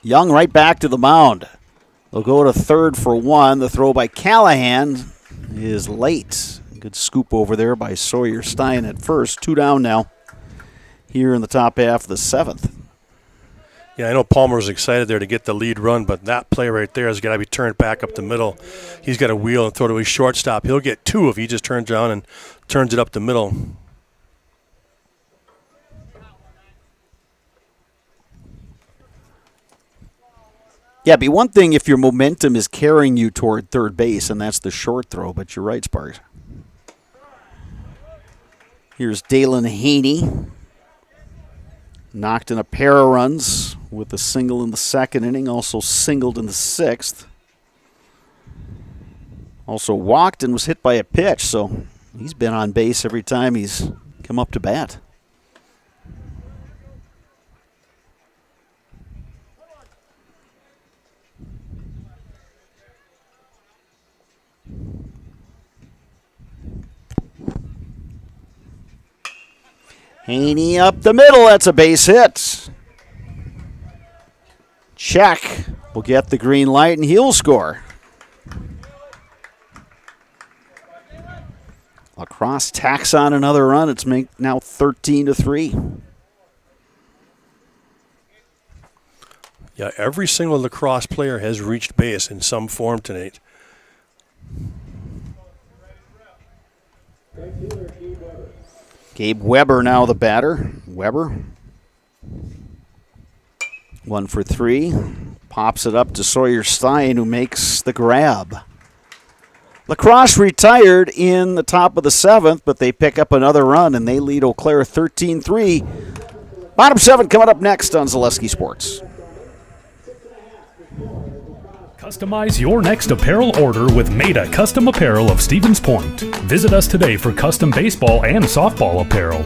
Young right back to the mound. They'll go to 3rd for 1. The throw by Callahan is late. Good scoop over there by Sawyer Stein at first. 2 down now here in the top half of the 7th. Yeah, I know Palmer was excited there to get the lead run, but that play right there has got to be turned back up the middle. He's got to wheel and throw to his shortstop. He'll get 2 if he just turns around and turns it up the middle. Yeah, it'd be one thing if your momentum is carrying you toward third base, and that's the short throw, but you're right, Sparks. Here's Dalen Haney. Knocked in a pair of runs with a single in the 2nd inning, also singled in the 6th. Also walked and was hit by a pitch, so he's been on base every time he's come up to bat. Haney up the middle. That's a base hit. Check will get the green light, and he'll score. Crosse tacks on another run. It's now 13-3. Yeah, every single lacrosse player has reached base in some form tonight. Gabe Weber now the batter. Weber. 1 for 3. Pops it up to Sawyer Stein, who makes the grab. Lacrosse retired in the top of the 7th, but they pick up another run, and they lead Eau Claire 13-3. Bottom 7 coming up next on Zaleski Sports. Customize your next apparel order with Maida Custom Apparel of Stevens Point. Visit us today for custom baseball and softball apparel.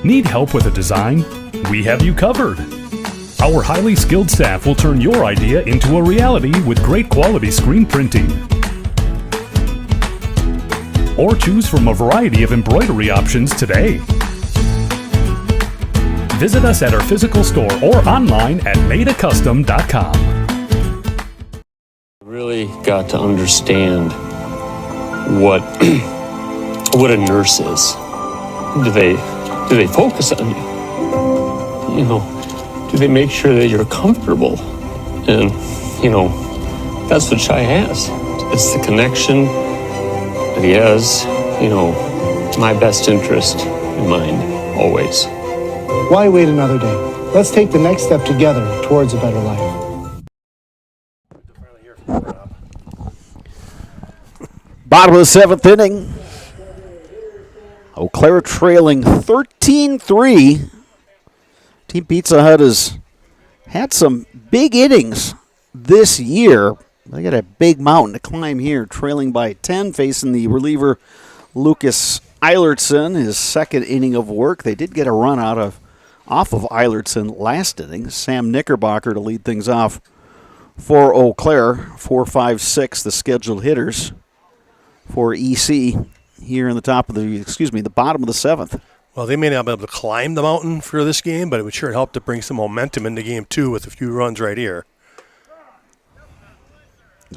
Need help with a design? We have you covered. Our highly skilled staff will turn your idea into a reality with great quality screen printing. Or choose from a variety of embroidery options today. Visit us at our physical store or online at maidacustom.com. Really got to understand what a nurse is. Do they focus on you? You know, do they make sure that you're comfortable? And you know, that's what Shai has. It's the connection that he has. You know, my best interest in mind always. Why wait another day? Let's take the next step together towards a better life. Bottom of the 7th inning. Eau Claire trailing 13-3. Team Pizza Hut has had some big innings this year. They got a big mountain to climb here, trailing by 10, facing the reliever Lucas Eilertson, his 2nd inning of work. They did get a run off of Eilertson last inning. Sam Knickerbocker to lead things off for Eau Claire. 4, 5, 6, the scheduled hitters for EC here in the bottom of the 7th. Well, they may not be able to climb the mountain for this game, but it would sure help to bring some momentum into game 2 with a few runs right here.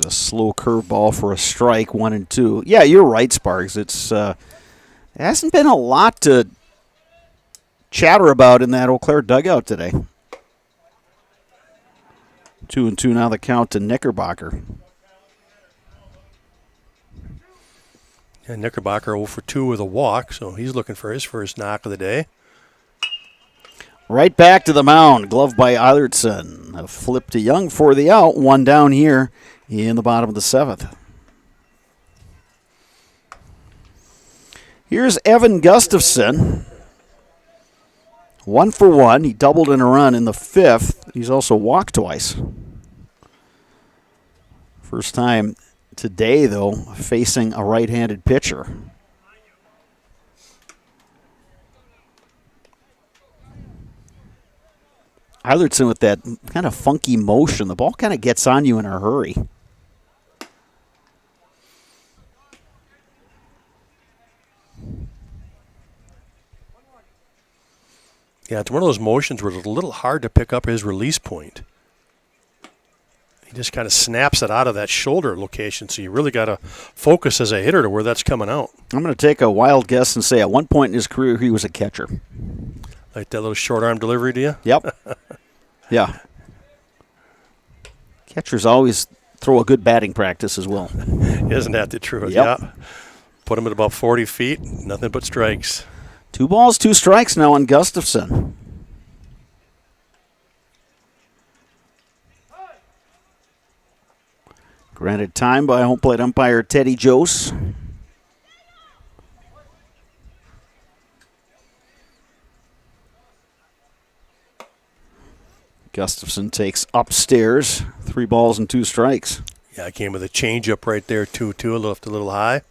A slow curveball for a strike, 1-2. Yeah, you're right, Sparks. It hasn't been a lot to chatter about in that Eau Claire dugout today. 2-2 now the count to Knickerbocker. And Knickerbocker 0 for 2 with a walk, so he's looking for his first knock of the day. Right back to the mound, gloved by Eilertson. A flip to Young for the out, 1 down here in the bottom of the 7th. Here's Evan Gustafson. 1 for 1. He doubled in a run in the 5th. He's also walked twice. First time today, though, facing a right-handed pitcher. Eilertson with that kind of funky motion. The ball kind of gets on you in a hurry. Yeah, it's one of those motions where it's a little hard to pick up his release point. He just kind of snaps it out of that shoulder location, so you really got to focus as a hitter to where that's coming out. I'm going to take a wild guess and say at one point in his career he was a catcher. Like that little short arm delivery to you? Yep. Yeah. Catchers always throw a good batting practice as well. Isn't that the truth? Yep. Yeah. Put him at about 40 feet, nothing but strikes. 2 balls, 2 strikes now on Gustafson. Granted time by home plate umpire Teddy Jose. Gustafson takes upstairs, 3 balls and 2 strikes. Yeah, I came with a changeup right there, 2-2, left a little high.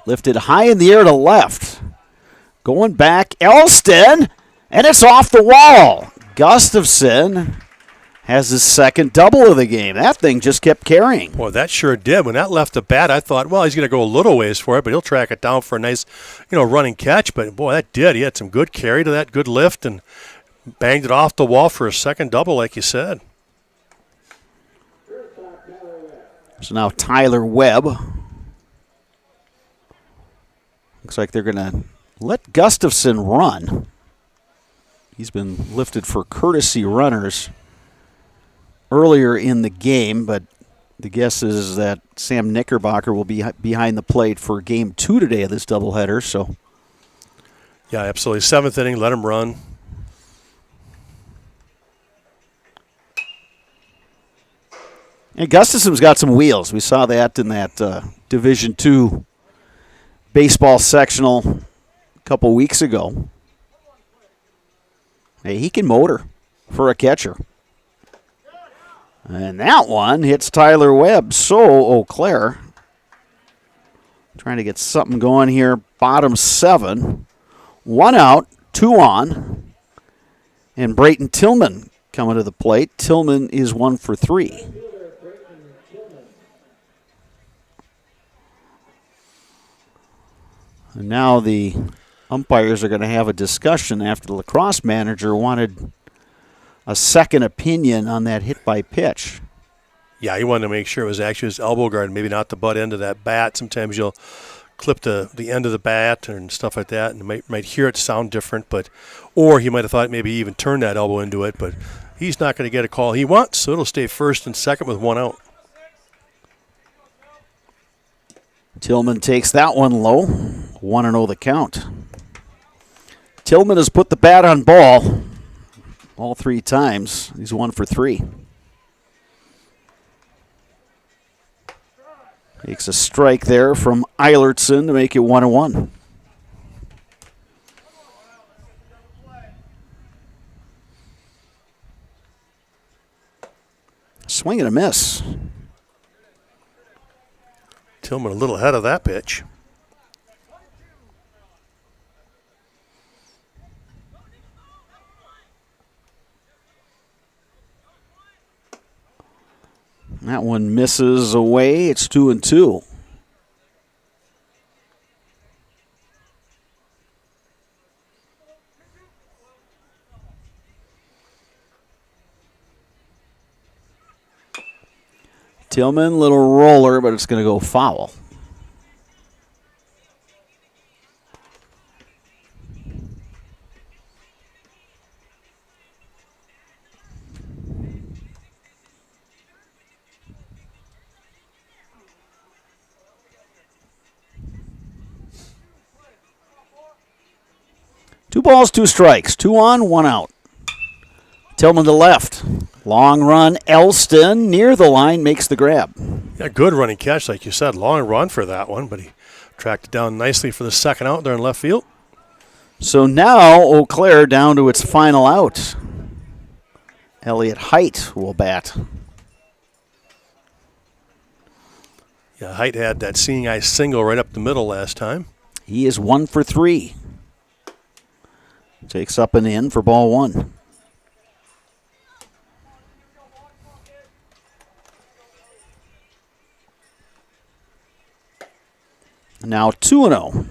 Lifted high in the air to left. Going back, Elston, and it's off the wall. Gustafson has his second double of the game. That thing just kept carrying. Boy, that sure did. When that left the bat, I thought, well, he's going to go a little ways for it, but he'll track it down for a nice, running catch. But, boy, that did. He had some good carry to that, good lift, and banged it off the wall for a second double, like you said. So now Tyler Webb. Looks like they're going to let Gustafson run. He's been lifted for courtesy runners earlier in the game, but the guess is that Sam Knickerbocker will be behind the plate for Game 2 today of this doubleheader. So, yeah, absolutely. 7th inning, let him run. And Gustafson's got some wheels. We saw that in that Division II baseball sectional a couple weeks ago. Hey, he can motor for a catcher. And that one hits Tyler Webb. So Eau Claire trying to get something going here. Bottom 7. 1 out, 2 on. And Brayton Tillman coming to the plate. Tillman is 1 for 3. And now the umpires are going to have a discussion after the lacrosse manager wanted a second opinion on that hit by pitch. Yeah, he wanted to make sure it was actually his elbow guard, maybe not the butt end of that bat. Sometimes you'll clip the end of the bat and stuff like that, and you might hear it sound different, or he might have thought maybe even turn that elbow into it, but he's not going to get a call he wants, so it'll stay first and second with 1 out. Tillman takes that one low. 1-0 the count. Tillman has put the bat on ball all 3 times. He's 1 for 3. Takes a strike there from Eilertson to make it 1-1. Swing and a miss. Tillman a little ahead of that pitch. That one misses away. It's 2-2. Tillman, little roller, but it's going to go foul. Two balls, 2 strikes. 2 on, 1 out. Tillman to left. Long run. Elston near the line makes the grab. Yeah, good running catch, like you said. Long run for that one, but he tracked it down nicely for the second out there in left field. So now Eau Claire down to its final out. Elliot Height will bat. Yeah, Height had that seeing eye single right up the middle last time. He is 1 for 3. Takes up and in for ball 1. Now 2-0.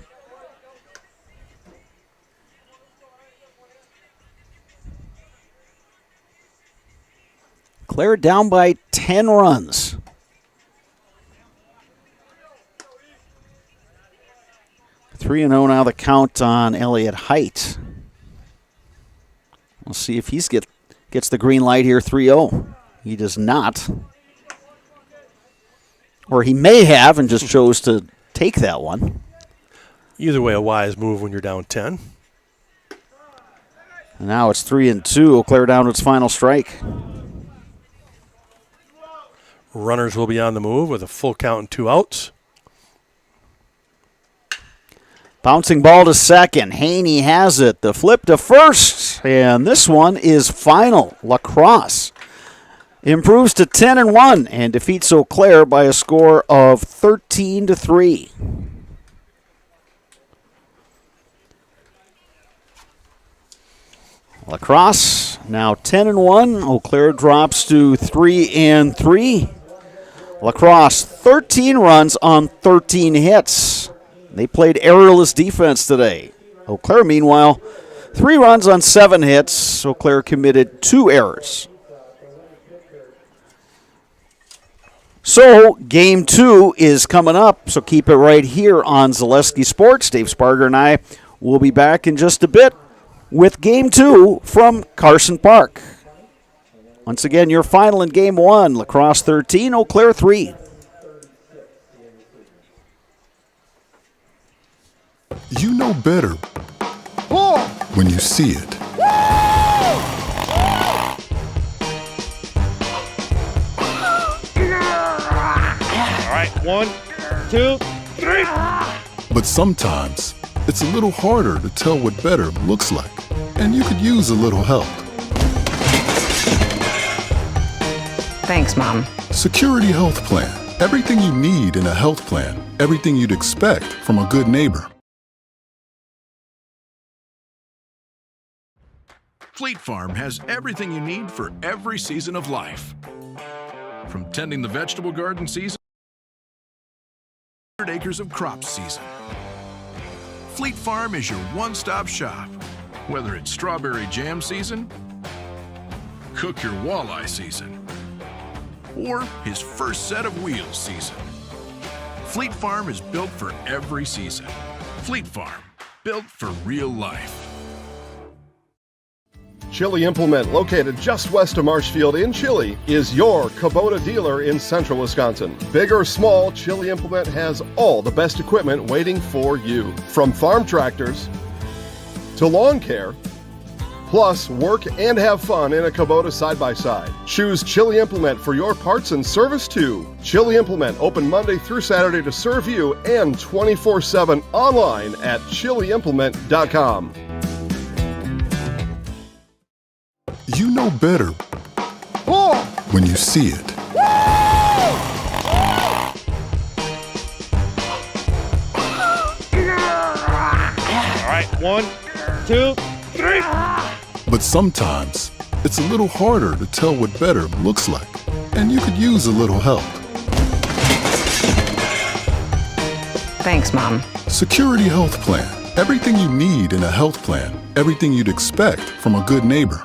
Clare down by 10 runs. Three 3-0 now the count on Elliott Height. We'll see if he gets the green light here, 3-0. He does not. Or he may have and just chose to take that one. Either way, a wise move when you're down 10. And now it's 3-2. Eau Claire down to its final strike. Runners will be on the move with a full count and 2 outs. Bouncing ball to second. Haney has it. The flip to first. And this one is final. Crosse improves to 10-1 and defeats Eau Claire by a score of 13-3. Crosse now 10-1. Eau Claire drops to 3-3. Crosse 13 runs on 13 hits. They played errorless defense today. Eau Claire, meanwhile, 3 runs on 7 hits. Eau Claire committed 2 errors. So, Game 2 is coming up, so keep it right here on Zaleski Sports. Dave Sparger and I will be back in just a bit with Game 2 from Carson Park. Once again, your final in Game 1, La Crosse 13, Eau Claire 3. You know better when you see it. All right, 1, 2, 3. But sometimes it's a little harder to tell what better looks like, and you could use a little help. Thanks, Mom. Security Health Plan. Everything you need in a health plan. Everything you'd expect from a good neighbor. Fleet Farm has everything you need for every season of life. From tending the vegetable garden season, 100 acres of crop season. Fleet Farm is your one-stop shop. Whether it's strawberry jam season, cook your walleye season, or his first set of wheels season. Fleet Farm is built for every season. Fleet Farm, built for real life. Chili Implement, located just west of Marshfield in Chili, is your Kubota dealer in central Wisconsin. Big or small, Chili Implement has all the best equipment waiting for you. From farm tractors to lawn care, plus work and have fun in a Kubota side-by-side. Choose Chili Implement for your parts and service too. Chili Implement, open Monday through Saturday to serve you and 24/7 online at chiliimplement.com. You know better when you see it. All right, 1, 2, 3. But sometimes it's a little harder to tell what better looks like, and you could use a little help. Thanks, Mom. Security Health Plan. Everything you need in a health plan. Everything you'd expect from a good neighbor.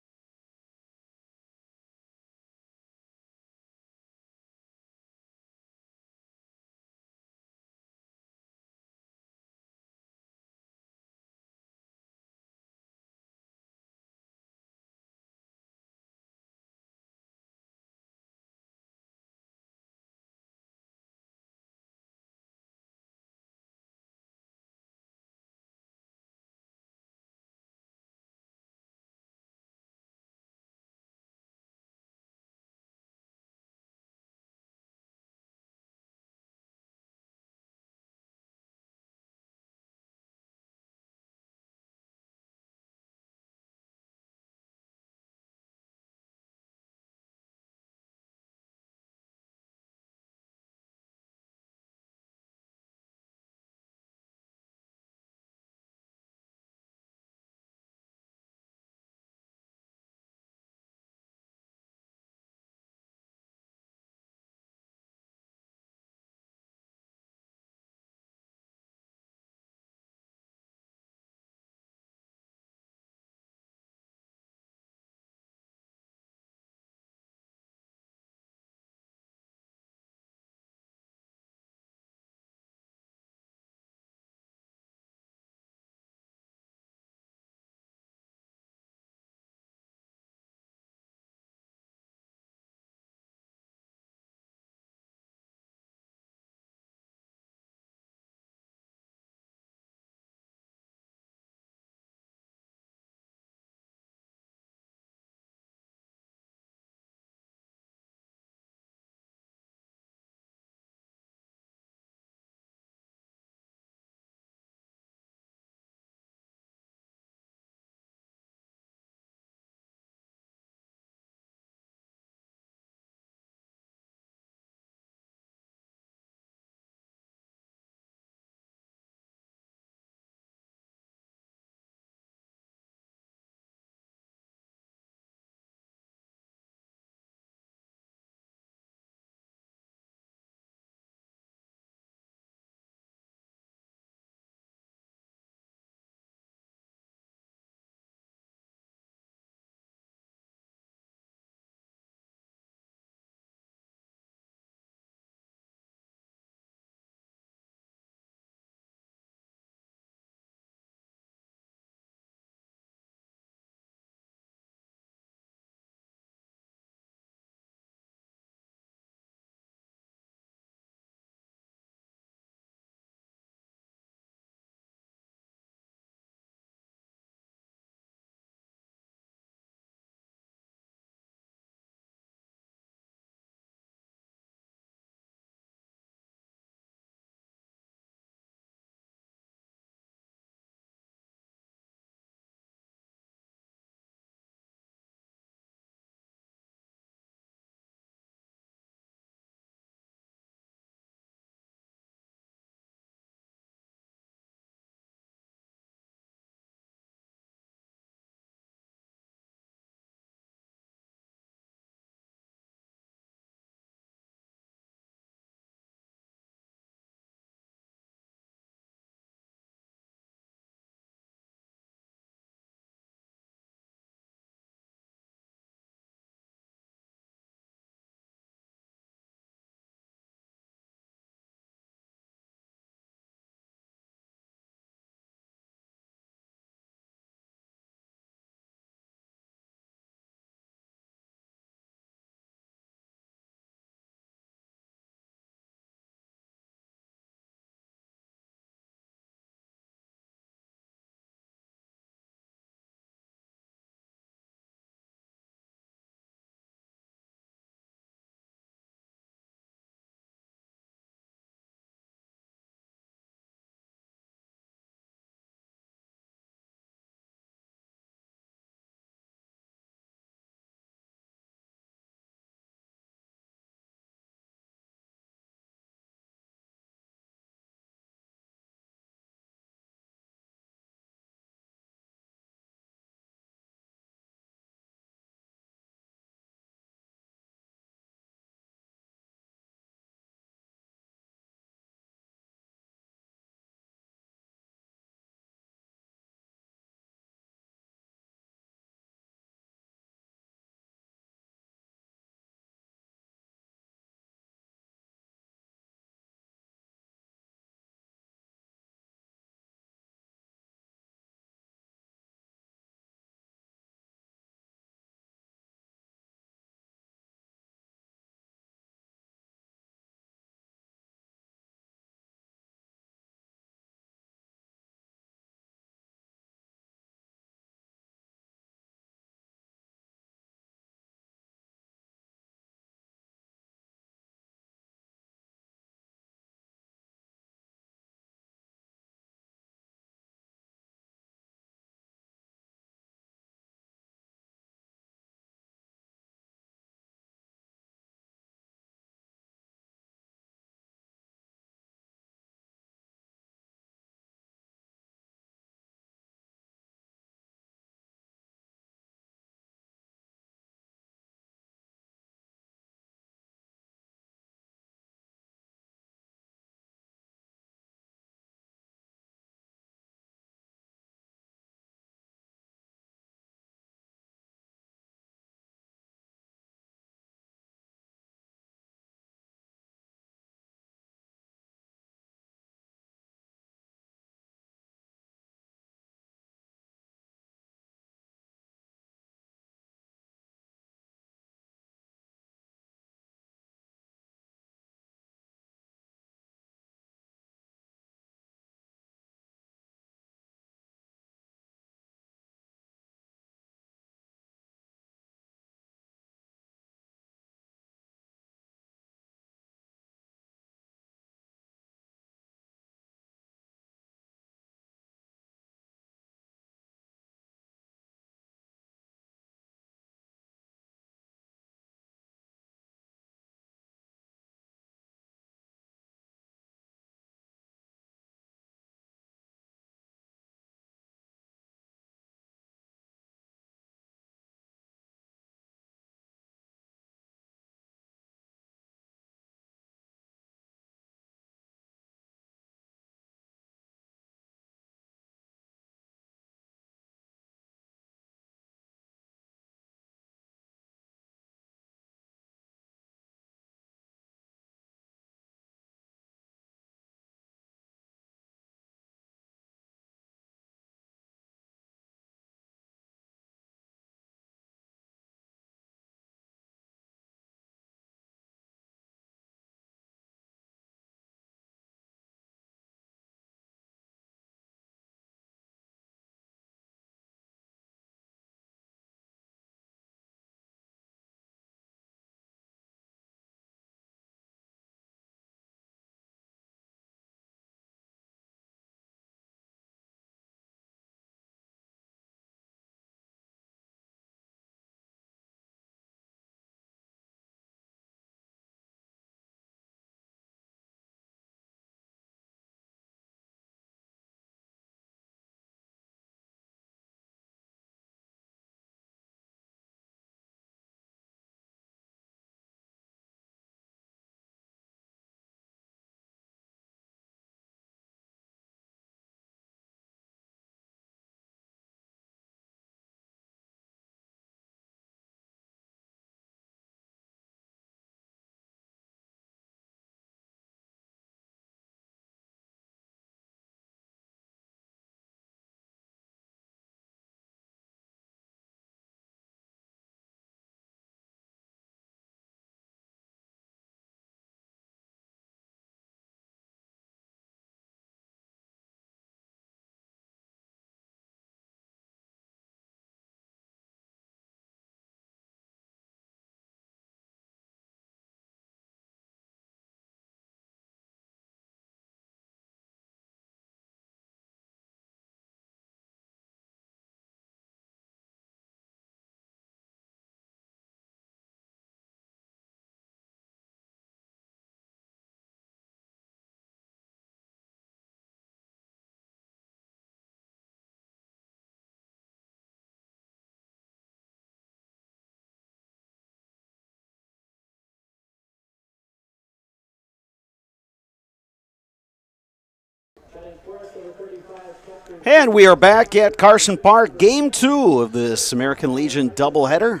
And we are back at Carson Park, Game 2 of this American Legion doubleheader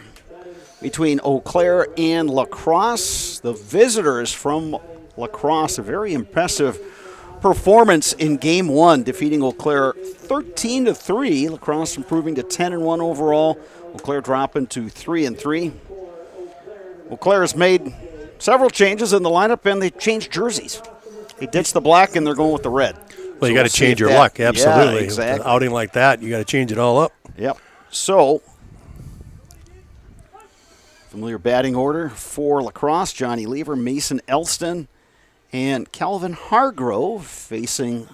between Eau Claire and La Crosse. The visitors from La Crosse, a very impressive performance in Game 1, defeating Eau Claire 13-3. La Crosse improving to 10-1 overall. Eau Claire dropping to 3-3. Eau Claire has made several changes in the lineup, and they changed jerseys. They ditched the black, and they're going with the red. Well, you got to change your luck, absolutely. Yeah, exactly. With an outing like that, you got to change it all up. Yep. So, familiar batting order for La Crosse: Johnny Lever, Mason Elston, and Calvin Hargrove facing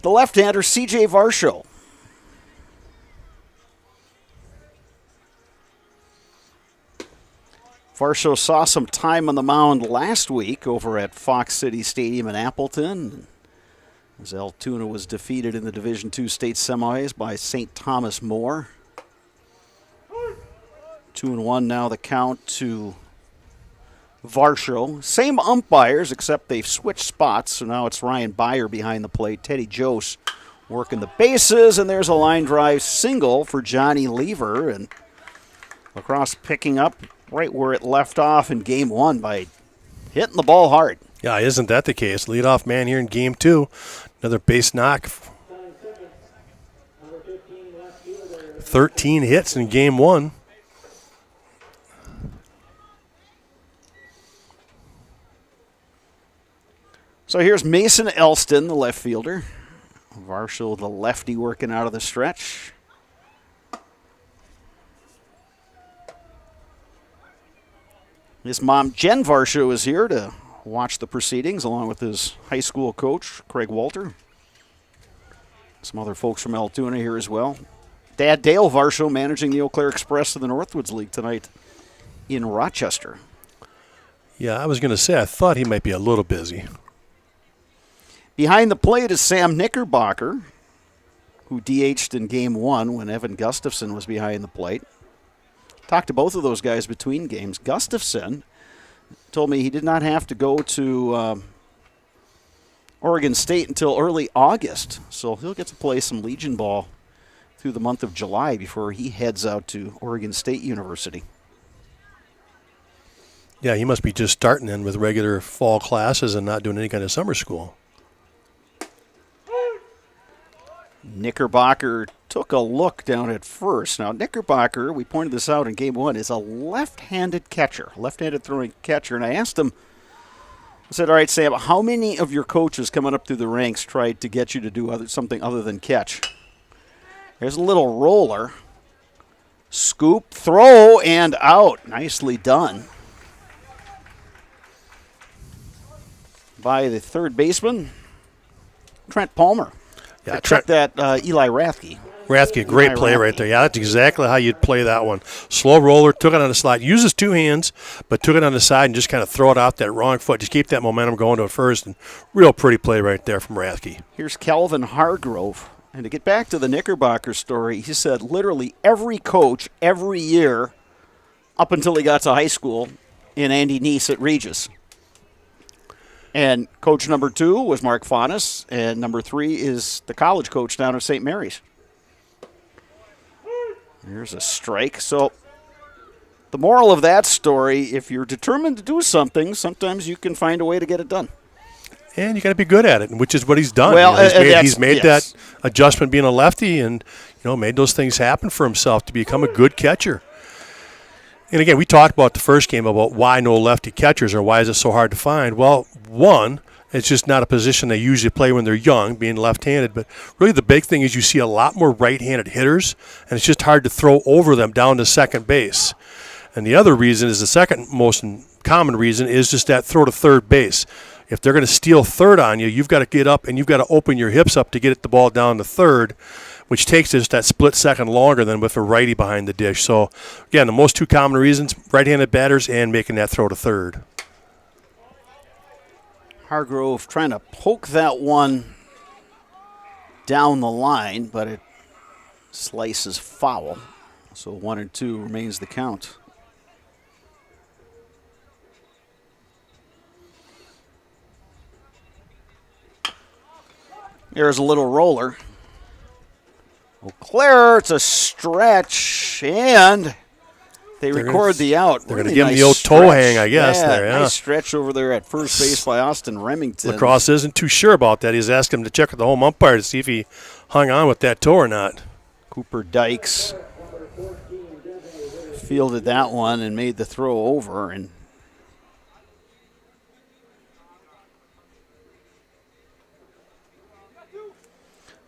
the left-hander C.J. Varsho. Varsho saw some time on the mound last week over at Fox City Stadium in Appleton, as Altoona was defeated in the Division II state semis by St. Thomas More. 2-1 now the count to Varsho. Same umpires, except they've switched spots, so now it's Ryan Byer behind the plate. Teddy Jose working the bases, and there's a line drive single for Johnny Lever, and La Crosse picking up right where it left off in Game 1 by hitting the ball hard. Yeah, isn't that the case? Leadoff man here in Game 2. Another base knock. 13 hits in Game 1. So here's Mason Elston, the left fielder. Varsho, the lefty, working out of the stretch. His mom, Jen Varsho, is here to watch the proceedings along with his high school coach, Craig Walter. Some other folks from Altoona here as well. Dad Dale Varsho managing the Eau Claire Express of the Northwoods League tonight in Rochester. Yeah, I was going to say, I thought he might be a little busy. Behind the plate is Sam Knickerbocker, who DH'd in Game 1 when Evan Gustafson was behind the plate. Talked to both of those guys between games. Gustafson told me he did not have to go to Oregon State until early August, so he'll get to play some Legion ball through the month of July before he heads out to Oregon State University. Yeah, he must be just starting in with regular fall classes and not doing any kind of summer school. Knickerbocker took a look down at first. Now, Knickerbocker, we pointed this out in Game 1, is a left-handed catcher, left-handed throwing catcher. And I asked him, I said, all right, Sam, how many of your coaches coming up through the ranks tried to get you to do something other than catch? There's a little roller. Scoop, throw, and out. Nicely done by the third baseman, Trent Palmer. Yeah, Trent, that Eli Rathke. Rathke, great play right there. Yeah, that's exactly how you'd play that one. Slow roller, took it on the slide, uses two hands, but took it on the side and just kind of throw it out that wrong foot. Just keep that momentum going to it first. And real pretty play right there from Rathke. Here's Calvin Hargrove. And to get back to the Knickerbocker story, he said literally every coach every year up until he got to high school in Andy Neese at Regis. And coach number 2 was Mark Faunus, and number 3 is the college coach down at St. Mary's. Here's a strike. So the moral of that story, if you're determined to do something, sometimes you can find a way to get it done. And you got to be good at it, which is what he's done. Well, he's made that adjustment being a lefty and made those things happen for himself to become a good catcher. And again, we talked about the first game about why no lefty catchers or why is it so hard to find. Well, one, it's just not a position they usually play when they're young, being left-handed. But really the big thing is you see a lot more right-handed hitters, and it's just hard to throw over them down to second base. And the other reason is the second most common reason is just that throw to third base. If they're going to steal third on you, you've got to get up and you've got to open your hips up to get the ball down to third, which takes just that split second longer than with a righty behind the dish. So, again, the most two common reasons, right-handed batters and making that throw to third. Hargrove trying to poke that one down the line, but it slices foul. So 1-2 remains the count. There's a little roller. Eau Claire, it's a stretch, and they record the out. They're going to give him the old toe hang, I guess. Yeah, there, nice stretch over there at first base by Austin Remington. Crosse isn't too sure about that. He's asking him to check with the home umpire to see if he hung on with that toe or not. Cooper Dykes fielded that one and made the throw over. And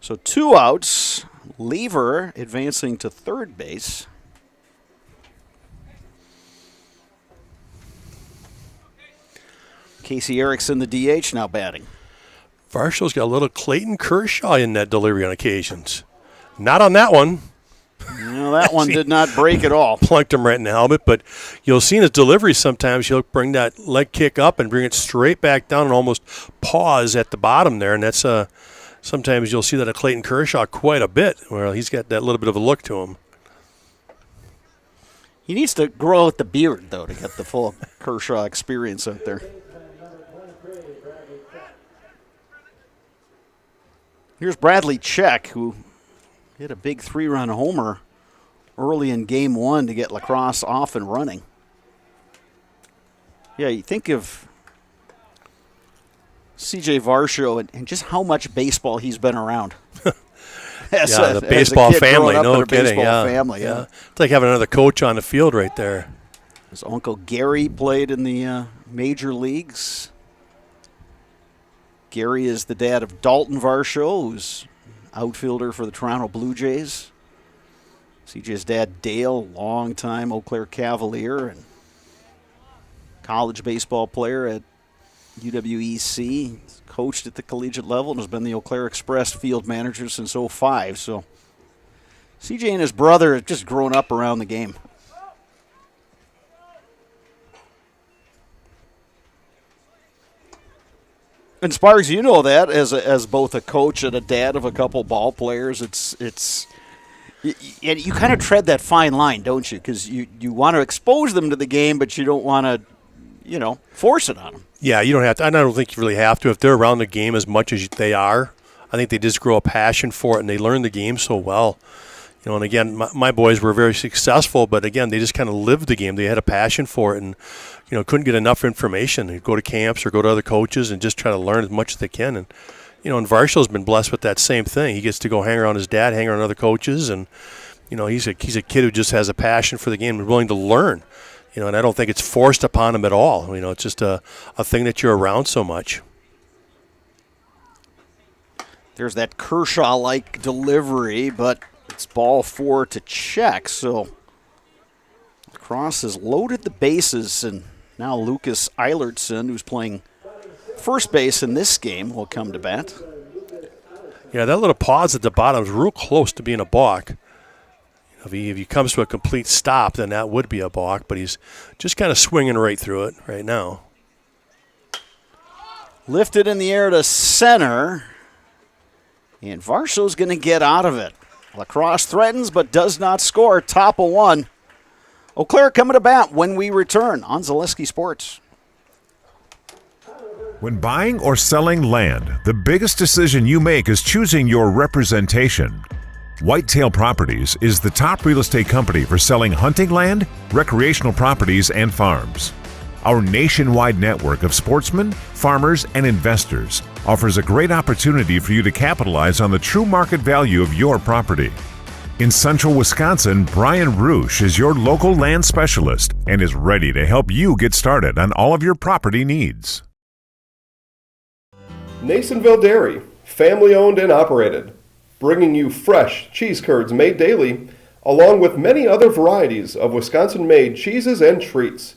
so 2 outs. Lever advancing to third base. Casey Erickson, the DH, now batting. Varshaw's got a little Clayton Kershaw in that delivery on occasions. Not on that one. No, that one did not break at all. Plunked him right in the helmet, but you'll see in his delivery sometimes he'll bring that leg kick up and bring it straight back down and almost pause at the bottom there, and that's sometimes you'll see that at Clayton Kershaw quite a bit, where he's got that little bit of a look to him. He needs to grow out the beard, though, to get the full Kershaw experience out there. Here's Bradley Check, who hit a big 3-run homer early in Game 1 to get La Crosse off and running. Yeah, you think of C.J. Varsho and just how much baseball he's been around. The baseball family, no kidding. Family, It's like having another coach on the field right there. His uncle Gary played in the major leagues. Gary is the dad of Dalton Varsho, who's outfielder for the Toronto Blue Jays. CJ's dad, Dale, longtime Eau Claire Cavalier and college baseball player at UWEC. He's coached at the collegiate level and has been the Eau Claire Express field manager since 2005. So CJ and his brother have just grown up around the game. And Sparks, you know that as both a coach and a dad of a couple ball players, you kind of tread that fine line, don't you? Because you want to expose them to the game, but you don't want to, force it on them. Yeah, you don't have to. I don't think you really have to. If they're around the game as much as they are, I think they just grow a passion for it, and they learn the game so well. And again, my boys were very successful, but again, they just kind of lived the game. They had a passion for it, and couldn't get enough information. They'd go to camps or go to other coaches and just try to learn as much as they can. And and Varshaw's been blessed with that same thing. He gets to go hang around his dad, hang around other coaches, and he's a kid who just has a passion for the game and willing to learn. And I don't think it's forced upon him at all. It's just a thing that you're around so much. There's that Kershaw-like delivery, but it's ball 4 to Check. So Crosse has loaded the bases, and now Lucas Eilertson, who's playing first base in this game, will come to bat. Yeah, that little pause at the bottom is real close to being a balk. If he comes to a complete stop, then that would be a balk, but he's just kind of swinging right through it right now. Lifted in the air to center, and Varsho's going to get out of it. La Crosse threatens but does not score. Top of 1. Eau Claire coming to bat when we return on Zaleski Sports. When buying or selling land, the biggest decision you make is choosing your representation. Whitetail Properties is the top real estate company for selling hunting land, recreational properties, and farms. Our nationwide network of sportsmen, farmers, and investors offers a great opportunity for you to capitalize on the true market value of your property. In central Wisconsin, Brian Roosh is your local land specialist and is ready to help you get started on all of your property needs. Nasonville Dairy, family owned and operated, bringing you fresh cheese curds made daily, along with many other varieties of Wisconsin-made cheeses and treats.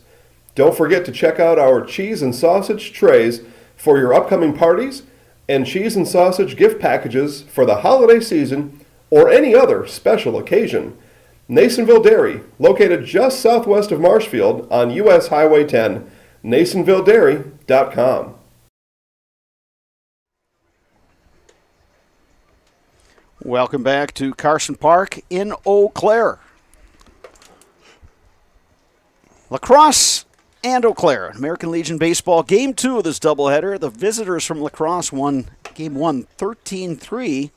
Don't forget to check out our cheese and sausage trays for your upcoming parties and cheese and sausage gift packages for the holiday season or any other special occasion. Nasonville Dairy, located just southwest of Marshfield on U.S. Highway 10, NasonvilleDairy.com. Welcome back to Carson Park in Eau Claire. La Crosse and Eau Claire, American Legion Baseball, Game 2 of this doubleheader. The visitors from La Crosse won Game 1, 13-3.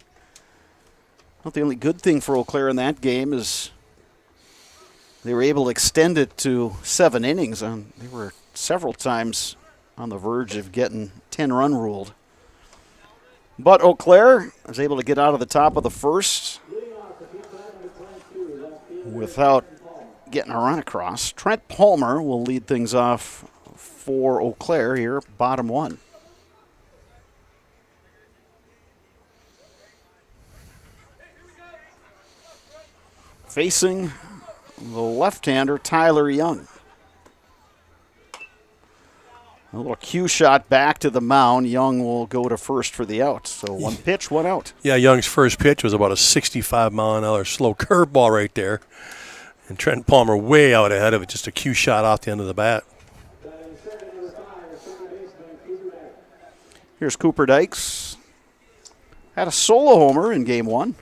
Not the only good thing for Eau Claire in that game is they were able to extend it to 7 innings. And they were several times on the verge of getting 10-run ruled. But Eau Claire was able to get out of the top of the first without getting a run across. Trent Palmer will lead things off for Eau Claire here, bottom 1. Facing the left-hander, Tyler Young. A little cue shot back to the mound. Young will go to first for the out. So 1 pitch, 1 out. Yeah, Young's first pitch was about a 65-mile-an-hour slow curveball right there. And Trent Palmer way out ahead of it, just a cue shot off the end of the bat. Here's Cooper Dykes. Had a solo homer in Game 1.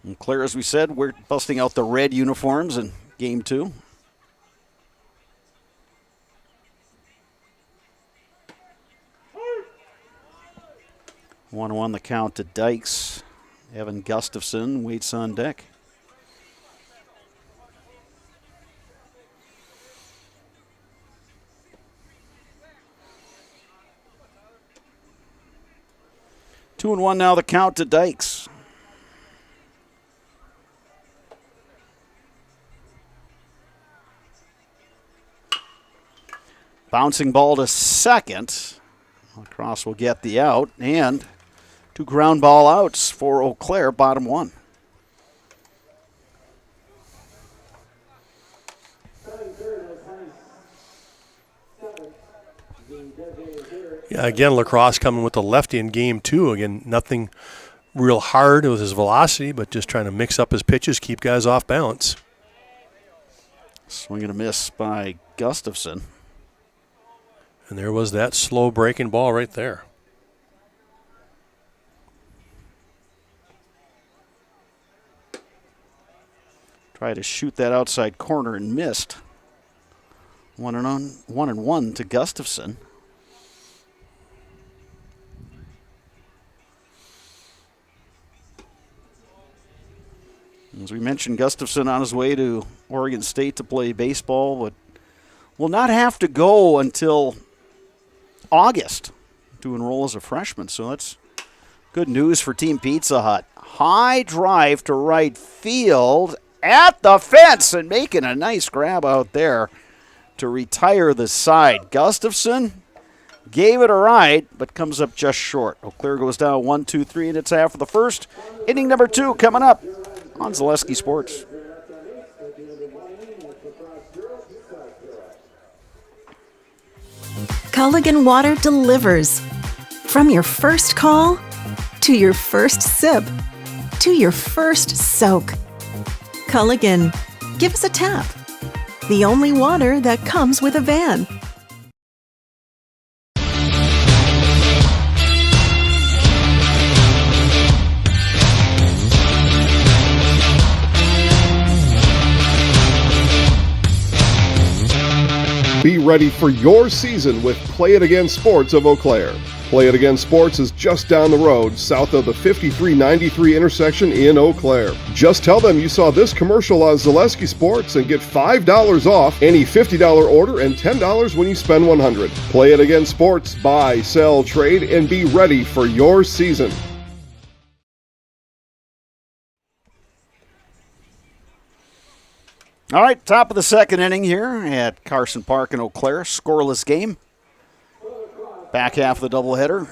And Claire, as we said, we're busting out the red uniforms in Game 2. One the count to Dykes. Evan Gustafson waits on deck. Two and one now the count to Dykes. Bouncing ball to second. Crosse will get the out, and 2 ground ball outs for Eau Claire, bottom 1. Yeah, again, Lacrosse coming with the lefty in Game 2. Again, nothing real hard with his velocity, but just trying to mix up his pitches, keep guys off balance. Swing and a miss by Gustafson. And there was that slow breaking ball right there. Tried to shoot that outside corner and missed. 1-1 to Gustafson. As we mentioned, Gustafson on his way to Oregon State to play baseball, but will not have to go until August to enroll as a freshman. So that's good news for Team Pizza Hut. High drive to right field at the fence and making a nice grab out there to retire the side. Gustafson gave it a ride, but comes up just short. Eau Claire goes down 1-2-3, and it's after the first. Inning number 2 coming up on Zaleski Sports. Culligan Water delivers. From your first call, to your first sip, to your first soak. Culligan, give us a tap. The only water that comes with a van. Be ready for your season with Play It Again Sports of Eau Claire. Play It Again Sports is just down the road, south of the 5393 intersection in Eau Claire. Just tell them you saw this commercial on Zaleski Sports and get $5 off any $50 order and $10 when you spend $100. Play It Again Sports, buy, sell, trade, and be ready for your season. All right, top of the second inning here at Carson Park in Eau Claire. Scoreless game. Back half of the doubleheader.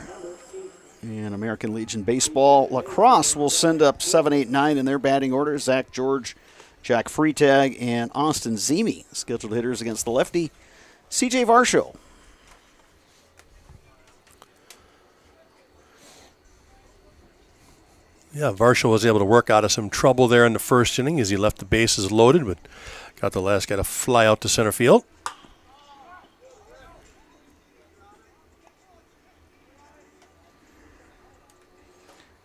And American Legion Baseball. Lacrosse will send up 7, 8, 9 in their batting order. Zach George, Jack Freitag, and Austin Zemi. Scheduled hitters against the lefty, CJ Varsho. Yeah, Varsho was able to work out of some trouble there in the first inning as he left the bases loaded, but got the last guy to fly out to center field.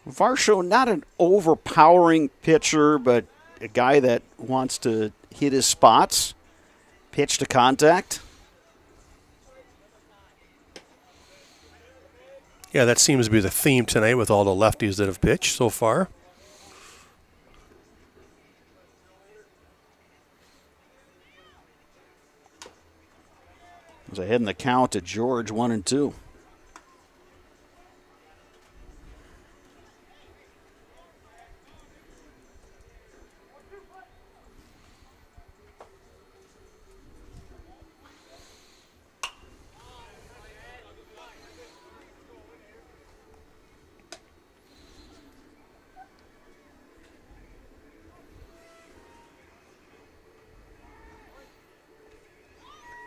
Varsho, not an overpowering pitcher, but a guy that wants to hit his spots, pitch to contact. Yeah, that seems to be the theme tonight with all the lefties that have pitched so far. As ahead in the count to George, 1-2.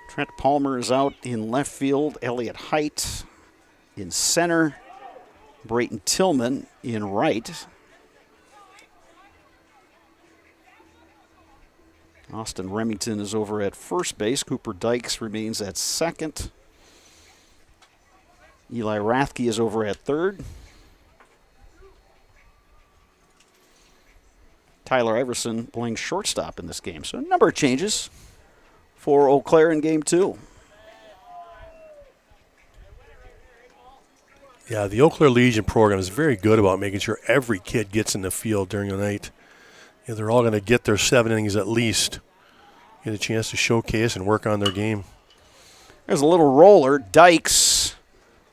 Trent Palmer is out in left field. Elliott Height in center. Brayton Tillman in right. Austin Remington is over at first base. Cooper Dykes remains at second. Eli Rathke is over at third. Tyler Iverson playing shortstop in this game. So a number of changes for Eau Claire in game 2. Yeah, the Eau Claire Legion program is very good about making sure every kid gets in the field during the night. Yeah, they're all going to get their 7 innings at least, get a chance to showcase and work on their game. There's a little roller. Dykes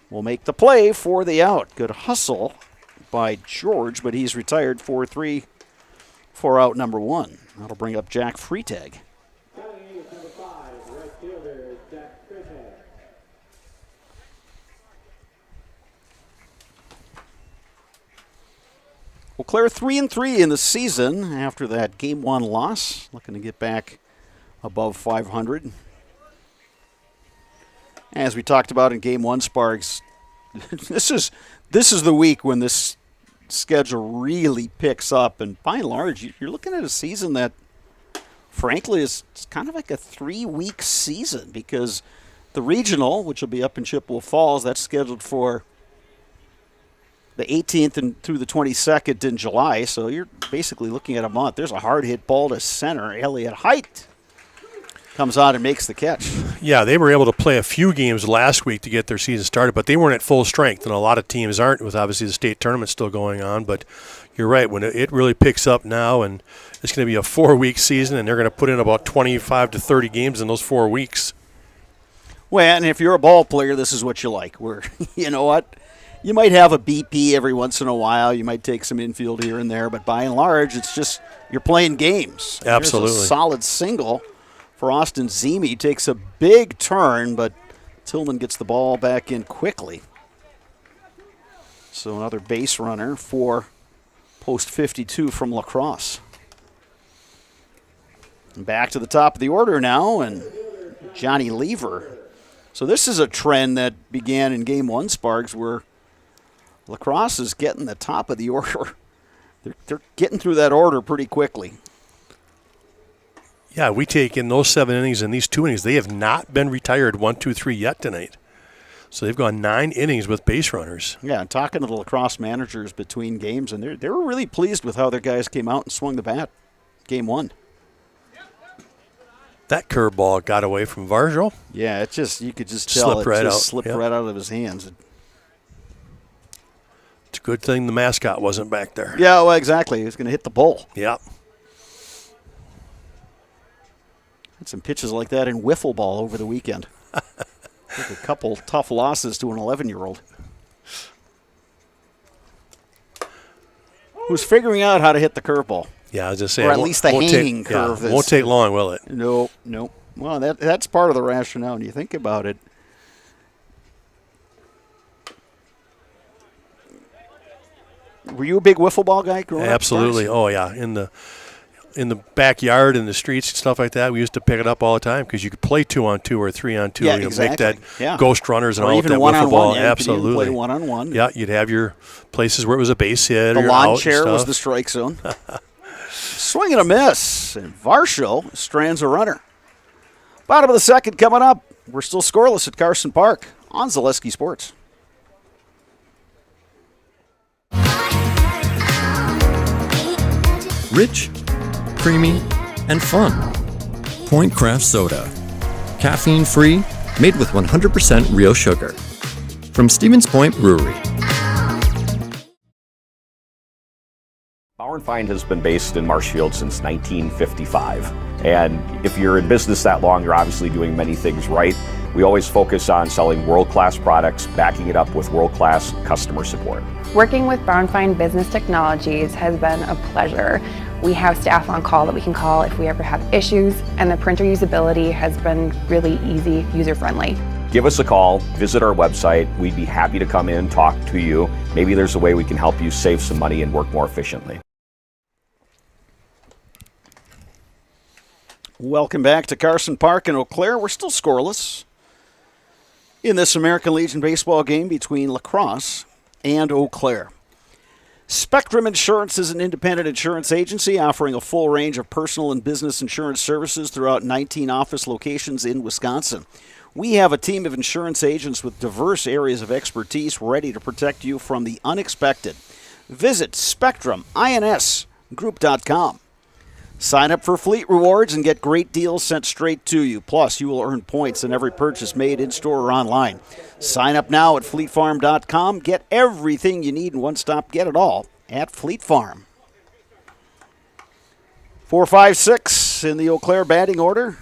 will make the play for the out. Good hustle by George, but he's retired 4-3 for out number 1. That'll bring up Jack Freitag. Eau Claire 3-3 in the season after that game 1 loss. Looking to get back above 500. As we talked about in game 1, Sparks, this is the week when this schedule really picks up, and by and large, you're looking at a season that, frankly, is kind of like a 3-week season, because the regional, which will be up in Chippewa Falls, that's scheduled for the 18th and through the 22nd in July, so you're basically looking at a month. There's a hard hit ball to center. Elliott Height comes on and makes the catch. Yeah, they were able to play a few games last week to get their season started, but they weren't at full strength, and a lot of teams aren't, with obviously the state tournament still going on. But you're right, when it really picks up now, and it's going to be a 4-week season, and they're going to put in about 25 to 30 games in those 4 weeks. Well, and if you're a ball player, this is what you like. Where, you know what? You might have a BP every once in a while. You might take some infield here and there, but by and large, it's just you're playing games. Absolutely. There's a solid single for Austin Zemi. Takes a big turn, but Tillman gets the ball back in quickly. So another base runner for post 52 from La Crosse. And back to the top of the order now, and Johnny Lever. So this is a trend that began in game 1, Sparks, where La Crosse is getting the top of the order. They're getting through that order pretty quickly. Yeah, we take in those 7 innings and these 2 innings. They have not been retired 1, 2, 3 yet tonight. So they've gone 9 innings with base runners. Yeah, and talking to the La Crosse managers between games, and they were really pleased with how their guys came out and swung the bat game 1. That curveball got away from Varjo. Yeah, you could just tell slipped right out of his hands. It's a good thing the mascot wasn't back there. Yeah, well, exactly. He was going to hit the bull. Yeah. Had some pitches like that in wiffle ball over the weekend. Took a couple tough losses to an 11-year-old. Who's figuring out how to hit the curveball. Yeah, I was just saying. Or at least the hanging curve. Won't take long, will it? No. Well, that's part of the rationale when you think about it. Were you a big wiffle ball guy growing up? Absolutely. Oh, yeah. In the backyard, in the streets and stuff like that, we used to pick it up all the time because you could play 2-on-2 or 3-on-2. Yeah, exactly. Make that ghost runners and or all even that one-on-one. wiffle ball. Yeah, absolutely. You could even play one-on-one. Yeah, you'd have your places where it was a base hit. The or lawn out chair and was the strike zone. Swing and a miss. And Varsho strands a runner. Bottom of the second coming up. We're still scoreless at Carson Park on Zaleski Sports. Rich, creamy, and fun. Point Craft Soda. Caffeine free, made with 100% real sugar. From Stevens Point Brewery. Bauer & Find has been based in Marshfield since 1955. And if you're in business that long, you're obviously doing many things right. We always focus on selling world-class products, backing it up with world-class customer support. Working with Bauer & Find Business Technologies has been a pleasure. We have staff on call that we can call if we ever have issues, and the printer usability has been really easy, user-friendly. Give us a call, visit our website. We'd be happy to come in, talk to you. Maybe there's a way we can help you save some money and work more efficiently. Welcome back to Carson Park in Eau Claire. We're still scoreless in this American Legion baseball game between La Crosse and Eau Claire. Spectrum Insurance is an independent insurance agency offering a full range of personal and business insurance services throughout 19 office locations in Wisconsin. We have a team of insurance agents with diverse areas of expertise ready to protect you from the unexpected. Visit SpectrumInsGroup.com. Sign up for Fleet Rewards and get great deals sent straight to you. Plus, you will earn points in every purchase made in-store or online. Sign up now at FleetFarm.com. Get everything you need in one stop. Get it all at Fleet Farm. 4, 5, 6 in the Eau Claire batting order.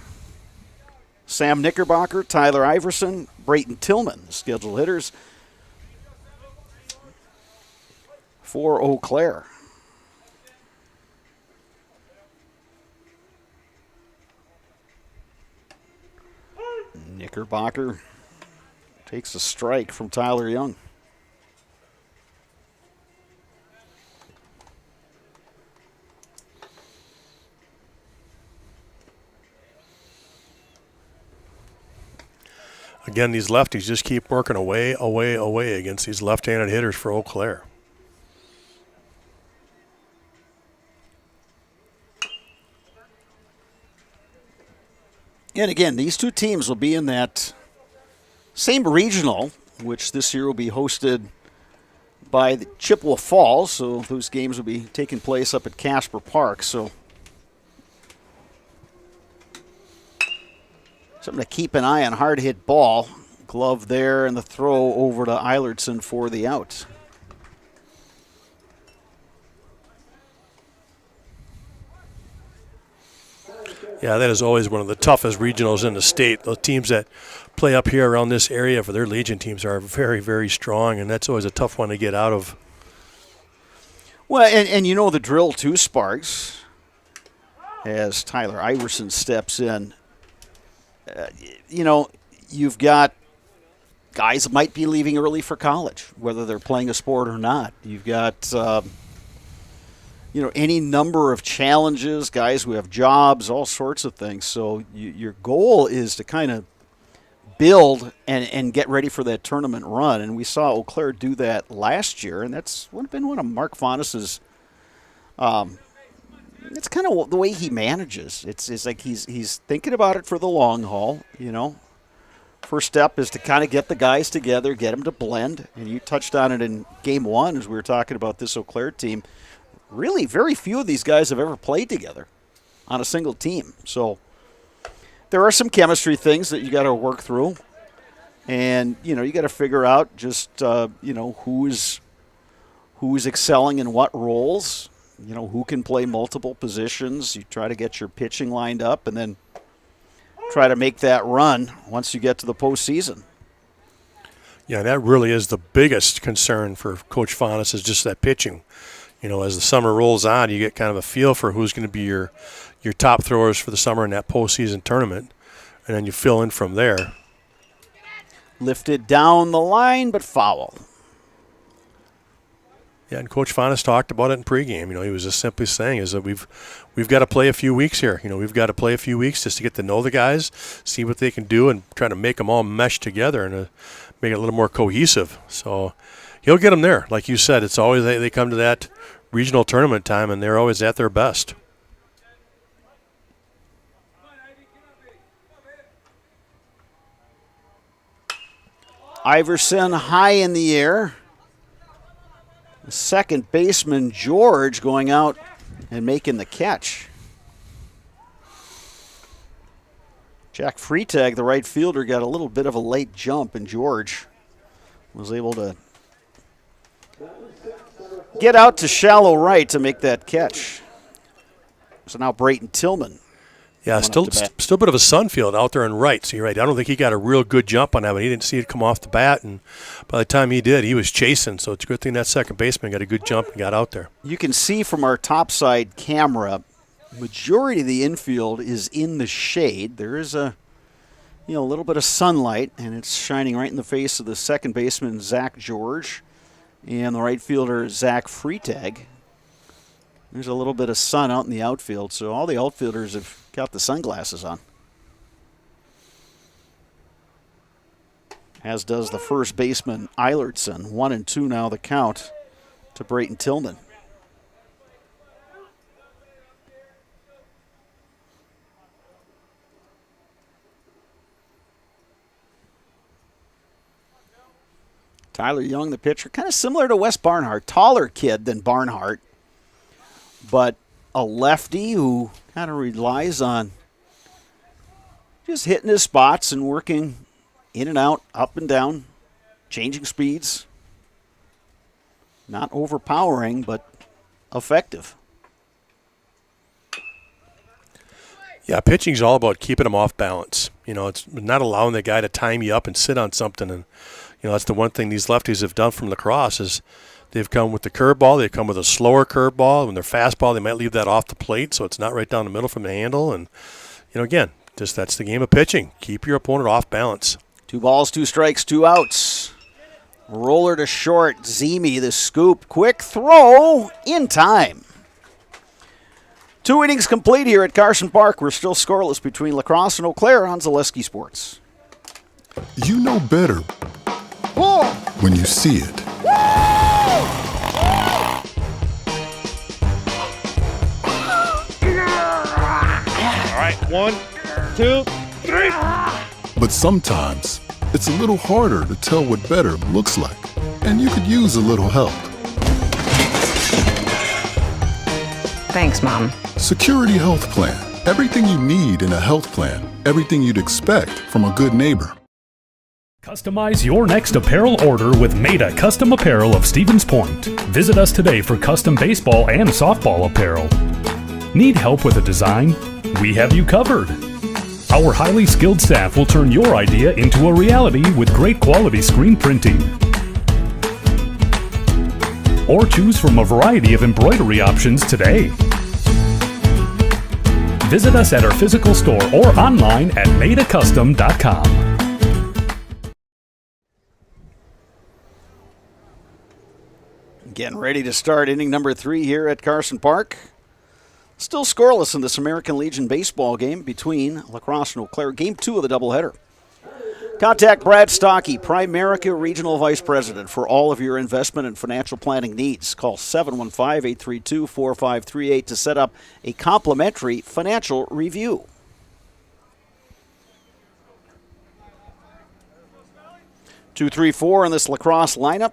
Sam Knickerbocker, Tyler Iverson, Brayton Tillman, the scheduled hitters for Eau Claire. Knickerbocker takes a strike from Tyler Young. Again, these lefties just keep working away against these left-handed hitters for Eau Claire. And again, these two teams will be in that same regional, which this year will be hosted by the Chippewa Falls. So those games will be taking place up at Casper Park. So something to keep an eye on. Hard hit ball. Glove there and the throw over to Eilertson for the out. Yeah, that is always one of the toughest regionals in the state. The teams that play up here around this area for their Legion teams are very, very strong, and that's always a tough one to get out of. Well, and you know the drill too, Sparks, as Tyler Iverson steps in. You've got guys that might be leaving early for college, whether they're playing a sport or not. You've got any number of challenges, guys who have jobs, all sorts of things. So your goal is to kind of build and get ready for that tournament run. And we saw Eau Claire do that last year, and that's been one of Mark Faunus's it's kind of the way he manages. It's like he's thinking about it for the long haul, First step is to kind of get the guys together, get them to blend. And you touched on it in game one as we were talking about this Eau Claire team. Really, very few of these guys have ever played together on a single team. So there are some chemistry things that you got to work through. And, you got to figure out just, who's excelling in what roles, who can play multiple positions. You try to get your pitching lined up and then try to make that run once you get to the postseason. Yeah, that really is the biggest concern for Coach Faunus is just that pitching. As the summer rolls on, you get kind of a feel for who's going to be your top throwers for the summer in that postseason tournament, and then you fill in from there. Lifted down the line, but foul. Yeah, and Coach Faunus talked about it in pregame. He was just simply saying is that we've got to play a few weeks here. We've got to play a few weeks just to get to know the guys, see what they can do, and try to make them all mesh together and make it a little more cohesive. So he'll get them there. Like you said, it's always they come to that regional tournament time, and they're always at their best. Iverson high in the air. The second baseman, George, going out and making the catch. Jack Freitag, the right fielder, got a little bit of a late jump, and George was able to get out to shallow right to make that catch. So now Brayton Tillman. Yeah, still a bit of a sunfield out there in right. So you're right. I don't think he got a real good jump on that, but he didn't see it come off the bat. And by the time he did, he was chasing. So it's a good thing that second baseman got a good jump and got out there. You can see from our topside camera, majority of the infield is in the shade. There is a little bit of sunlight, and it's shining right in the face of the second baseman, Zach George, and the right fielder, Zach Freitag. There's a little bit of sun out in the outfield, so all the outfielders have got the sunglasses on. As does the first baseman, Eilertson. 1-2 now the count to Brayton Tillman. Tyler Young, the pitcher, kind of similar to Wes Barnhart. Taller kid than Barnhart, but a lefty who kind of relies on just hitting his spots and working in and out, up and down, changing speeds. Not overpowering, but effective. Yeah, pitching's all about keeping him off balance. It's not allowing the guy to time you up and sit on something. And, that's the one thing these lefties have done from lacrosse is they've come with the curveball. They come with a slower curveball. When they're fastball, they might leave that off the plate, so it's not right down the middle from the handle. And, again, just that's the game of pitching. Keep your opponent off balance. 2 balls, 2 strikes, 2 outs. Roller to short. Zemi, the scoop. Quick throw in time. 2 innings complete here at Carson Park. We're still scoreless between La Crosse and Eau Claire on Zaleski Sports. You know better when you see it. All right, 1, 2, 3. But sometimes it's a little harder to tell what better looks like, and you could use a little help. Thanks, Mom. Security Health Plan. Everything you need in a health plan. Everything you'd expect from a good neighbor. Customize your next apparel order with Maida Custom Apparel of Stevens Point. Visit us today for custom baseball and softball apparel. Need help with a design? We have you covered. Our highly skilled staff will turn your idea into a reality with great quality screen printing. Or choose from a variety of embroidery options today. Visit us at our physical store or online at maidacustom.com. Getting ready to start inning number 3 here at Carson Park. Still scoreless in this American Legion baseball game between La Crosse and Eau Claire. Game 2 of the doubleheader. Contact Brad Stockey, Primerica Regional Vice President, for all of your investment and financial planning needs. Call 715-832-4538 to set up a complimentary financial review. Two, 3, 4 in this La Crosse lineup.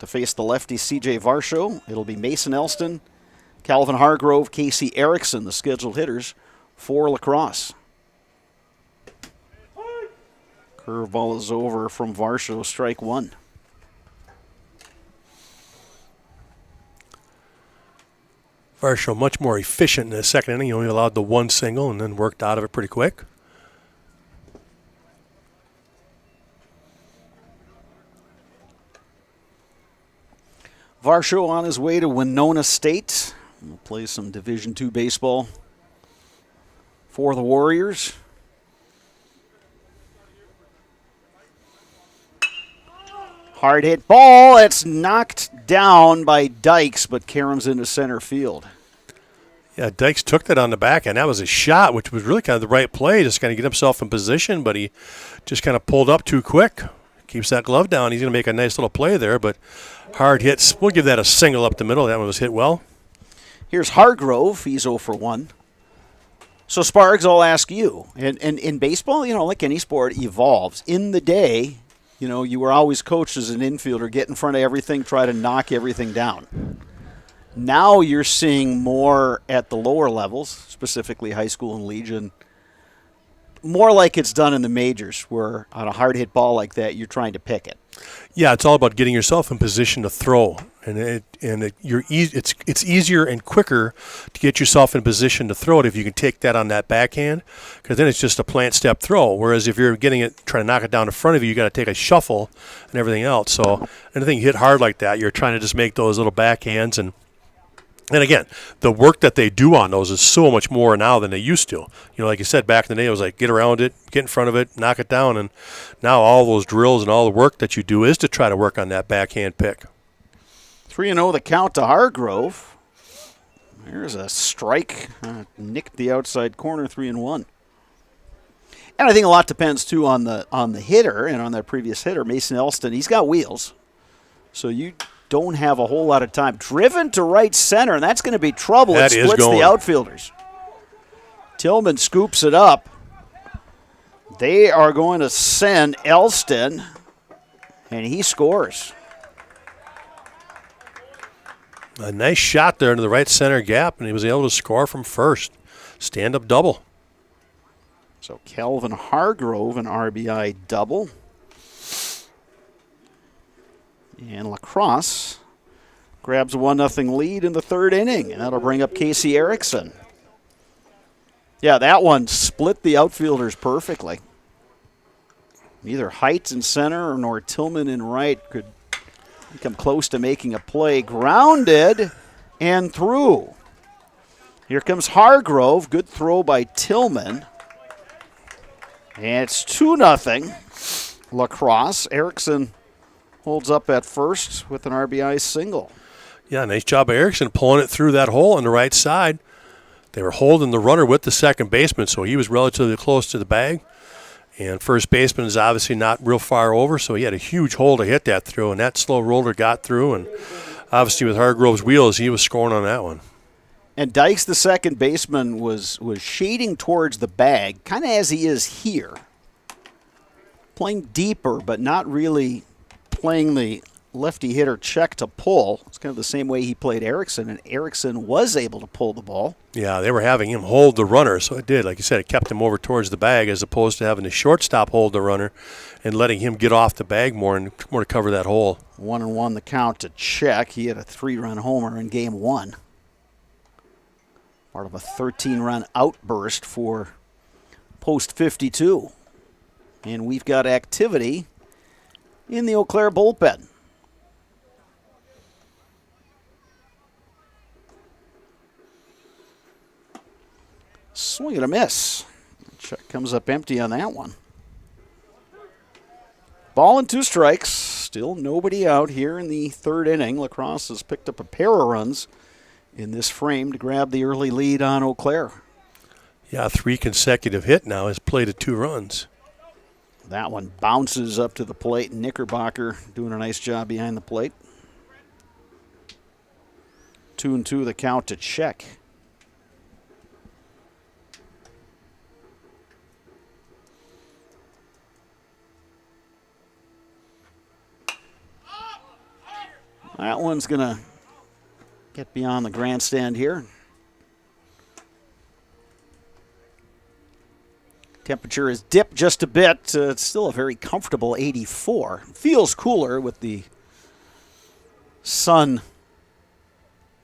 To face the lefty C.J. Varsho, it'll be Mason Elston, Calvin Hargrove, Casey Erickson, the scheduled hitters for La Crosse. Curveball is over from Varsho, strike 1. Varsho much more efficient in the second inning. He only allowed the 1 single and then worked out of it pretty quick. Varsho on his way to Winona State. We'll play some Division II baseball for the Warriors. Hard hit ball. It's knocked down by Dykes, but caroms into center field. Yeah, Dykes took that on the back, and that was a shot, which was really kind of the right play, just kind of get himself in position, but he just kind of pulled up too quick. Keeps that glove down. He's going to make a nice little play there, but hard hits. We'll give that a single up the middle. That one was hit well. Here's Hargrove. He's 0 for 1. So, Spargs, I'll ask you. And in baseball, like any sport, evolves. In the day, you were always coached as an infielder, get in front of everything, try to knock everything down. Now you're seeing more at the lower levels, specifically high school and Legion, more like it's done in the majors, where on a hard hit ball like that, you're trying to pick it. Yeah, it's all about getting yourself in position to throw, it's easier and quicker to get yourself in position to throw it if you can take that on that backhand, because then it's just a plant step throw. Whereas if you're getting it, trying to knock it down in front of you, you got to take a shuffle and everything else. So anything you hit hard like that, you're trying to just make those little backhands And again, the work that they do on those is so much more now than they used to. Like you said, back in the day, it was like get around it, get in front of it, knock it down. And now all those drills and all the work that you do is to try to work on that backhand pick. 3-0 the count to Hargrove. There's a strike. Nicked the outside corner, 3-1. And I think a lot depends, too, on the hitter and on that previous hitter, Mason Elston. He's got wheels. So you don't have a whole lot of time. Driven to right center, and that's going to be trouble. That it splits the outfielders. Tillman scoops it up. They are going to send Elston, and he scores. A nice shot there into the right center gap, and he was able to score from first. Stand-up double. So Kelvin Hargrove, an RBI double. And Lacrosse grabs a 1-0 lead in the third inning, and that'll bring up Casey Erickson. Yeah, that one split the outfielders perfectly. Neither Heights in center nor Tillman in right could come close to making a play. Grounded and through. Here comes Hargrove. Good throw by Tillman. And it's 2-0 Lacrosse. Erickson holds up at first with an RBI single. Yeah, nice job by Erickson pulling it through that hole on the right side. They were holding the runner with the second baseman, so he was relatively close to the bag. And first baseman is obviously not real far over, so he had a huge hole to hit that through, and that slow roller got through. And obviously with Hargrove's wheels, he was scoring on that one. And Dykes, the second baseman, was shading towards the bag, kind of as he is here. Playing deeper, but not really playing the lefty hitter check to pull. It's kind of the same way he played Erickson, and Erickson was able to pull the ball. Yeah, they were having him hold the runner, so it did. Like you said, it kept him over towards the bag as opposed to having the shortstop hold the runner and letting him get off the bag more to cover that hole. 1-1 the count to Check. He had a 3-run homer in game one. Part of a 13-run outburst for post 52. And we've got activity in the Eau Claire bullpen. Swing and a miss. Check comes up empty on that one. Ball and 2 strikes. Still nobody out here in the third inning. Lacrosse has picked up a pair of runs in this frame to grab the early lead on Eau Claire. Yeah, 3 consecutive hit now has played at 2 runs. That one bounces up to the plate. Knickerbocker doing a nice job behind the plate. 2-2 the count to Check. That one's going to get beyond the grandstand here. Temperature has dipped just a bit. It's still a very comfortable 84. Feels cooler with the sun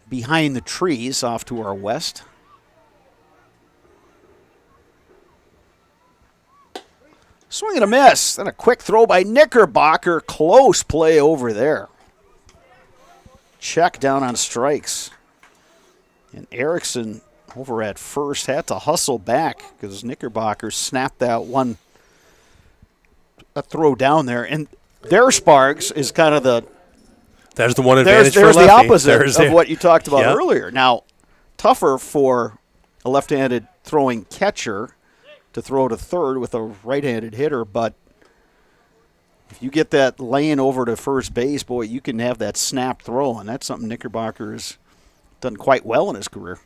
behind the trees off to our west. Swing and a miss. Then a quick throw by Knickerbocker. Close play over there. Check down on strikes. And Erickson over at first had to hustle back because Knickerbocker snapped that one a throw down there. And their Sparks is kind of the there's the one advantage there's for the lefty. opposite of what you talked about Yep. earlier. Now, tougher for a left-handed throwing catcher to throw to third with a right-handed hitter, but if you get that lane over to first base, boy, you can have that snap throw, and that's something Knickerbocker has done quite well in his career.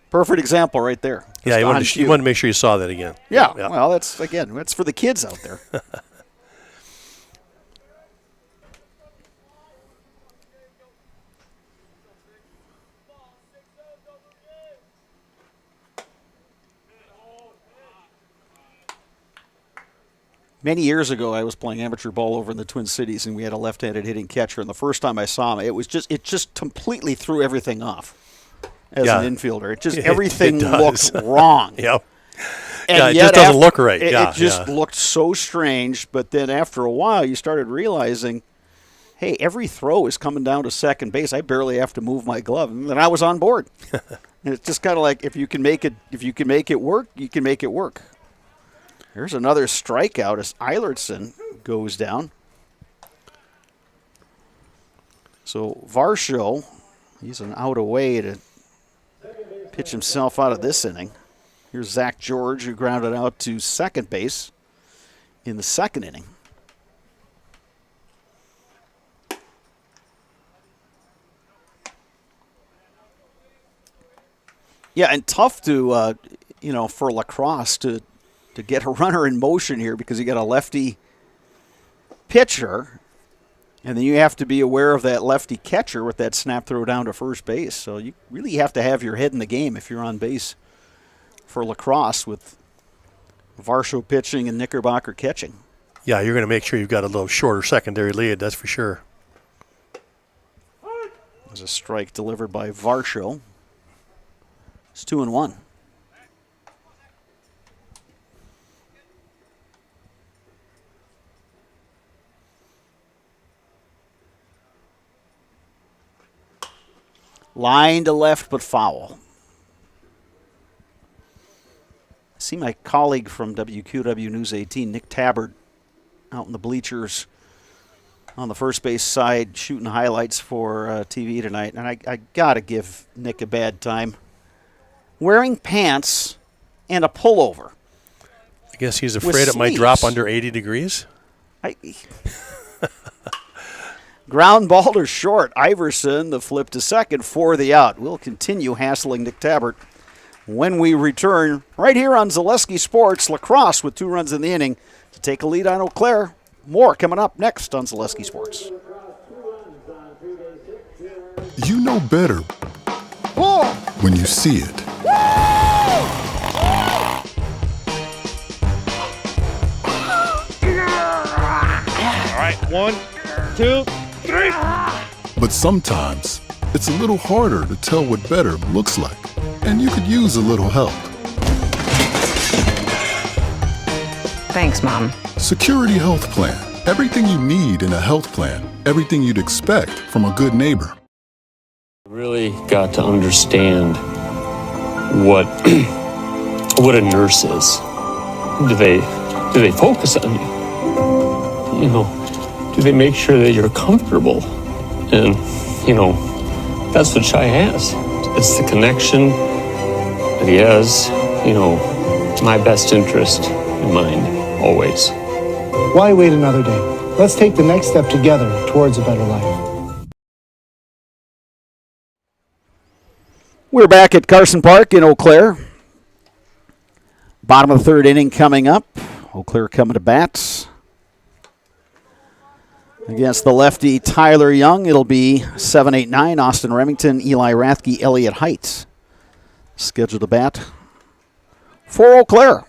Perfect example right there. Yeah, you wanted to make sure you saw that again. Yeah, well, that's for the kids out there. Many years ago, I was playing amateur ball over in the Twin Cities, and we had a left-handed hitting catcher. And the first time I saw him, it just completely threw everything off as an infielder. It just everything looked wrong. Yep. And it just doesn't look right. It just looked so strange. But then after a while, you started realizing, hey, every throw is coming down to second base. I barely have to move my glove, and then I was on board. And it's just kind of like if you can make it work, you can make it work. Here's another strikeout as Eilertson goes down. So Varsho, he's an out away to pitch himself out of this inning. Here's Zach George, who grounded out to second base in the second inning. Yeah, and tough to, for La Crosse to get a runner in motion here because you got a lefty pitcher, and then you have to be aware of that lefty catcher with that snap throw down to first base. So you really have to have your head in the game if you're on base for La Crosse with Varsho pitching and Knickerbocker catching. Yeah, you're going to make sure you've got a little shorter secondary lead, that's for sure. There's a strike delivered by Varsho. It's 2-1. Line to left, but foul. I see my colleague from WQW News 18, Nick Tabbert, out in the bleachers on the first base side shooting highlights for TV tonight. And I got to give Nick a bad time. Wearing pants and a pullover. I guess he's afraid it might drop under 80 degrees. Ground ball to short. Iverson, the flip to second for the out. We'll continue hassling Nick Tabbert when we return right here on Zaleski Sports. La Crosse with 2 runs in the inning to take a lead on Eau Claire. More coming up next on Zaleski Sports. You know better when you see it. All right, 1, 2, 3. But sometimes it's a little harder to tell what better looks like, and you could use a little help. Thanks, Mom. Security Health Plan. Everything you need in a health plan. Everything you'd expect from a good neighbor. Really got to understand what a nurse is. Do they focus on you? You know, do they make sure that you're comfortable? And, that's what Shai has. It's the connection that he has, my best interest in mind, always. Why wait another day? Let's take the next step together towards a better life. We're back at Carson Park in Eau Claire. Bottom of the third inning coming up. Eau Claire coming to bat. Against the lefty Tyler Young, it'll be 7-8-9, Austin Remington, Eli Rathke, Elliott Heights. Scheduled to bat for Eau Claire.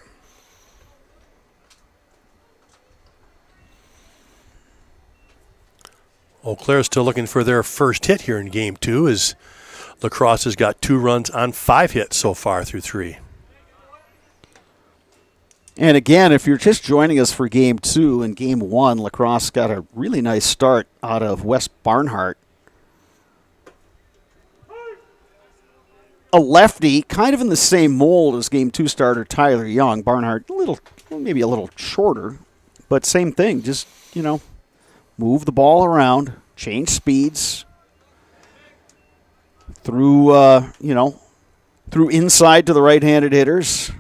Eau Claire is still looking for their first hit here in Game 2 as La Crosse has got 2 runs on 5 hits so far through 3. And again, if you're just joining us for Game 2 and Game 1, La Crosse got a really nice start out of Wes Barnhart. A lefty, kind of in the same mold as Game 2 starter Tyler Young. Barnhart, maybe a little shorter, but same thing. Just, move the ball around, change speeds through inside to the right-handed hitters.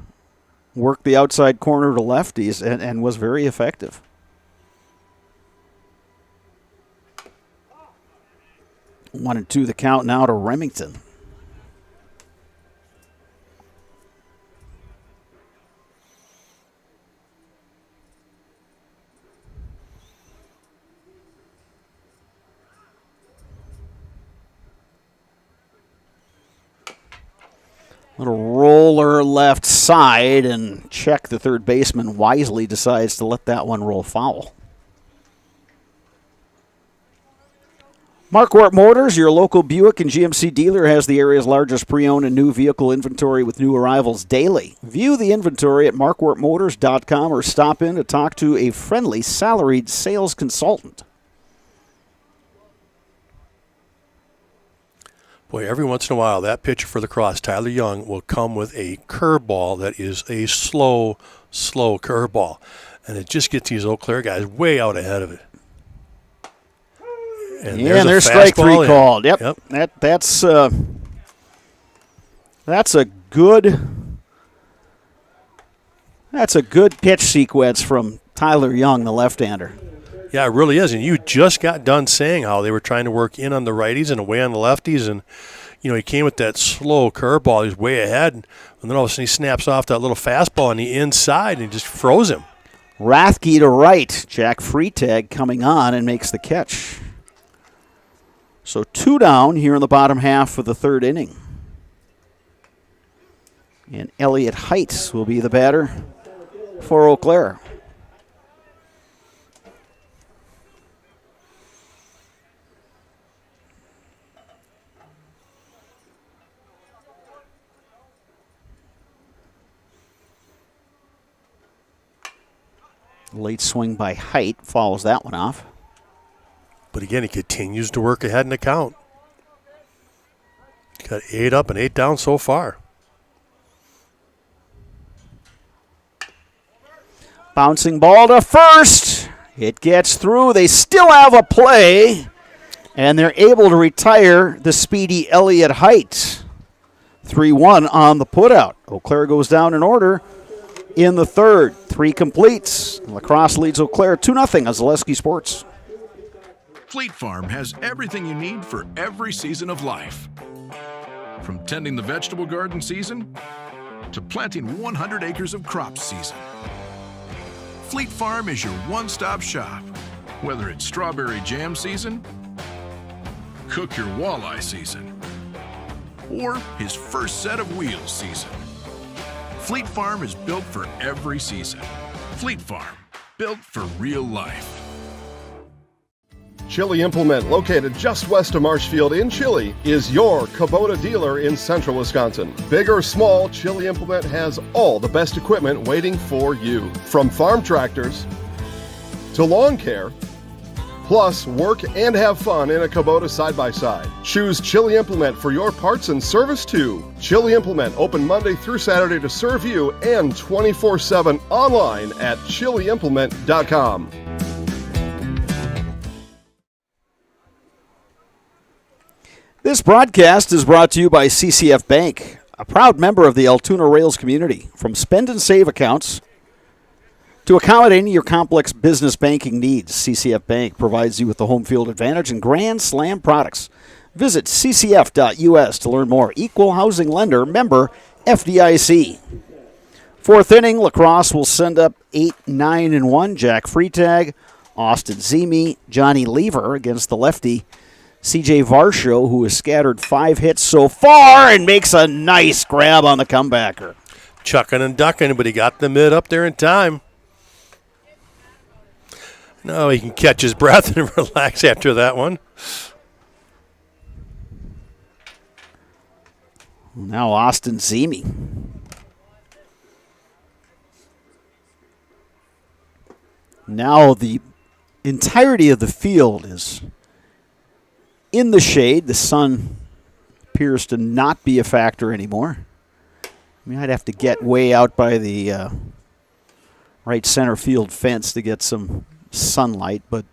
Worked the outside corner to lefties and was very effective. 1-2 the count now to Remington. Little roller left side, and check the third baseman wisely decides to let that one roll foul. Marquardt Motors, your local Buick and GMC dealer, has the area's largest pre-owned and new vehicle inventory with new arrivals daily. View the inventory at marquardtmotors.com or stop in to talk to a friendly salaried sales consultant. Boy, every once in a while, that pitcher for the Crosse, Tyler Young, will come with a curveball that is a slow curveball. And it just gets these Eau Claire guys way out ahead of it. And there's strike three called. Yep. That's a good pitch sequence from Tyler Young, the left-hander. Yeah, it really is. And you just got done saying how they were trying to work in on the righties and away on the lefties. And, he came with that slow curveball. He was way ahead. And then all of a sudden he snaps off that little fastball on the inside and just froze him. Rathke to right. Jack Freitag coming on and makes the catch. So 2 down here in the bottom half of the third inning. And Elliott Heights will be the batter for Eau Claire. Late swing by Height follows that one off. But again, he continues to work ahead in the count. Got 8 up and 8 down so far. Bouncing ball to first. It gets through. They still have a play, and they're able to retire the speedy Elliott Height. 3-1 on the putout. Eau Claire goes down in order in the third. 3 completes. La Crosse leads Eau Claire 2-0 on Zaleski Sports. Fleet Farm has everything you need for every season of life. From tending the vegetable garden season to planting 100 acres of crop season. Fleet Farm is your one-stop shop. Whether it's strawberry jam season, cook your walleye season, or his first set of wheels season. Fleet Farm is built for every season. Fleet Farm, built for real life. Chili Implement, located just west of Marshfield in Chili, is your Kubota dealer in central Wisconsin. Big or small, Chili Implement has all the best equipment waiting for you. From farm tractors to lawn care, plus work and have fun in a Kubota side-by-side. Choose Chili Implement for your parts and service too. Chili Implement, open Monday through Saturday to serve you and 24/7 online at chiliimplement.com. This broadcast is brought to you by CCF Bank, a proud member of the Altoona Rails community. From spend and save accounts to accommodating your complex business banking needs, CCF Bank provides you with the home field advantage and Grand Slam products. Visit ccf.us to learn more. Equal housing lender, member FDIC. Fourth inning, La Crosse will send up 8, 9, and 1. Jack Freitag, Austin Zemi, Johnny Lever against the lefty C.J. Varsho, who has scattered 5 hits so far and makes a nice grab on the comebacker. Chucking and ducking, but he got the mid up there in time. Now he can catch his breath and relax after that one. Now Austin Zemi. Now the entirety of the field is in the shade. The sun appears to not be a factor anymore. I mean, I'd have to get way out by the right center field fence to get some sunlight, but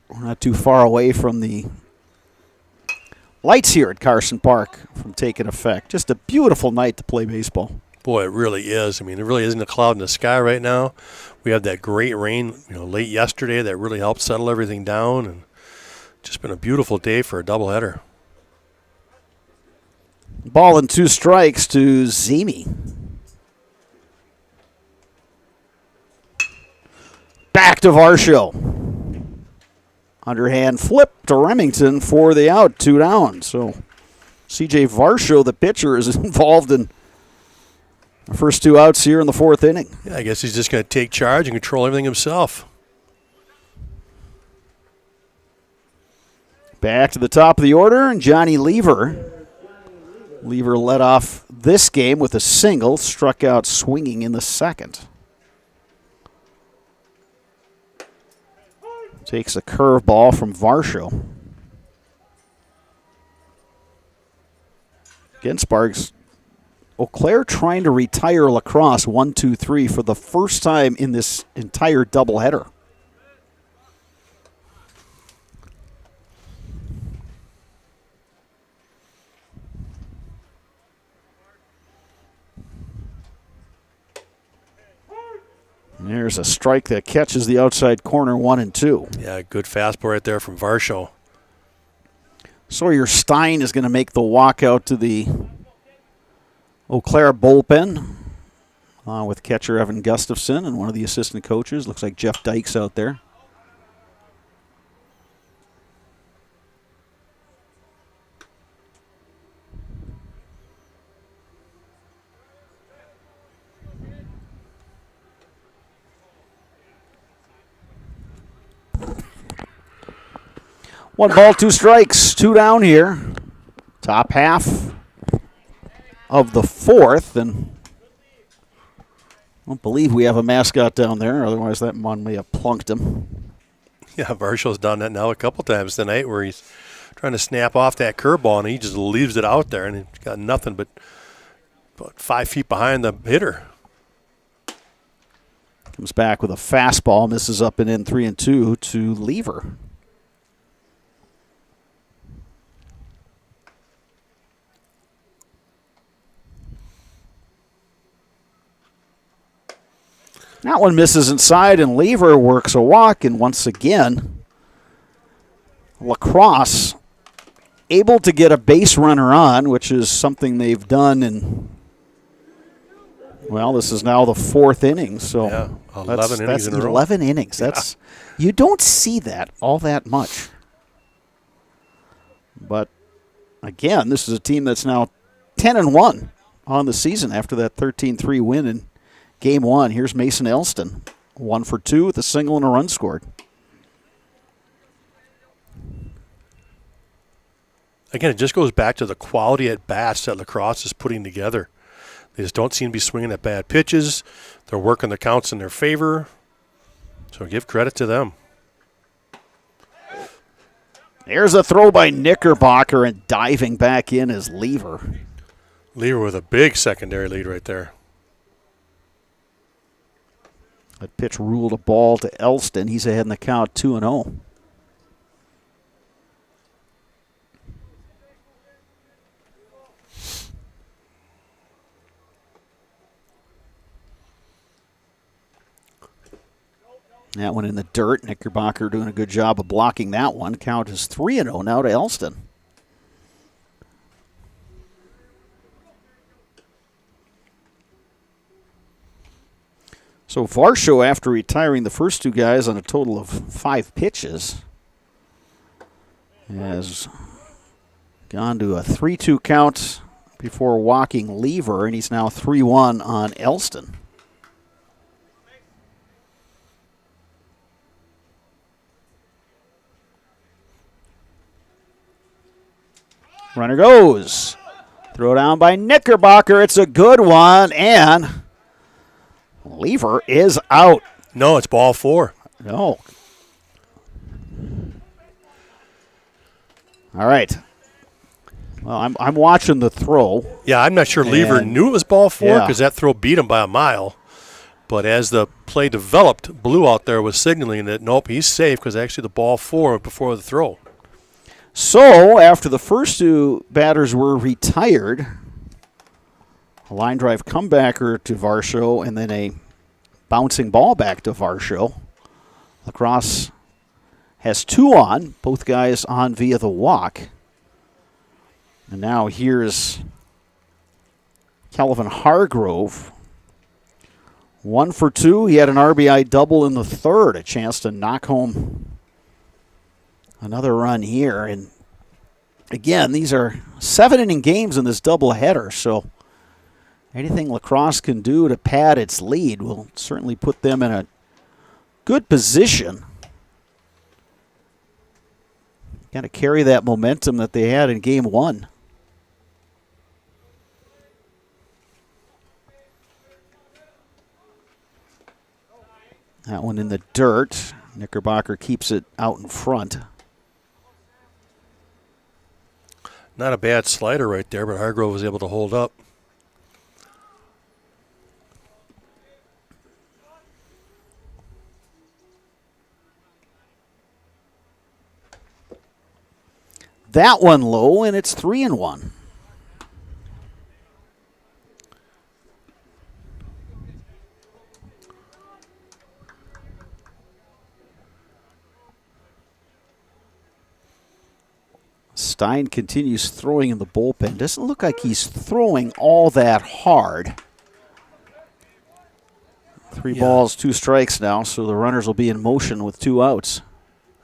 we're not too far away from the lights here at Carson Park from taking effect. Just a beautiful night to play baseball. Boy, it really is. I mean, there really isn't a cloud in the sky right now. We had that great rain, late yesterday that really helped settle everything down, and just been a beautiful day for a doubleheader. Ball and 2 strikes to Zemi. Back to Varsho. Underhand flip to Remington for the out, 2 down. So C.J. Varsho, the pitcher, is involved in the first 2 outs here in the 4th inning. Yeah, I guess he's just going to take charge and control everything himself. Back to the top of the order, and Johnny Lever. Lever led off this game with a single, struck out swinging in the 2nd. Takes a curveball from Varsho. Again, Sparks. Eau Claire trying to retire Lacrosse 1-2-3 for the first time in this entire doubleheader. There's a strike that catches the outside corner, 1-2. Yeah, good fastball right there from Varsho. Sawyer Stein is going to make the walk out to the Eau Claire bullpen with catcher Evan Gustafson and one of the assistant coaches. Looks like Jeff Dykes out there. One ball, 2 strikes, 2 down here. Top half of the 4th, and I don't believe we have a mascot down there. Otherwise, that one may have plunked him. Yeah, Varsho's done that now a couple times tonight where he's trying to snap off that curveball, and he just leaves it out there, and he's got nothing but about 5 feet behind the hitter. Comes back with a fastball, misses up and in 3-2 to Lever. That one misses inside, and Lever works a walk, and once again, Lacrosse able to get a base runner on, which is something they've done in, well, this is now the 4th inning. So yeah, 11 innings in a row. 11 innings. That's you don't see that all that much. But again, this is a team that's now 10-1 on the season after that 13-3 win in Game 1. Here's Mason Elston, 1 for 2 with a single and a run scored. Again, it just goes back to the quality at bats that Lacrosse is putting together. They just don't seem to be swinging at bad pitches. They're working the counts in their favor. So give credit to them. There's a throw by Knickerbocker, and diving back in is Lever. Lever with a big secondary lead right there. That pitch ruled a ball to Elston. He's ahead in the count, 2-0. That one in the dirt. Knickerbocker doing a good job of blocking that one. Count is 3-0 now to Elston. So Varsho, after retiring the first 2 guys on a total of 5 pitches, has gone to a 3-2 count before walking Lever, and he's now 3-1 on Elston. Runner goes. Throw down by Knickerbocker. It's a good one, and Lever is out. No, it's ball 4. No. All right. Well, I'm watching the throw. Yeah, I'm not sure Lever knew it was ball 4 because yeah. that throw beat him by a mile. But as the play developed, Blue out there was signaling that, nope, he's safe because actually the ball 4 before the throw. So, after the first 2 batters were retired, a line drive comebacker to Varsho and then a bouncing ball back to Varsho. Lacrosse has 2 on, both guys on via the walk. And now here's Kelvin Hargrove. 1 for 2. He had an RBI double in the 3rd, a chance to knock home another run here, and Again, these are 7-inning games in this doubleheader, so anything La Crosse can do to pad its lead will certainly put them in a good position. Got to carry that momentum that they had in game 1. That one in the dirt. Knickerbocker keeps it out in front. Not a bad slider right there, but Hargrove was able to hold up. That one low, and it's 3-1. Stein continues throwing in the bullpen. Doesn't look like he's throwing all that hard. 3 balls, 2 strikes now, so the runners will be in motion with 2 outs.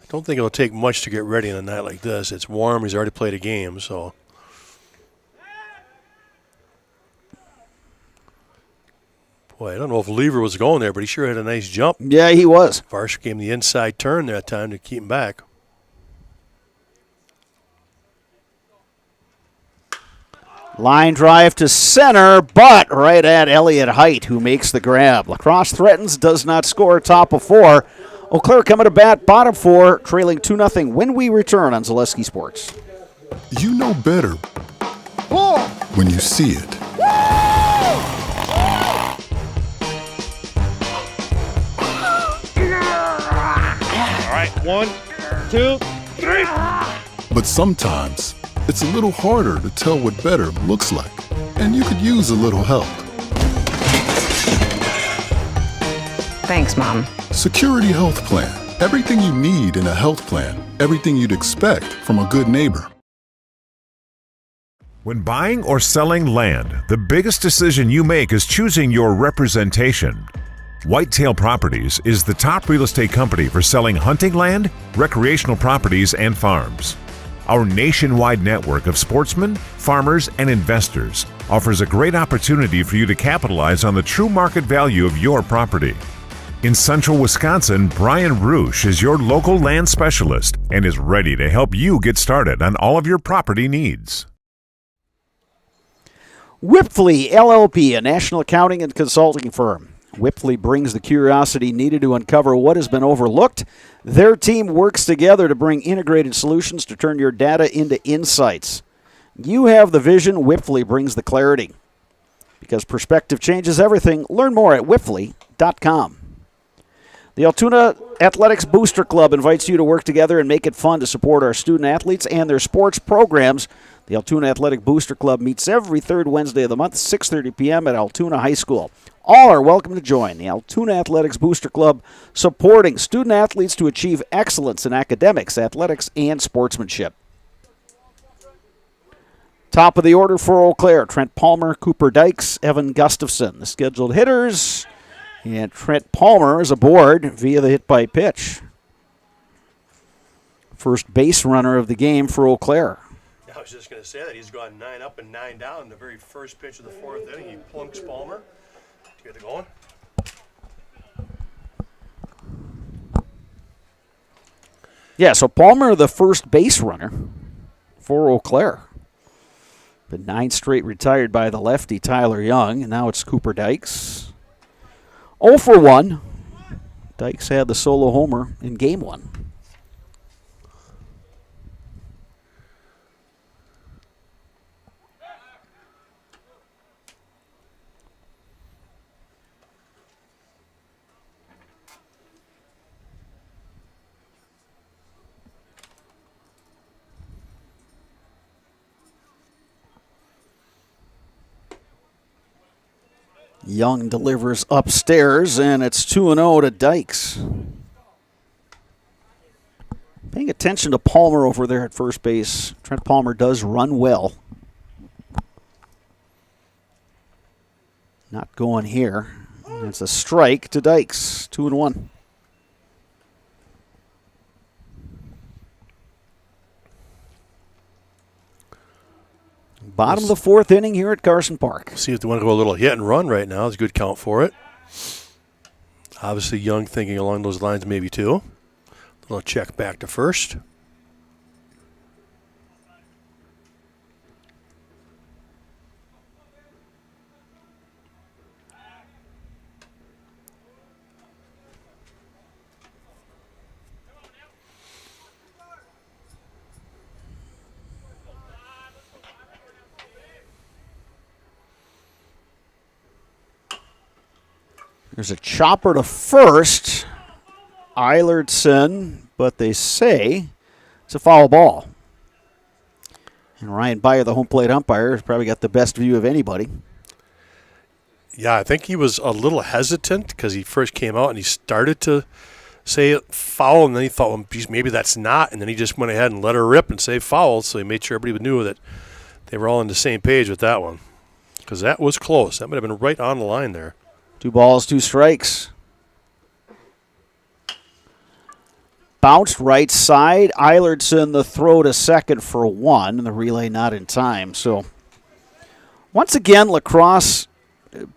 I don't think it'll take much to get ready in a night like this. It's warm. He's already played a game, so. Boy, I don't know if Lever was going there, but he sure had a nice jump. Yeah, he was. Varsha gave him the inside turn that time to keep him back. Line drive to center, but right at Elliott Height, who makes the grab. La Crosse threatens, does not score, top of 4. Eau Claire coming to bat, bottom 4, trailing 2-0 when we return on Zaleski Sports. You know better when you see it. All right, 1, 2, 3. But sometimes it's a little harder to tell what better looks like, and you could use a little help. Thanks, Mom. Security Health Plan. Everything you need in a health plan. Everything you'd expect from a good neighbor. When buying or selling land, the biggest decision you make is choosing your representation. Whitetail Properties is the top real estate company for selling hunting land, recreational properties, and farms. Our nationwide network of sportsmen, farmers, and investors offers a great opportunity for you to capitalize on the true market value of your property. In central Wisconsin, Brian Roosh is your local land specialist and is ready to help you get started on all of your property needs. Wipfli LLP, a national accounting and consulting firm. Wipfli brings the curiosity needed to uncover what has been overlooked. Their team works together to bring integrated solutions to turn your data into insights. You have the vision, Wipfli brings the clarity. Because perspective changes everything, learn more at wipfli.com. The Altoona Athletics Booster Club invites you to work together and make it fun to support our student athletes and their sports programs. The Altoona Athletic Booster Club meets every third Wednesday of the month, 6:30 p.m. at Altoona High School. All are welcome to join the Altoona Athletics Booster Club, supporting student athletes to achieve excellence in academics, athletics, and sportsmanship. Top of the order for Eau Claire, Trent Palmer, Cooper Dykes, Evan Gustafson. The scheduled hitters, and Trent Palmer is aboard via the hit by pitch. First base runner of the game for Eau Claire. I was just going to say that. He's gone 9 up and 9 down in the very first pitch of the 4th inning. He plunks Palmer to get it going. Yeah, so Palmer, the first base runner for Eau Claire. Been 9 straight retired by the lefty Tyler Young, and now it's Cooper Dykes. 0 for 1. Dykes had the solo homer in game 1. Young delivers upstairs, and it's 2-0 to Dykes. Paying attention to Palmer over there at first base. Trent Palmer does run well. Not going here. It's a strike to Dykes. 2-1. Bottom of the fourth inning here at Carson Park. See if they want to go a little hit and run right now. It's a good count for it. Obviously, Young thinking along those lines maybe too. A little check back to first. There's a chopper to first. Eilertson, but they say it's a foul ball. And Ryan Byer, the home plate umpire, has probably got the best view of anybody. Yeah, I think he was a little hesitant because he first came out and he started to say foul, and then he thought, well, geez, maybe that's not, and then he just went ahead and let her rip and say foul, so he made sure everybody knew that they were all on the same page with that one because that was close. That might have been right on the line there. 2 balls, 2 strikes. Bounced right side. Eilertson, the throw to second for 1, and the relay not in time. So, once again, Lacrosse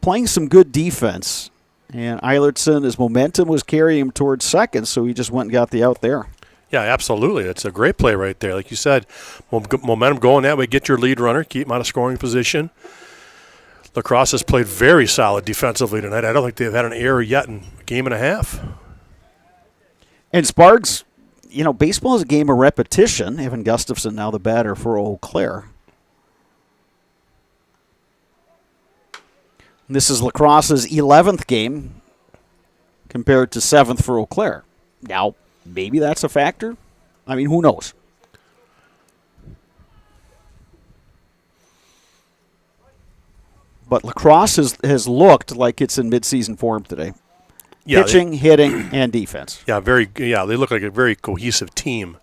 playing some good defense. And Eilertson, his momentum was carrying him towards second, so he just went and got the out there. Yeah, absolutely. It's a great play right there. Like you said, momentum going that way. Get your lead runner. Keep him out of scoring position. Lacrosse has played very solid defensively tonight. I don't think they've had an error yet in a game and a half. And Sparks, baseball is a game of repetition. Evan Gustafson now the batter for Eau Claire. This is Lacrosse's 11th game compared to 7th for Eau Claire. Now, maybe that's a factor. I mean, who knows? But Lacrosse has looked like it's in midseason form today. Yeah, pitching, hitting, and defense. Yeah, they look like a very cohesive team.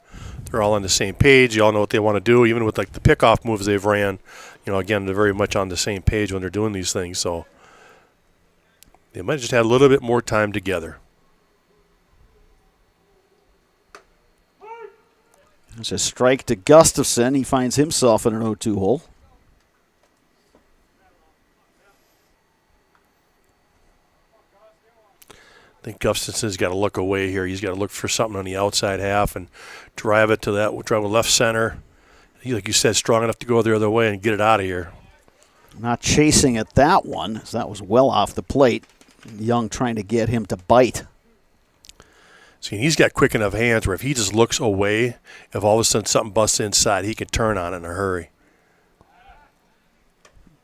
They're all on the same page. You all know what they want to do, even with like the pickoff moves they've ran. Again, they're very much on the same page when they're doing these things. So they might have just had a little bit more time together. There's a strike to Gustafson. He finds himself in an 0-2 hole. I think Gustafson's got to look away here. He's got to look for something on the outside half and drive it to that, drive it left center. He, like you said, strong enough to go the other way and get it out of here. Not chasing at that one, as that was well off the plate. Young trying to get him to bite. See, he's got quick enough hands where if he just looks away, if all of a sudden something busts inside, he can turn on it in a hurry.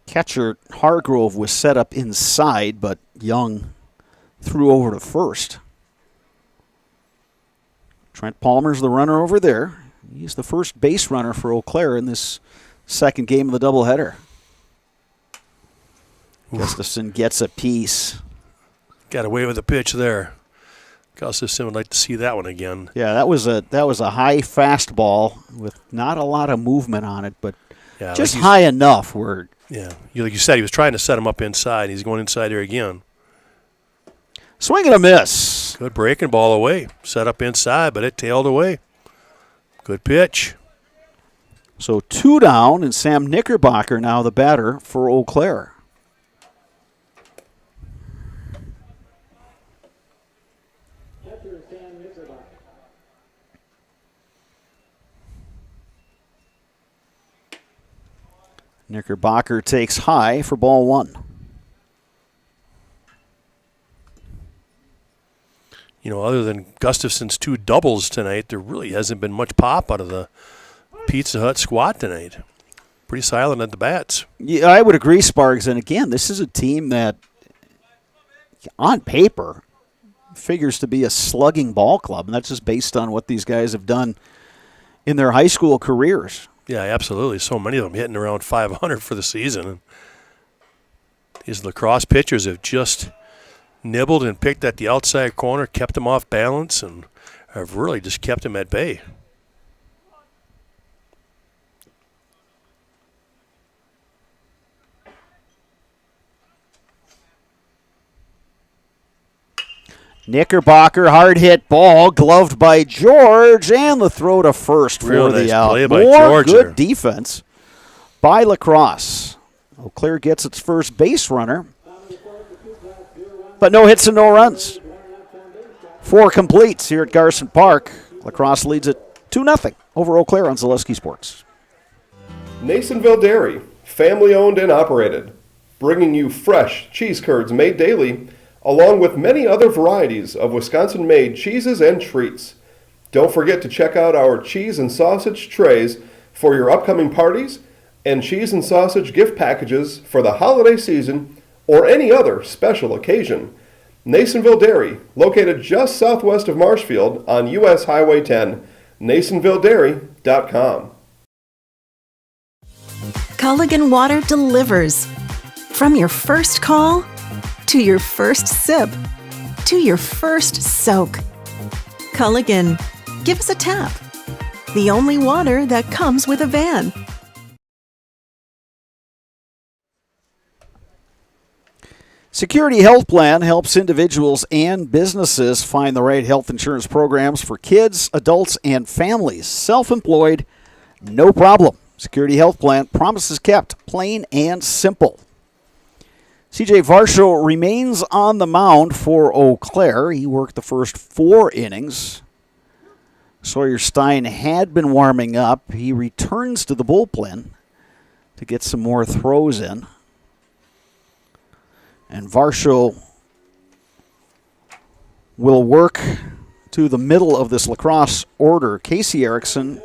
Catcher Hargrove was set up inside, but Young threw over to first. Trent Palmer's the runner over there. He's the first base runner for Eau Claire in this second game of the doubleheader. Gustafson gets a piece. Got away with the pitch there. Gustafson would like to see that one again. Yeah, that was a high fastball with not a lot of movement on it, but just like high enough where. Yeah, like you said, he was trying to set him up inside. He's going inside there again. Swing and a miss. Good breaking ball away. Set up inside, but it tailed away. Good pitch. So 2 down, and Sam Knickerbocker now the batter for Eau Claire. Knickerbocker takes high for ball 1. Other than Gustafson's 2 doubles tonight, there really hasn't been much pop out of the Pizza Hut squad tonight. Pretty silent at the bats. Yeah, I would agree, Sparks. And again, this is a team that, on paper, figures to be a slugging ball club, and that's just based on what these guys have done in their high school careers. Yeah, absolutely. So many of them hitting around 500 for the season. These Lacrosse pitchers have just nibbled and picked at the outside corner, kept them off balance, and have really just kept them at bay. Knickerbocker, hard hit ball, gloved by George, and the throw to first for the out. Play by More George good there. defense by Lacrosse. Eau Claire gets its first base runner, but no hits and no runs. 4 completes here at Carson Park. Lacrosse leads it 2-0 over Eau Claire on Zaleski Sports. Nasonville Dairy, family owned and operated, bringing you fresh cheese curds made daily, along with many other varieties of Wisconsin-made cheeses and treats. Don't forget to check out our cheese and sausage trays for your upcoming parties and cheese and sausage gift packages for the holiday season or any other special occasion. Nasonville Dairy, located just southwest of Marshfield on US Highway 10, NasonvilleDairy.com. Culligan Water delivers. From your first call, to your first sip, to your first soak. Culligan, give us a tap. The only water that comes with a van. Security Health Plan helps individuals and businesses find the right health insurance programs for kids, adults, and families. Self-employed, no problem. Security Health Plan, promises kept, plain and simple. CJ Varsho remains on the mound for Eau Claire. He worked the first 4 innings. Sawyer Stein had been warming up. He returns to the bullpen to get some more throws in. And Varsho will work to the middle of this Lacrosse order. Casey Erickson,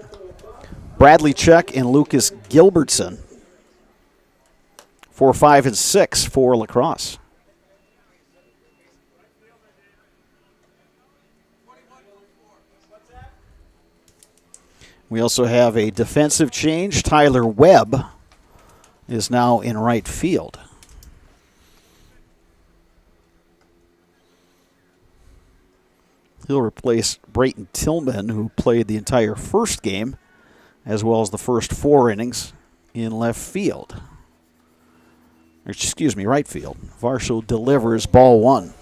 Bradley Check, and Lucas Gilbertson. 4, 5, and 6 for Lacrosse. We also have a defensive change. Tyler Webb is now in right field. He'll replace Brayton Tillman, who played the entire first game, as well as the first 4 innings in left field. Excuse me, right field. Varsho delivers ball 1.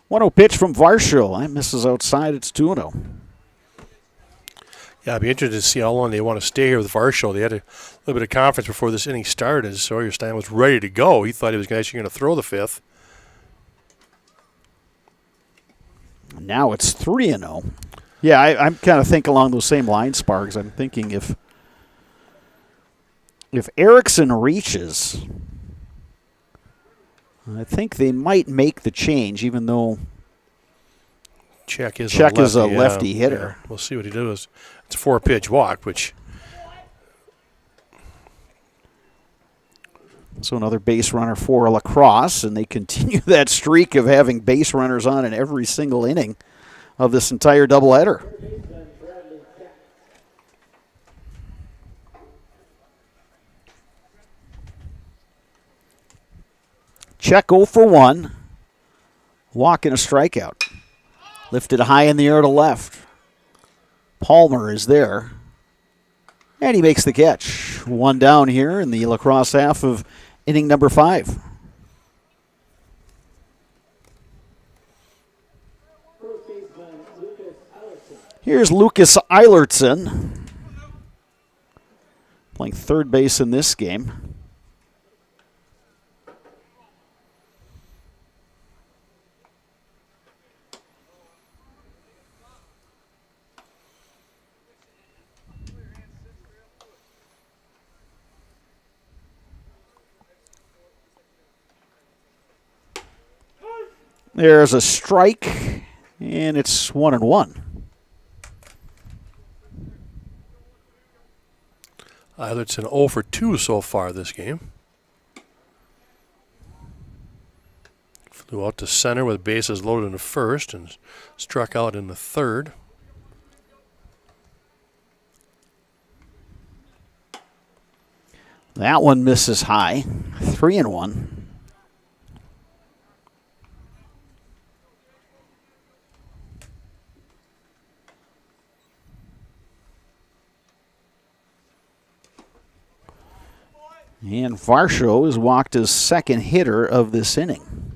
One-0 pitch from Varsho. That misses outside. It's 2-0. Yeah, I'd be interested to see how long they want to stay here with Varsho. They had a little bit of conference before this inning started. Sawyer Stein was ready to go. He thought he was actually going to throw the 5th. Now it's 3-0. Yeah, I'm kind of thinking along those same lines, Sparks. I'm thinking if Erickson reaches, I think they might make the change, even though Check is a lefty hitter. Yeah. We'll see what he does. It's a 4-pitch walk, which... So another base runner for Lacrosse, and they continue that streak of having base runners on in every single inning of this entire doubleheader. Check 0 for 1. Walk and a strikeout. Lifted high in the air to left. Palmer is there. And he makes the catch. 1 down here in the Lacrosse half of inning number 5. Here's Lucas Eilertson, playing third base in this game. There's a strike, and it's 1-1. Eilertson 0 for 2 so far this game. Flew out to center with bases loaded in the first and struck out in the third. That one misses high. 3-1. And Varsho has walked his second hitter of this inning.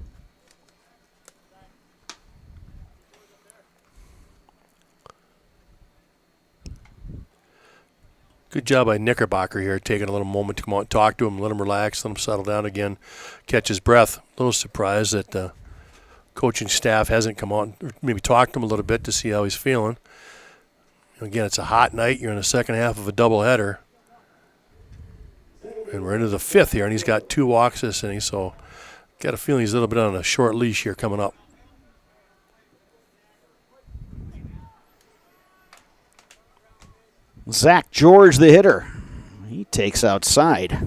Good job by Knickerbocker here, taking a little moment to come out and talk to him, let him relax, let him settle down again, catch his breath. A little surprised that the coaching staff hasn't come out and maybe talked to him a little bit to see how he's feeling. Again, it's a hot night. You're in the second half of a doubleheader. And we're into the fifth here, and he's got 2 walks this inning, so got a feeling he's a little bit on a short leash here coming up. Zach George, the hitter. He takes outside.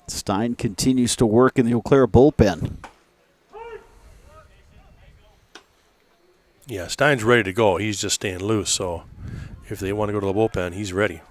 Stein continues to work in the Eau Claire bullpen. Yeah, Stein's ready to go. He's just staying loose, so if they want to go to the bullpen, he's ready.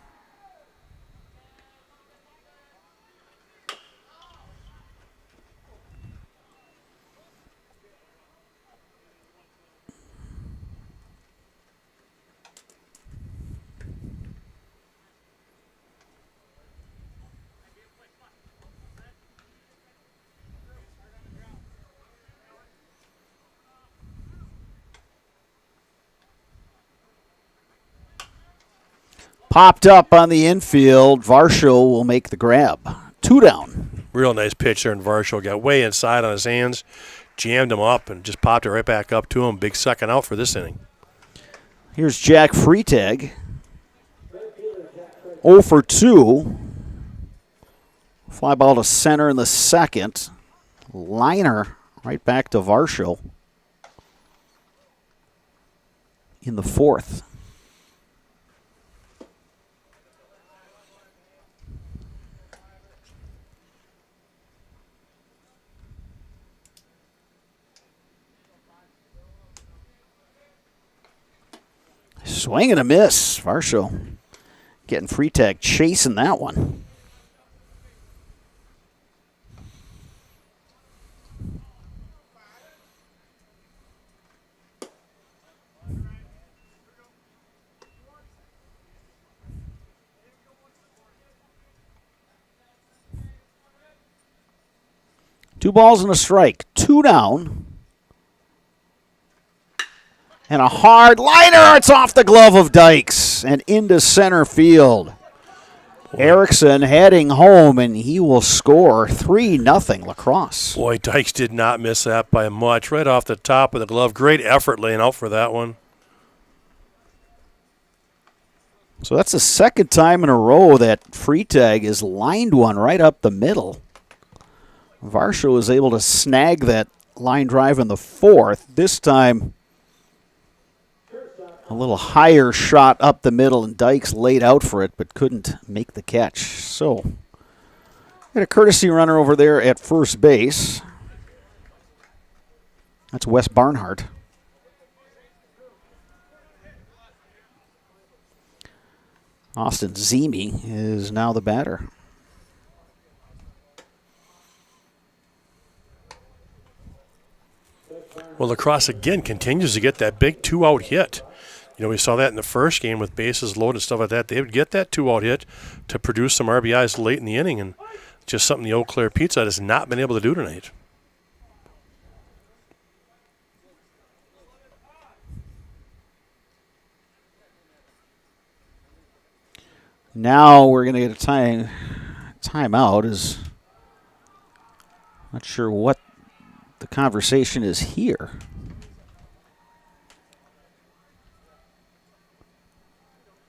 Popped up on the infield. Varsho will make the grab. 2 down. Real nice pitch there, and Varsho got way inside on his hands, jammed him up, and just popped it right back up to him. Big second out for this inning. Here's Jack Freitag. 0 for 2. Fly ball to center in the second. Liner right back to Varsho in the fourth. Swing and a miss. Varsho getting Freitag chasing that one. Two balls and a strike. 2 down. And a hard liner. It's off the glove of Dykes and into center field. Erickson heading home, and he will score 3-0 Lacrosse. Boy, Dykes did not miss that by much. Right off the top of the glove. Great effort laying out for that one. So that's the second time in a row that Freitag has lined one right up the middle. Varsho was able to snag that line drive in the fourth. This time, a little higher shot up the middle, and Dykes laid out for it but couldn't make the catch. So, got a courtesy runner over there at first base. That's Wes Barnhart. Austin Zemi is now the batter. Well, Lacrosse again continues to get that big 2-out hit. You know, we saw that in the first game with bases loaded and stuff like that. They would get that 2-out hit to produce some RBIs late in the inning, and just something the Eau Claire Pizza has not been able to do tonight. Now we're going to get a timeout. Is not sure what the conversation is here.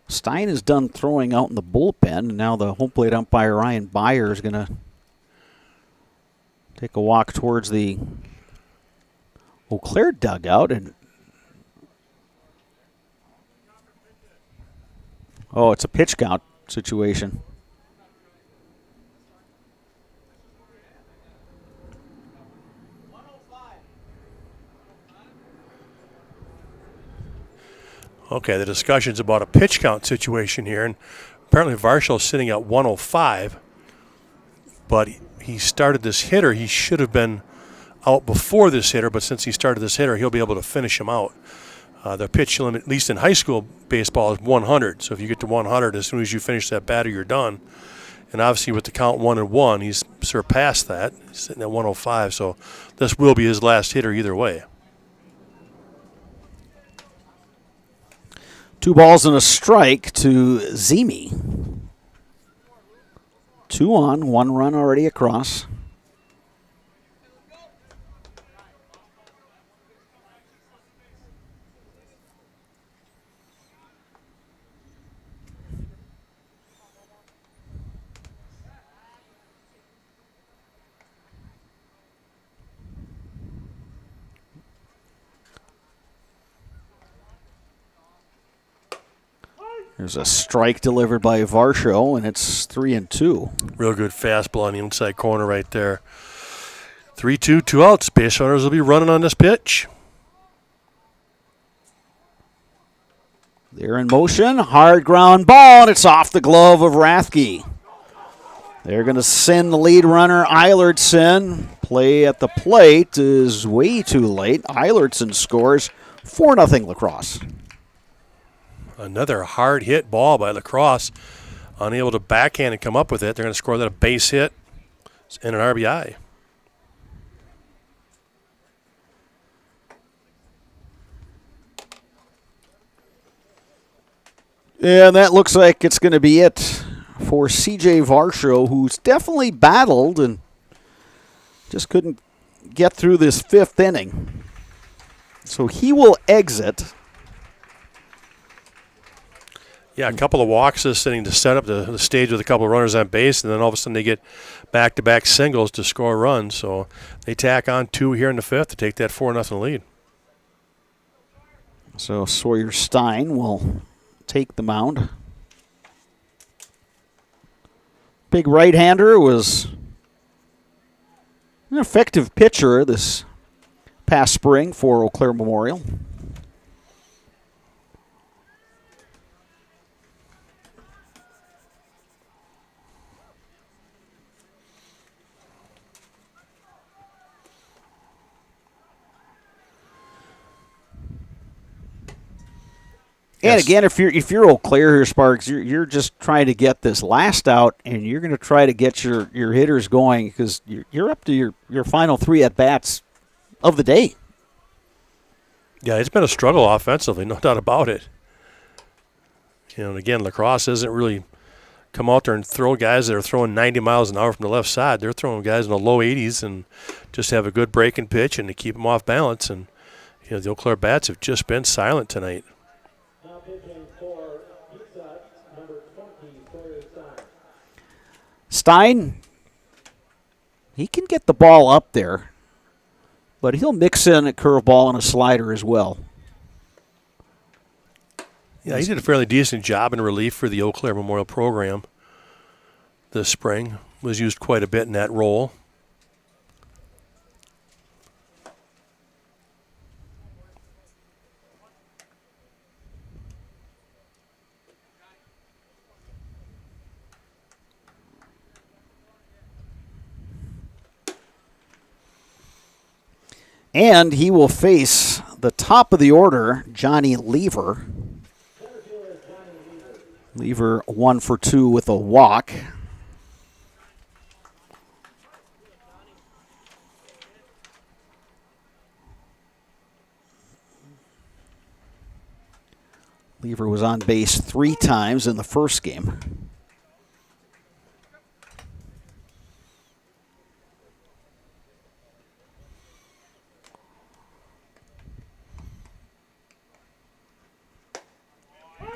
Stein is done throwing out in the bullpen, and now the home plate umpire, Ryan Byer, is going to take a walk towards the Eau Claire dugout. And it's a pitch count situation. Okay, the discussion's about a pitch count situation here, and apparently Varshall's sitting at 105, but he started this hitter. He should have been out before this hitter, but since he started this hitter, he'll be able to finish him out. The pitch limit, at least in high school baseball, is 100. So if you get to 100, as soon as you finish that batter, you're done. And obviously with the count 1-1, he's surpassed that. He's sitting at 105, so this will be his last hitter either way. 2 balls and a strike to Zimi. 2 on, 1 run already across. There's a strike delivered by Varsho, and it's 3-2. Real good fastball on the inside corner right there. 3-2, 2 outs. Base runners will be running on this pitch. They're in motion. Hard ground ball, and it's off the glove of Rathke. They're going to send the lead runner, Eilertson. Play at the plate is way too late. Eilertson scores 4-0 Lacrosse. Another hard hit ball by Lacrosse. Unable to backhand and come up with it. They're going to score that a base hit and an RBI. And that looks like it's going to be it for CJ Varsho, who's definitely battled and just couldn't get through this 5th inning. So he will exit. Yeah, a couple of walks just sitting to set up the stage with a couple of runners on base, and then all of a sudden they get back-to-back singles to score runs. So they tack on 2 here in the 5th to take that 4-0 lead. So Sawyer Stein will take the mound. Big right-hander was an effective pitcher this past spring for Eau Claire Memorial. And again, if you're Eau Claire here, Sparks, you're just trying to get this last out, and you're going to try to get your hitters going because you're up to your final 3 at bats of the day. Yeah, it's been a struggle offensively, no doubt about it. You know, and again, Lacrosse isn't really come out there and throw guys that are throwing 90 miles an hour from the left side. They're throwing guys in the low 80s and just have a good breaking pitch and to keep them off balance. And you know, the Eau Claire bats have just been silent tonight. Stein, he can get the ball up there, but he'll mix in a curveball and a slider as well. Yeah, he did a fairly decent job in relief for the Eau Claire Memorial program this spring. Was used quite a bit in that role. And he will face the top of the order, Johnny Lever. Lever 1 for 2 with a walk. Lever was on base 3 times in the first game.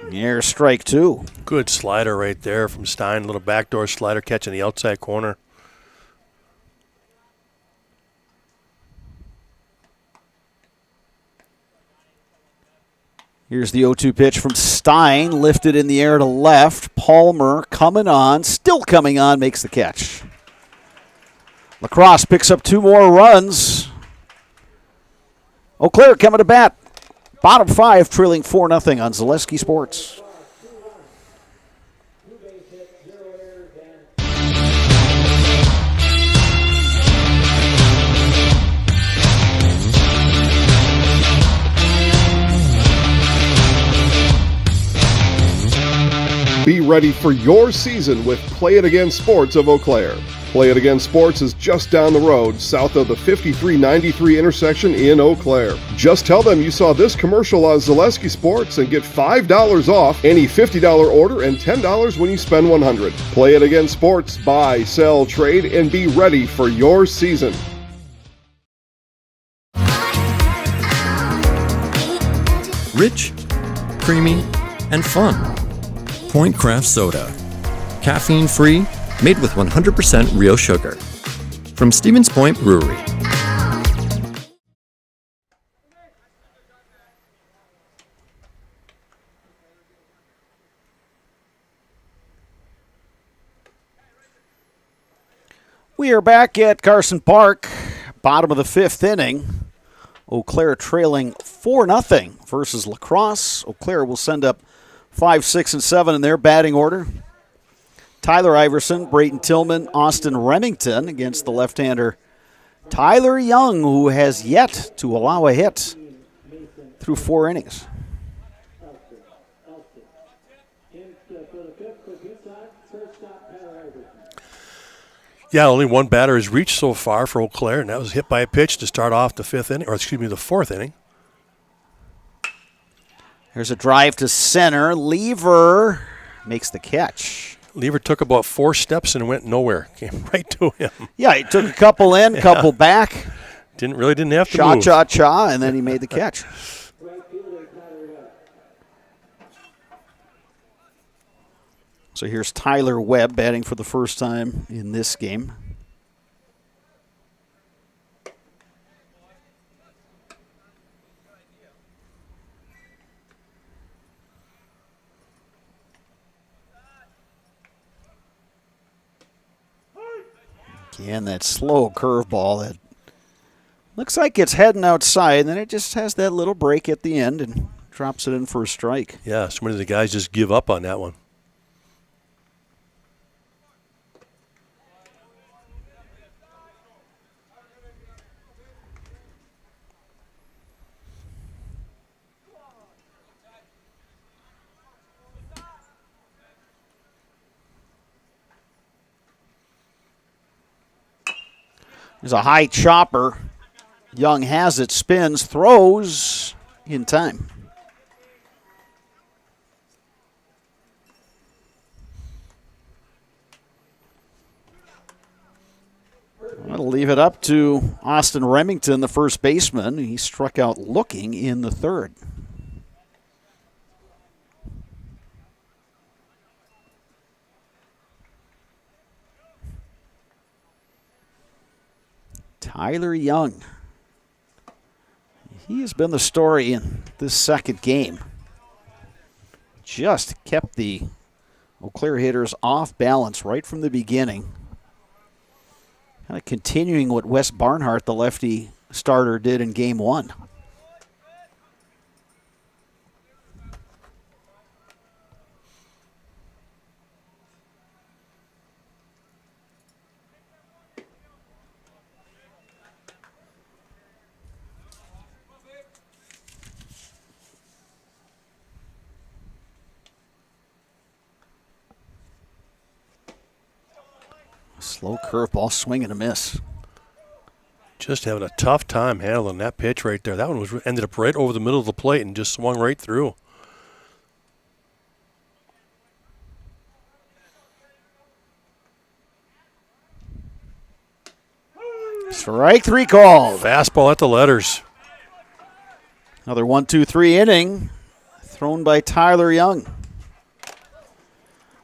Here's strike 2. Good slider right there from Stein. Little backdoor slider catching the outside corner. Here's the 0-2 pitch from Stein, lifted in the air to left. Palmer coming on, still coming on, makes the catch. Lacrosse picks up 2 more runs. Eau Claire coming to bat. Bottom 5, trailing 4-0 on Zaleski Sports. Be ready for your season with Play It Again Sports of Eau Claire. Play It Again Sports is just down the road, south of the 5393 intersection in Eau Claire. Just tell them you saw this commercial on Zaleski Sports and get $5 off any $50 order and $10 when you spend $100. Play It Again Sports. Buy, sell, trade, and be ready for your season. Rich, creamy, and fun. Point Craft Soda. Caffeine free, made with 100% real sugar. From Stevens Point Brewery. We are back at Carson Park, bottom of the fifth inning. Eau Claire trailing 4-0 versus La Crosse. Eau Claire will send up 5, 6, and 7 in their batting order. Tyler Iverson, Brayton Tillman, Austin Remington against the left-hander Tyler Young, who has yet to allow a hit through 4 innings. Yeah, only one batter has reached so far for Eau Claire, and that was hit by a pitch to start off the the fourth inning. Here's a drive to center. Lever makes the catch. Lever took about 4 steps and went nowhere. Came right to him. Yeah, he took a couple in, couple back. Didn't have to move. Cha-cha-cha, and then he made the catch. So here's Tyler Webb batting for the first time in this game. Again, that slow curveball that looks like it's heading outside, and then it just has that little break at the end and drops it in for a strike. Yeah, so many of the guys just give up on that one. There's a high chopper. Young has it, spins, throws in time. I'll leave it up to Austin Remington, the first baseman. He struck out looking in the third. Tyler Young. He has been the story in this second game. Just kept the Eau Claire hitters off balance right from the beginning. Kind of continuing what Wes Barnhart, the lefty starter, did in game 1. Slow curveball, swing and a miss. Just having a tough time handling that pitch right there. That one ended up right over the middle of the plate and just swung right through. Strike 3 called. Fastball at the letters. Another 1-2-3 inning thrown by Tyler Young.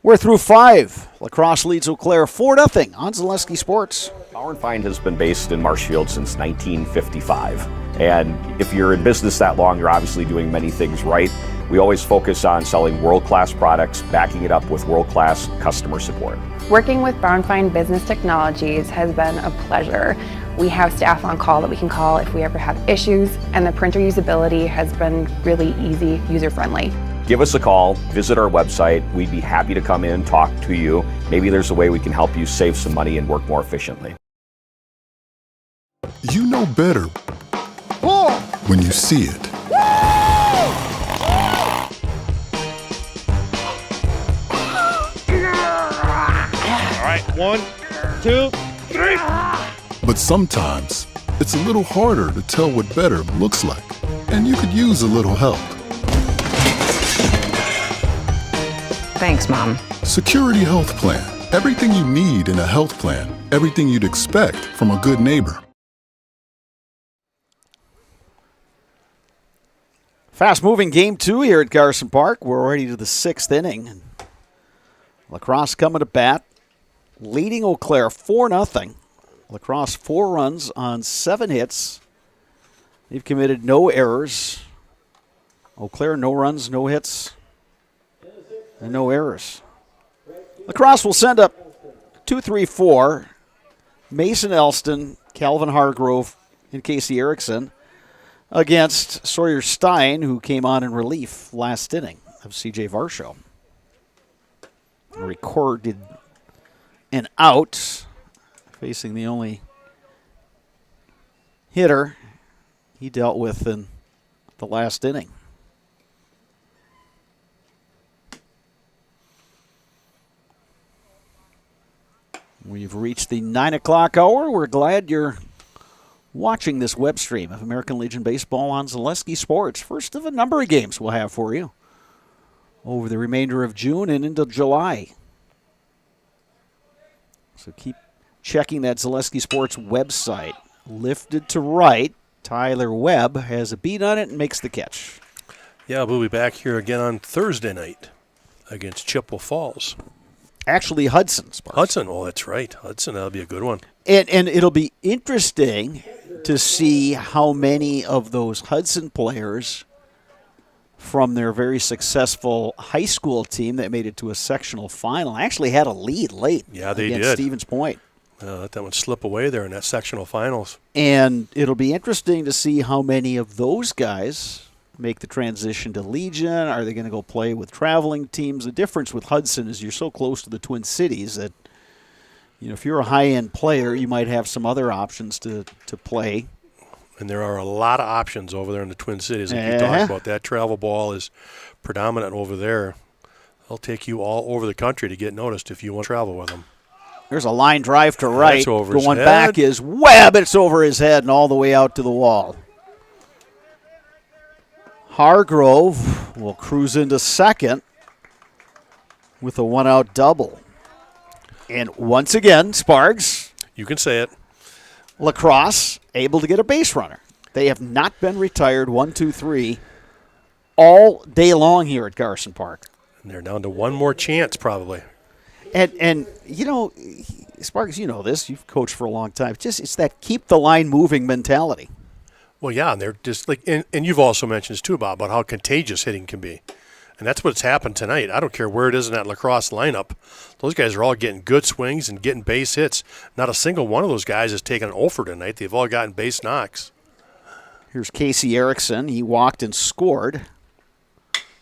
We're through 5. La Crosse leads Eau Claire 4-0 on Zaleski Sports. Power & Find has been based in Marshfield since 1955. And if you're in business that long, you're obviously doing many things right. We always focus on selling world-class products, backing it up with world-class customer support. Working with Power & Find Business Technologies has been a pleasure. We have staff on call that we can call if we ever have issues, and the printer usability has been really easy, user-friendly. Give us a call, visit our website. We'd be happy to come in, talk to you. Maybe there's a way we can help you save some money and work more efficiently. You know better when you see it. All right, 1, 2, 3. But sometimes it's a little harder to tell what better looks like, and you could use a little help. Thanks, Mom. Security Health Plan. Everything you need in a health plan. Everything you'd expect from a good neighbor. Fast-moving game 2 here at Carson Park. We're already to the 6th inning. La Crosse coming to bat, leading Eau Claire 4-0. La Crosse 4 runs on 7 hits. They've committed no errors. Eau Claire, no runs, no hits, and no errors. La Crosse will send up 2-3-4. Mason Elston, Calvin Hargrove, and Casey Erickson against Sawyer Stein, who came on in relief last inning of C.J. Varsho. Recorded an out, facing the only hitter he dealt with in the last inning. We've reached the 9 o'clock hour. We're glad you're watching this web stream of American Legion Baseball on Zaleski Sports. First of a number of games we'll have for you over the remainder of June and into July. So keep checking that Zaleski Sports website. Lifted to right, Tyler Webb has a beat on it and makes the catch. Yeah, we'll be back here again on Thursday night against Chippewa Falls. Actually, Hudson. Sparks. Hudson, oh, that's right. Hudson, that'll be a good one. And it'll be interesting to see how many of those Hudson players from their very successful high school team that made it to a sectional final actually had a lead late against Stevens Point. Let that one slip away there in that sectional finals. And it'll be interesting to see how many of those guys make the transition to Legion. Are they going to go play with traveling teams? The difference with Hudson is you're so close to the Twin Cities that, you know, if you're a high-end player, you might have some other options to play. And there are a lot of options over there in the Twin Cities. Like you talked about, that travel ball is predominant over there. They'll take you all over the country to get noticed if you want to travel with them. There's a line drive to right. Going back is Webb. It's over his head and all the way out to the wall. Hargrove will cruise into second with a one-out double. And once again, Spargs. You can say it. La Crosse able to get a base runner. They have not been retired 1-2-3 all day long here at Carson Park. And they're down to one more chance probably. And you know, Sparks, you know this. You've coached for a long time. It's that keep the line moving mentality. Well, yeah, and they're just like, and you've also mentioned this too, Bob, about how contagious hitting can be. And that's what's happened tonight. I don't care where it is in that La Crosse lineup. Those guys are all getting good swings and getting base hits. Not a single one of those guys has taken an offer tonight. They've all gotten base knocks. Here's Casey Erickson. He walked and scored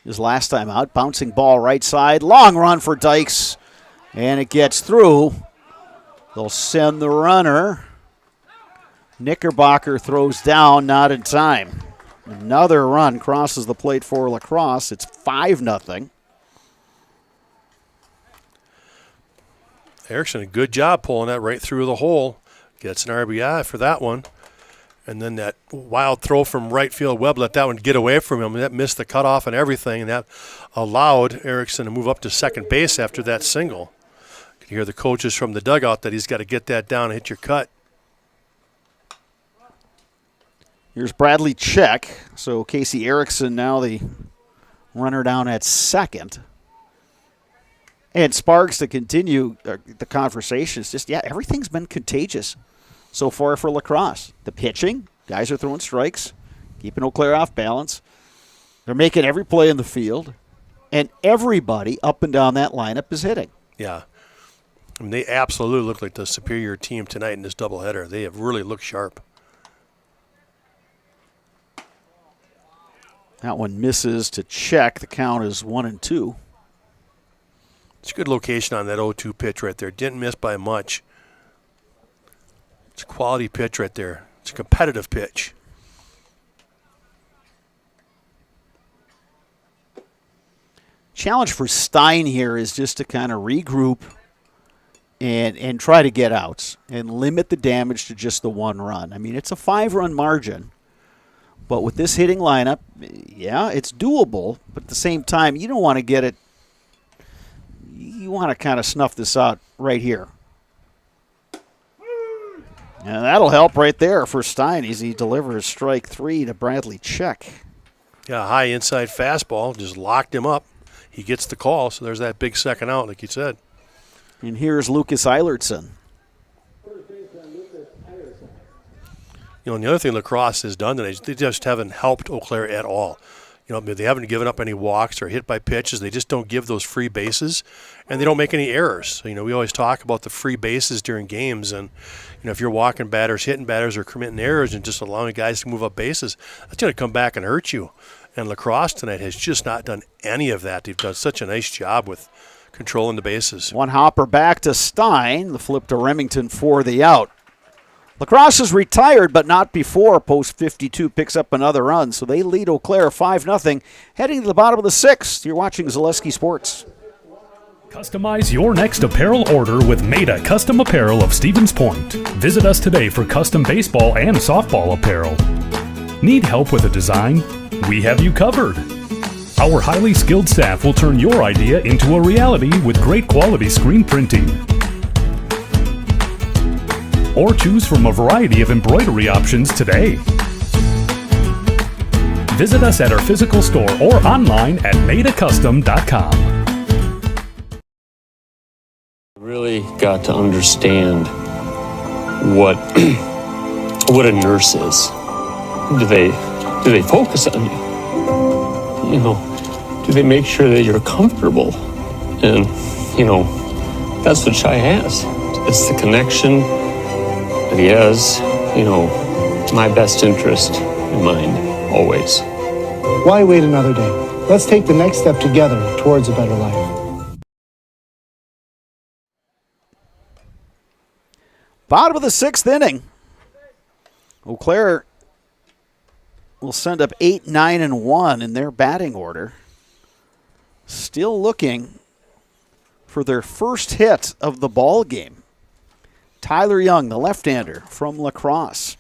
his last time out. Bouncing ball right side. Long run for Dykes. And it gets through. They'll send the runner. Knickerbocker throws down, not in time. Another run crosses the plate for La Crosse. It's 5-0. Erickson, a good job pulling that right through the hole. Gets an RBI for that one. And then that wild throw from right field, Webb let that one get away from him. That missed the cutoff and everything, and that allowed Erickson to move up to second base after that single. You can hear the coaches from the dugout that he's got to get that down and hit your cut. Here's Bradley Check. So Casey Erickson now the runner down at second. And Sparks, to continue the conversation, it's just, everything's been contagious so far for La Crosse. The pitching, guys are throwing strikes, keeping Eau Claire off balance. They're making every play in the field. And everybody up and down that lineup is hitting. Yeah. I mean, they absolutely look like the superior team tonight in this doubleheader. They have really looked sharp. That one misses to Check. The count is 1-2. It's a good location on that 0-2 pitch right there. Didn't miss by much. It's a quality pitch right there. It's a competitive pitch. Challenge for Stein here is just to kind of regroup and try to get outs and limit the damage to just the one run. I mean, it's a 5-run margin, but with this hitting lineup, yeah, it's doable, but at the same time, you don't want to get it. You want to kind of snuff this out right here. And that'll help right there for Stein as he delivers strike 3 to Bradley Check. Yeah, high inside fastball, just locked him up. He gets the call, so there's that big second out, like you said. And here's Lucas Eilertson. And the other thing Lacrosse has done today is they just haven't helped Eau Claire at all. They haven't given up any walks or hit by pitches. They just don't give those free bases, and they don't make any errors. We always talk about the free bases during games, and if you're walking batters, hitting batters, or committing errors and just allowing guys to move up bases, that's going to come back and hurt you. And Lacrosse tonight has just not done any of that. They've done such a nice job with controlling the bases. One hopper back to Stein. The flip to Remington for the out. Lacrosse is retired, but not before. Post 52 picks up another run, so they lead Eau Claire 5-0. Heading to the bottom of the 6th, you're watching Zaleski Sports. Customize your next apparel order with Maida Custom Apparel of Stevens Point. Visit us today for custom baseball and softball apparel. Need help with a design? We have you covered. Our highly skilled staff will turn your idea into a reality with great quality screen printing. Or choose from a variety of embroidery options today. Visit us at our physical store or online at maidacustom.com. Really got to understand what what a nurse is. Do they focus on you? Do they make sure that you're comfortable? And that's what Shai has. It's the connection. But he has, my best interest in mind, always. Why wait another day? Let's take the next step together towards a better life. Bottom of the 6th inning. Eau Claire will send up 8, 9, and 1 in their batting order. Still looking for their first hit of the ball game. Tyler Young, the left-hander from Lacrosse.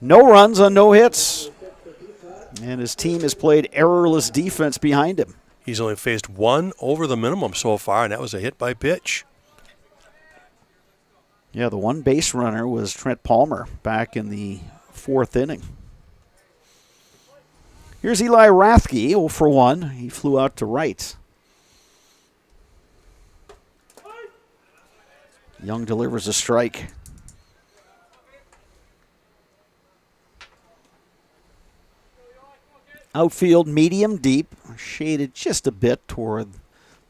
No runs on no hits. And his team has played errorless defense behind him. He's only faced one over the minimum so far, and that was a hit by pitch. Yeah, the one base runner was Trent Palmer back in the 4th inning. Here's Eli Rathke, 0 for 1. He flew out to right. Young delivers a strike. Outfield medium deep, shaded just a bit toward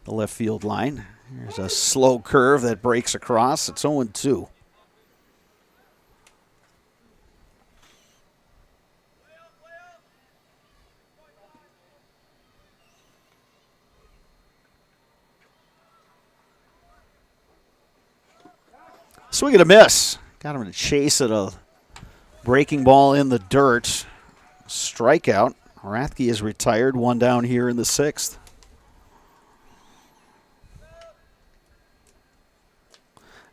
the left field line. There's a slow curve that breaks across. It's 0-2. Swing and a miss. Got him to chase at a breaking ball in the dirt. Strikeout. Rathke is retired. One down here in the 6th.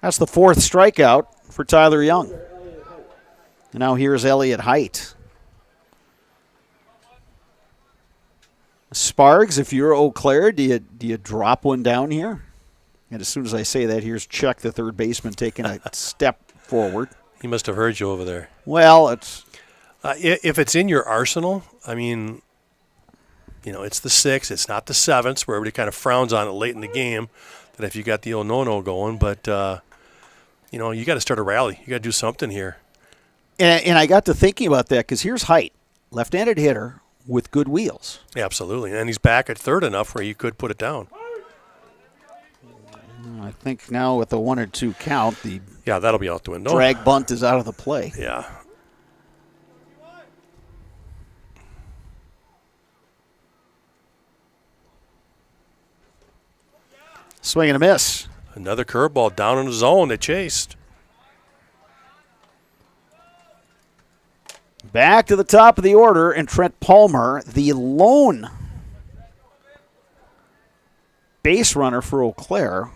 That's the 4th strikeout for Tyler Young. And now here's Elliott Height. Spargs, if you're Eau Claire, do you drop one down here? And as soon as I say that, here's Chuck, the third baseman, taking a step forward. He must have heard you over there. Well, it's... if it's in your arsenal, I mean, it's the 6th. It's not the 7th, where everybody kind of frowns on it late in the game, that if you got the old no-no going. But, you got to start a rally. You got to do something here. And I got to thinking about that because here's Height, left-handed hitter with good wheels. Yeah, absolutely. And he's back at third enough where you could put it down. I think now with a 1 or 2 count, that'll be out the window. Drag bunt is out of the play. Yeah. Swing and a miss. Another curveball down in the zone. They chased. Back to the top of the order, and Trent Palmer, the lone base runner for Eau Claire,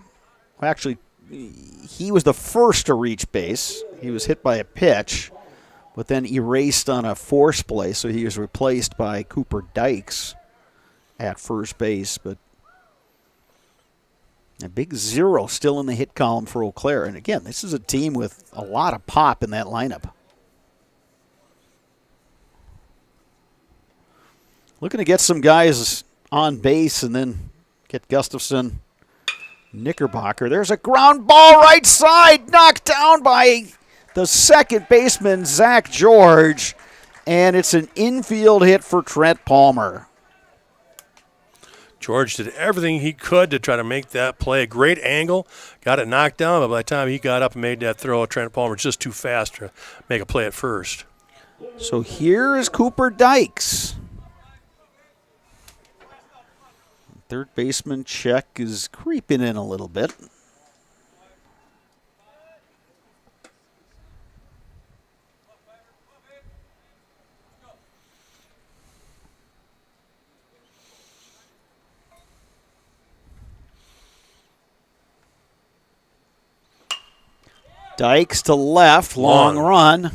actually, he was the first to reach base. He was hit by a pitch, but then erased on a force play, so he was replaced by Cooper Dykes at first base. But a big 0 still in the hit column for Eau Claire. And again, this is a team with a lot of pop in that lineup. Looking to get some guys on base and then get Gustafson, Knickerbocker. There's a ground ball right side, knocked down by the second baseman, Zach George. And it's an infield hit for Trent Palmer. George did everything he could to try to make that play. A great angle, got it knocked down, but by the time he got up and made that throw, Trent Palmer was just too fast to make a play at first. So here is Cooper Dykes. Third baseman check is creeping in a little bit. Dykes to left, long run.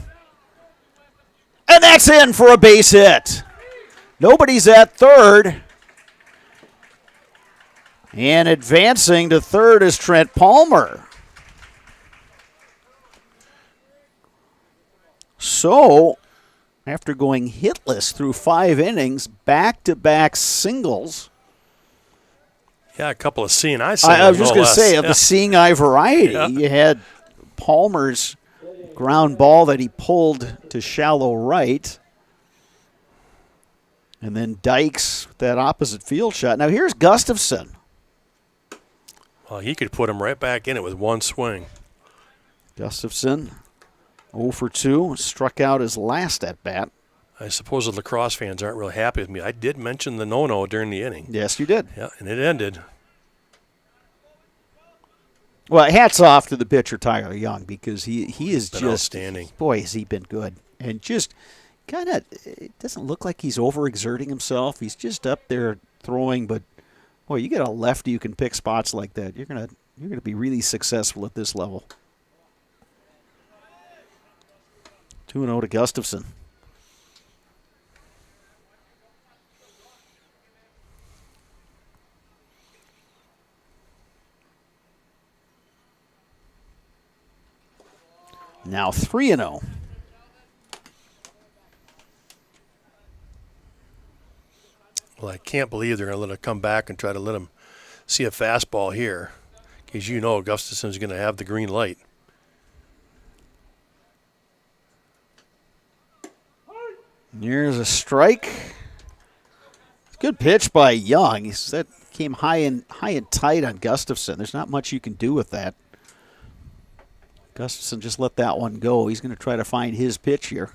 And that's in for a base hit. Nobody's at third. And advancing to third is Trent Palmer. So, after going hitless through 5 innings, back-to-back singles. Yeah, a couple of seeing eye I was just no going to less. say, of the seeing eye variety, Yeah. you had Palmer's ground ball that he pulled to shallow right. And then Dykes, that opposite field shot. Now here's Gustafson. Well, he could put him right back in it with one swing. Gustafson, 0 for 2, struck out his last at bat. I suppose the lacrosse fans aren't real happy with me. I did mention the no-no during the inning. Yes, you did. Yeah, and it ended. Well, hats off to the pitcher, Tyler Young, because he is Been just outstanding. Boy, has he been good. And just kind of, it doesn't look like he's overexerting himself. He's just up there throwing, but boy, you get a lefty who can pick spots like that. You're gonna be really successful at this level. 2-0 to Gustafson. Now 3-0. Well, I can't believe they're going to let him come back and try to let him see a fastball here, because you know Gustafson's going to have the green light. Here's a strike. Good pitch by Young. That came high and tight on Gustafson. There's not much you can do with that. Gustafson just let that one go. He's going to try to find his pitch here.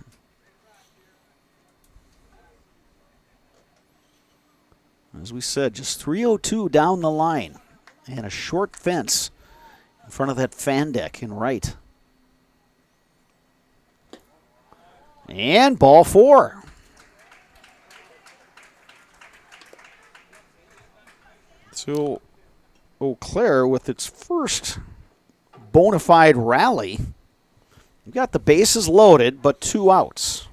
As we said, just 3:02 down the line. And a short fence in front of that fan deck in right. And ball 4. So Eau Claire with its first bona fide rally. We've got the bases loaded, but 2 outs.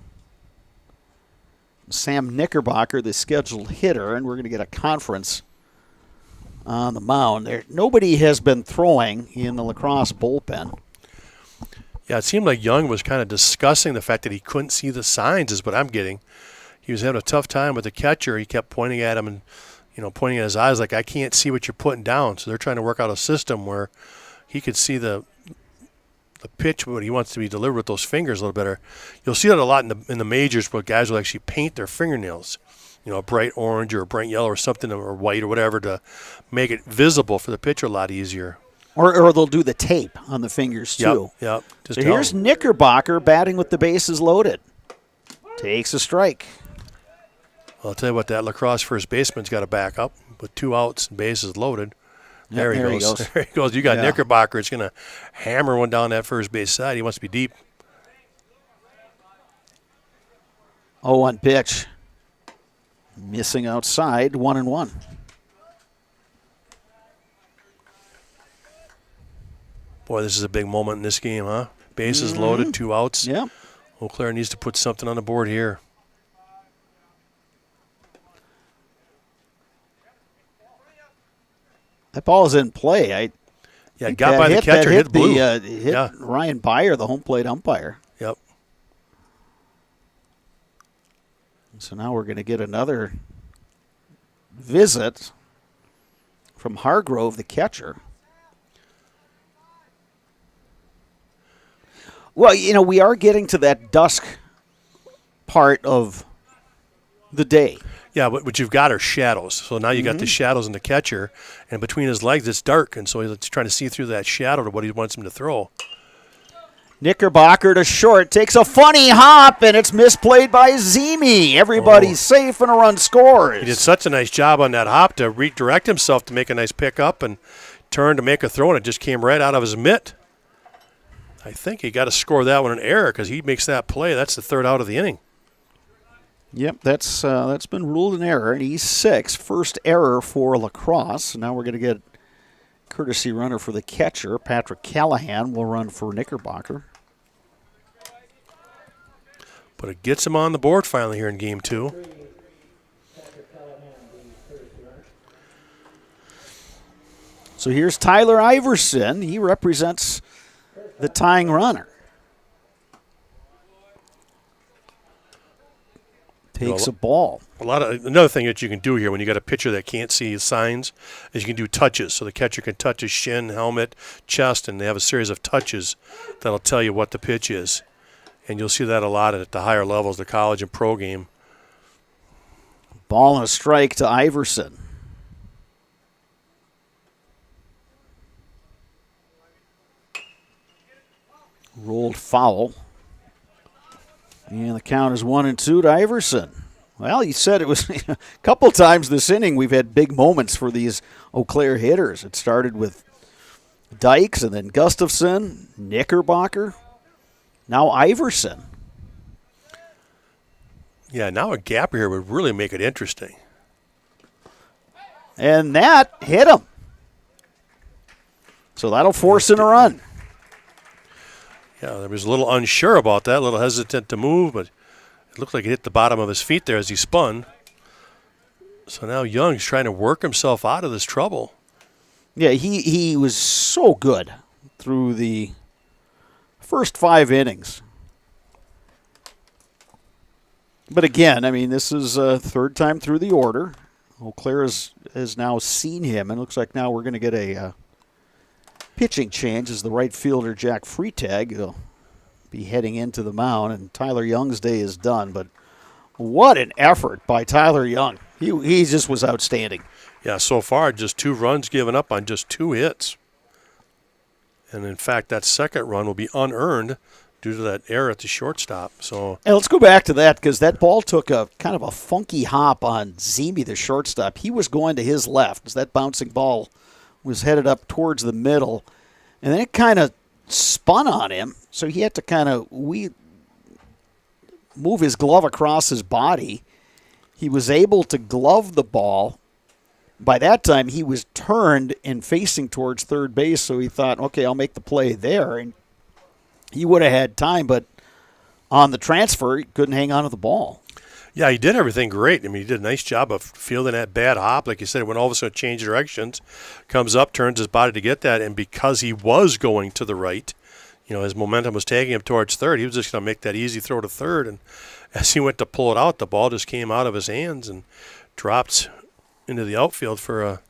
Sam Knickerbocker, the scheduled hitter, and we're going to get a conference on the mound. Nobody has been throwing in the lacrosse bullpen. Yeah, it seemed like Young was kind of discussing the fact that he couldn't see the signs is what I'm getting. He was having a tough time with the catcher. He kept pointing at him and, pointing at his eyes like, I can't see what you're putting down. So they're trying to work out a system where he could see the pitch, but he wants to be delivered with those fingers a little better. You'll see that a lot in the majors where guys will actually paint their fingernails, a bright orange or a bright yellow or something, or white or whatever, to make it visible for the pitcher a lot easier. Or they'll do the tape on the fingers too. Yep. So here's Knickerbocker batting with the bases loaded. Takes a strike. Well, I'll tell you what, that lacrosse first baseman's got to back up with 2 outs and bases loaded. There he goes. There he goes. You got Knickerbocker. It's going to hammer one down that first base side. He wants to be deep. 0-1 pitch. Missing outside, 1-1. Boy, this is a big moment in this game, huh? Bases loaded, 2 outs. Yeah. Eau Claire needs to put something on the board here. That ball is in play. Got by the catcher, hit blue. Hit Ryan Byer, the home plate umpire. Yep. So now we're going to get another visit from Hargrove, the catcher. Well, we are getting to that dusk part of the day. Yeah, but what you've got are shadows. So now you got the shadows in the catcher, and between his legs it's dark, and so he's trying to see through that shadow to what he wants him to throw. Knickerbocker to short, takes a funny hop, and it's misplayed by Zimi. Everybody's safe and a run scores. He did such a nice job on that hop to redirect himself to make a nice pickup and turn to make a throw, and it just came right out of his mitt. I think he got to score that one an error because he makes that play. That's the 3rd out of the inning. Yep, that's been ruled an error, and he's 6. First error for La Crosse. Now we're going to get courtesy runner for the catcher. Patrick Callahan will run for Knickerbocker. But it gets him on the board finally here in Game 2. So here's Tyler Iverson. He represents the tying runner. Takes a ball. Another thing that you can do here when you got a pitcher that can't see his signs is you can do touches. So the catcher can touch his shin, helmet, chest, and they have a series of touches that'll tell you what the pitch is. And you'll see that a lot at the higher levels, the college and pro game. Ball and a strike to Iverson. Rolled foul. And the count is 1-2 to Iverson. Well, you said it was a couple times this inning we've had big moments for these Eau Claire hitters. It started with Dykes and then Gustafson, Knickerbocker, now Iverson. Yeah, now a gap here would really make it interesting. And that hit him. So that'll force in a run. Yeah, I was a little unsure about that, a little hesitant to move, but it looked like it hit the bottom of his feet there as he spun. So now Young's trying to work himself out of this trouble. Yeah, he was so good through the first 5 innings. But again, I mean, this is a 3rd time through the order. Eau Claire has now seen him, and it looks like now we're going to get a pitching change as the right fielder Jack Freitag will be heading into the mound, and Tyler Young's day is done. But what an effort by Tyler Young. He just was outstanding. Yeah, so far just 2 runs given up on just 2 hits. And in fact, that second run will be unearned due to that error at the shortstop. So and let's go back to that because that ball took a kind of a funky hop on Zimi, the shortstop. He was going to his left as that bouncing ball was headed up towards the middle, and then it kind of spun on him, so he had to kind of move his glove across his body. He was able to glove the ball. By that time, he was turned and facing towards third base, so he thought, okay, I'll make the play there, and he would have had time, but on the transfer, he couldn't hang on to the ball. Yeah, he did everything great. I mean, he did a nice job of fielding that bad hop. Like you said, when all of a sudden change directions, comes up, turns his body to get that, and because he was going to the right, his momentum was taking him towards third. He was just going to make that easy throw to third, and as he went to pull it out, the ball just came out of his hands and dropped into the outfield for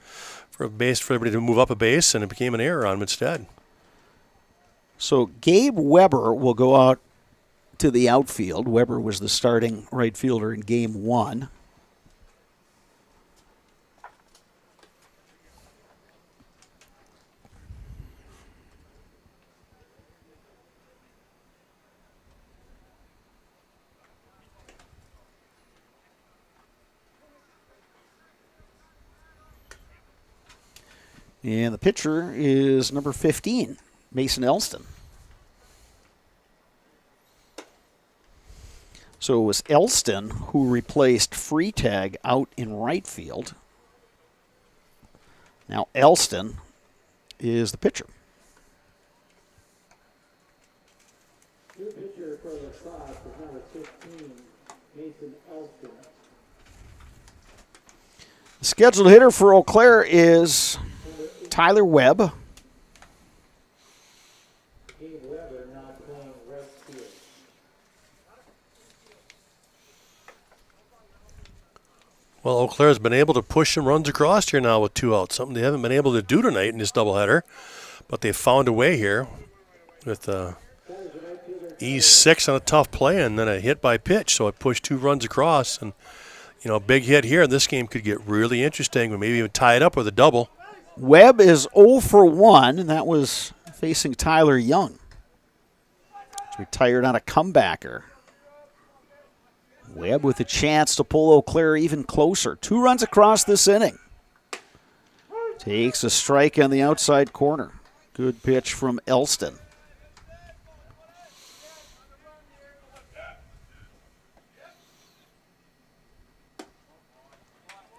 a base for everybody to move up a base, and it became an error on him instead. So Gabe Weber will go out to the outfield. Weber was the starting right fielder in Game 1. And the pitcher is number 15, Mason Elston. So it was Elston who replaced Freitag out in right field. Now Elston is the pitcher. The scheduled hitter for Eau Claire is Tyler Webb. Well, Eau Claire's been able to push some runs across here now with 2 outs, something they haven't been able to do tonight in this doubleheader. But they've found a way here with ease 6 on a tough play and then a hit by pitch. So it pushed 2 runs across. And, a big hit here. This game could get really interesting. We maybe even tie it up with a double. Webb is 0 for 1, and that was facing Tyler Young. He's retired on a comebacker. Webb with a chance to pull Eau Claire even closer. 2 runs across this inning. Takes a strike on the outside corner. Good pitch from Elston.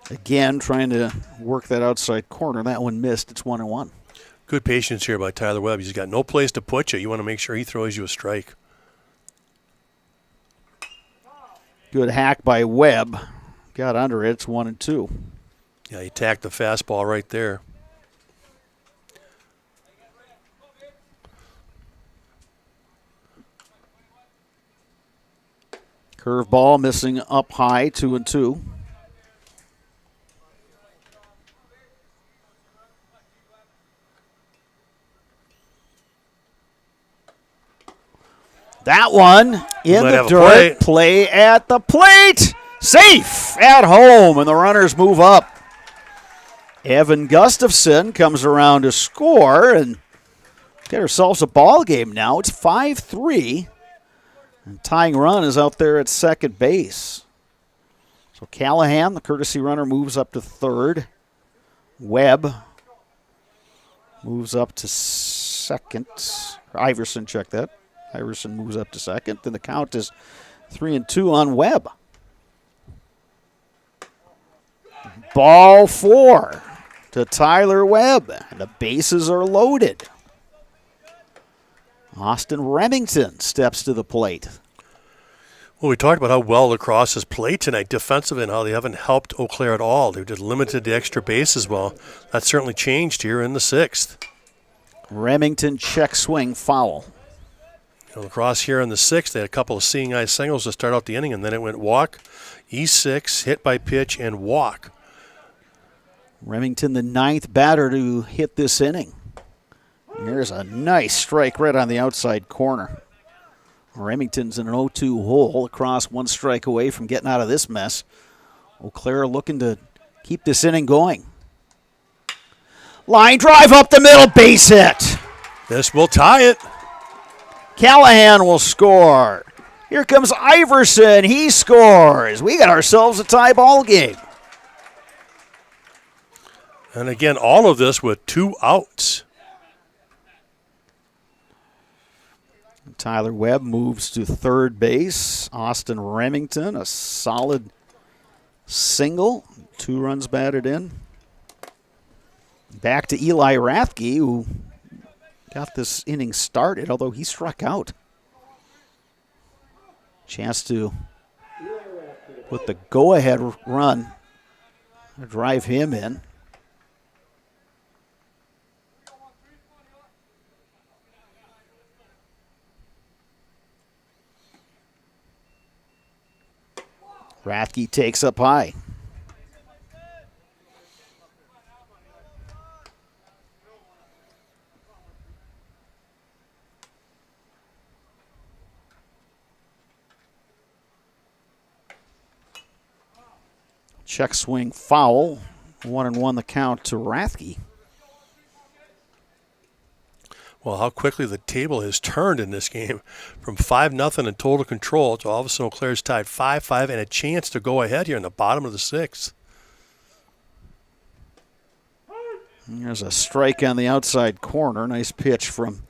Again, trying to work that outside corner. That one missed. It's 1-1. Good patience here by Tyler Webb. He's got no place to put you. You want to make sure he throws you a strike. Good hack by Webb. Got under it. It's 1-2. Yeah, he tacked the fastball right there. Curveball missing up high, 2-2. That one in the dirt. Play at the plate. Safe at home, and the runners move up. Evan Gustafson comes around to score and get ourselves a ball game now. It's 5-3. And tying run is out there at second base. So Callahan, the courtesy runner, moves up to third. Webb moves up to second. Iverson, check that. Iverson moves up to second. Then the count is 3-2 on Webb. Ball 4 to Tyler Webb. And the bases are loaded. Austin Remington steps to the plate. Well, we talked about how well Lacrosse has played tonight defensively and how they haven't helped Eau Claire at all. They've just limited the extra bases well. That certainly changed here in the 6th. Remington check swing foul. Lacrosse here in the 6th, they had a couple of seeing eye singles to start out the inning, and then it went walk, E6, hit by pitch, and walk. Remington, the 9th batter to hit this inning. Here's a nice strike right on the outside corner. Remington's in an 0-2 hole. Across 1 strike away from getting out of this mess. Eau Claire looking to keep this inning going. Line drive up the middle, base hit. This will tie it. Callahan will score. Here comes Iverson. He scores. We got ourselves a tie ball game. And again, all of this with 2 outs. Tyler Webb moves to third base. Austin Remington, a solid single. 2 runs batted in. Back to Eli Rathke, who got this inning started, although he struck out. Chance to put the go-ahead run, drive him in. Rathke takes up high. Check swing foul. 1-1 the count to Rathke. Well, how quickly the table has turned in this game from 5-0 in total control to all of a sudden Eau Claire's tied 5-5 and a chance to go ahead here in the bottom of the 6th. There's a strike on the outside corner. Nice pitch from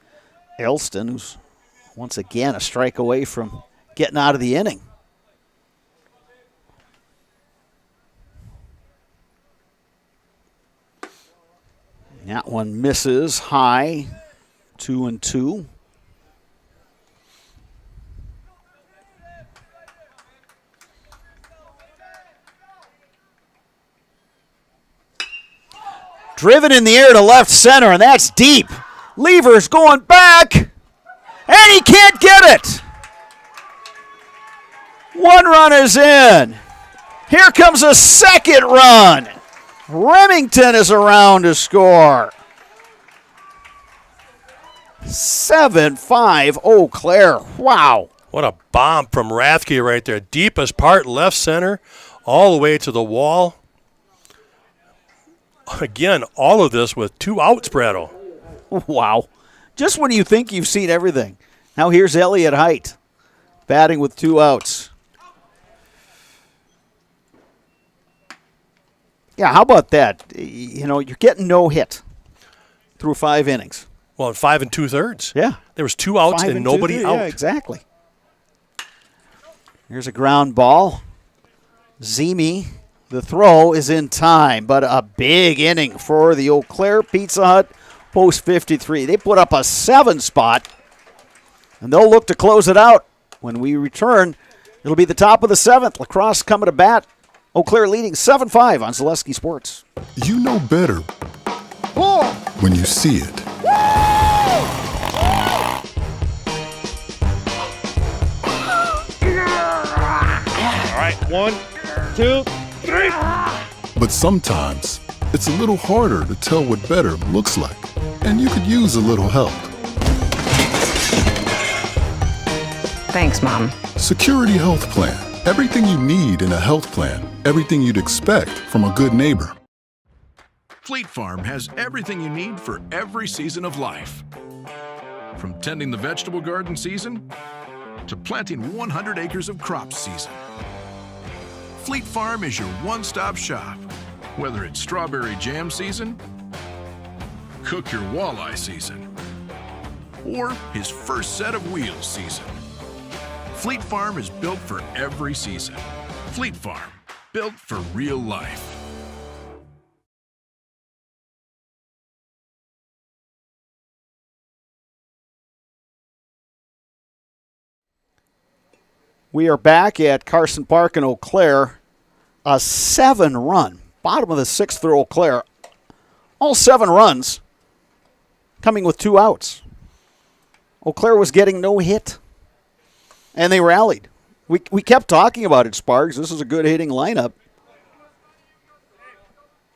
Elston, who's once again a strike away from getting out of the inning. That one misses high. 2-2. Driven in the air to left center, and that's deep. Lever's going back, and he can't get it. One run is in. Here comes a second run. Remington is around to score. 7-5 Eau Claire. Wow. What a bomb from Rathke right there. Deepest part, left center, all the way to the wall. Again, all of this with 2 outs, Brado. Wow. Just when you think you've seen everything. Now here's Elliott Height batting with 2 outs. Yeah, how about that? You know, you're getting no hit through 5 innings. Well, in 5 2/3. Yeah. There was 2 outs and nobody out. Yeah, exactly. Here's a ground ball. Zimi, the throw is in time, but a big inning for the Eau Claire Pizza Hut post 53. They put up a 7 spot, and they'll look to close it out. When we return, it'll be the top of the 7th. La Crosse coming to bat. Eau Claire leading 7-5 on Zaleski Sports. You know better when you see it. All right, 1, 2, 3. But sometimes it's a little harder to tell what better looks like, and you could use a little help. Thanks, Mom. Security Health Plan. Everything you need in a health plan. Everything you'd expect from a good neighbor. Fleet Farm has everything you need for every season of life. From tending the vegetable garden season to planting 100 acres of crops season. Fleet Farm is your one-stop shop. Whether it's strawberry jam season, cook your walleye season, or his first set of wheels season. Fleet Farm is built for every season. Fleet Farm, built for real life. We are back at Carson Park in Eau Claire. A 7-run, bottom of the 6th for Eau Claire. All 7 runs coming with 2 outs. Eau Claire was getting no hit, and they rallied. We kept talking about it, Sparks. This is a good hitting lineup.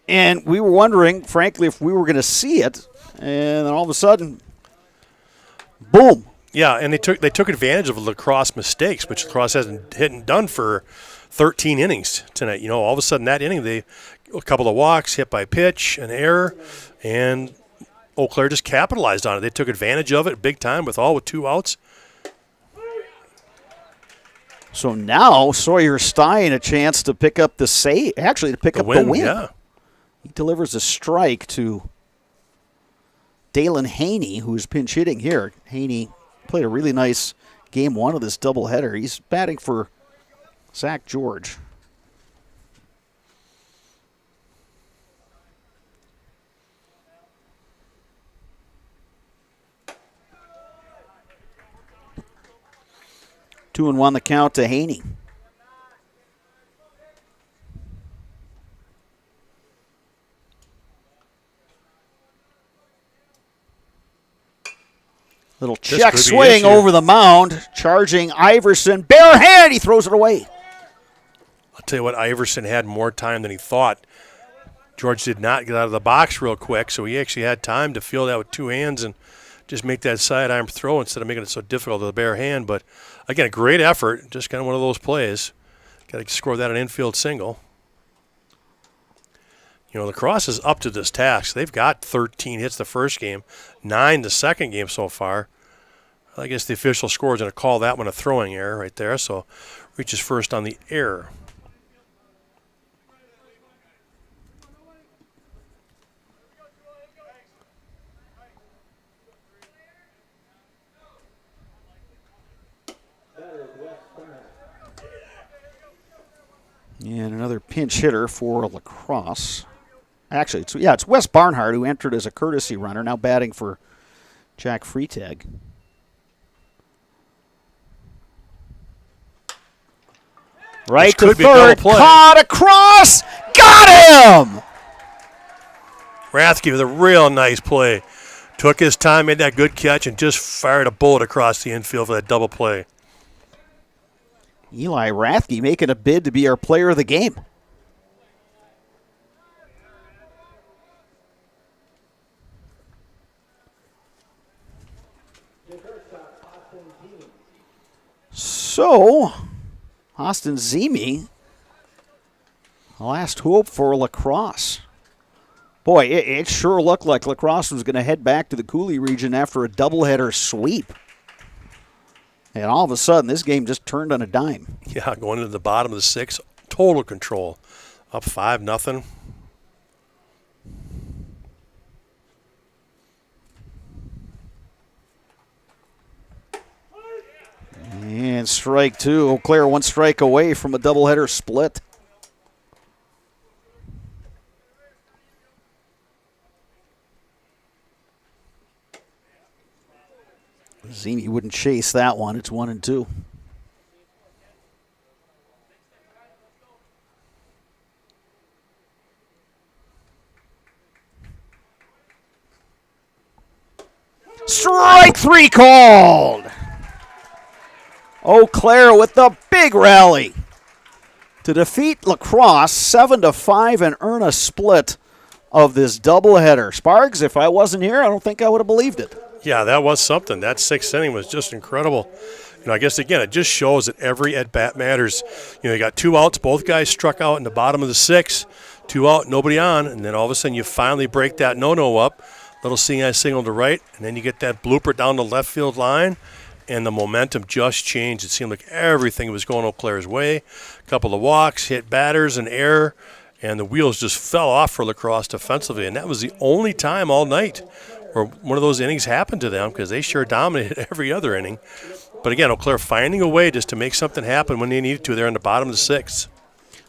And we were wondering, frankly, if we were going to see it. And then all of a sudden, boom. Yeah, and they took advantage of La Crosse mistakes, which La Crosse hadn't done for 13 innings tonight. You know, all of a sudden that inning, a couple of walks, hit by pitch, an error, and Eau Claire just capitalized on it. They took advantage of it big time with 2 outs. So now Sawyer Stein a chance to pick up the save, actually to pick up the win. Yeah. He delivers a strike to Dalen Haney, who's pinch hitting here. Haney played a really nice game 1 of this doubleheader. He's batting for Zach George. Two and 1 the count to Haney. Little check swing over the mound, charging Iverson. Bare hand, he throws it away. I'll tell you what, Iverson had more time than he thought. George did not get out of the box real quick, so he actually had time to field that with 2 hands and just make that sidearm throw instead of making it so difficult with a bare hand. But, again, a great effort, just kind of one of those plays. Got to score that an infield single. You know, La Crosse is up to this task. They've got 13 hits the first game, 9 the second game so far. I guess the official score is going to call that one a throwing error right there, so reaches first on the error. And another pinch hitter for La Crosse. Actually, it's Wes Barnhart, who entered as a courtesy runner, now batting for Jack Freitag. Right to third, caught across, got him! Rathke with a real nice play. Took his time, made that good catch, and just fired a bullet across the infield for that double play. Eli Rathke making a bid to be our player of the game. So, Austin Zemi, last hope for La Crosse. Boy, it sure looked like La Crosse was going to head back to the Coulee region after a doubleheader sweep. And all of a sudden, this game just turned on a dime. Yeah, going into the bottom of the 6th, total control. Up 5-0. And strike 2. Eau Claire 1 strike away from a doubleheader split. Zini wouldn't chase that one. It's 1-2. Strike 3 called. Eau Claire with the big rally to defeat La Crosse 7-5 and earn a split of this doubleheader. Sparks, if I wasn't here, I don't think I would have believed it. Yeah, that was something. That 6th inning was just incredible. I guess, again, it just shows that every at-bat matters. You got 2 outs. Both guys struck out in the bottom of the 6th. 2 out, nobody on. And then all of a sudden you finally break that no-no up. Little seeing-eye signal to right. And then you get that blooper down the left field line. And the momentum just changed. It seemed like everything was going Eau Claire's way. A couple of walks, hit batters, and error. And the wheels just fell off for La Crosse defensively. And that was the only time all night where one of those innings happened to them, because they sure dominated every other inning. But again, Eau Claire finding a way just to make something happen when they needed to. They're in the bottom of the 6th.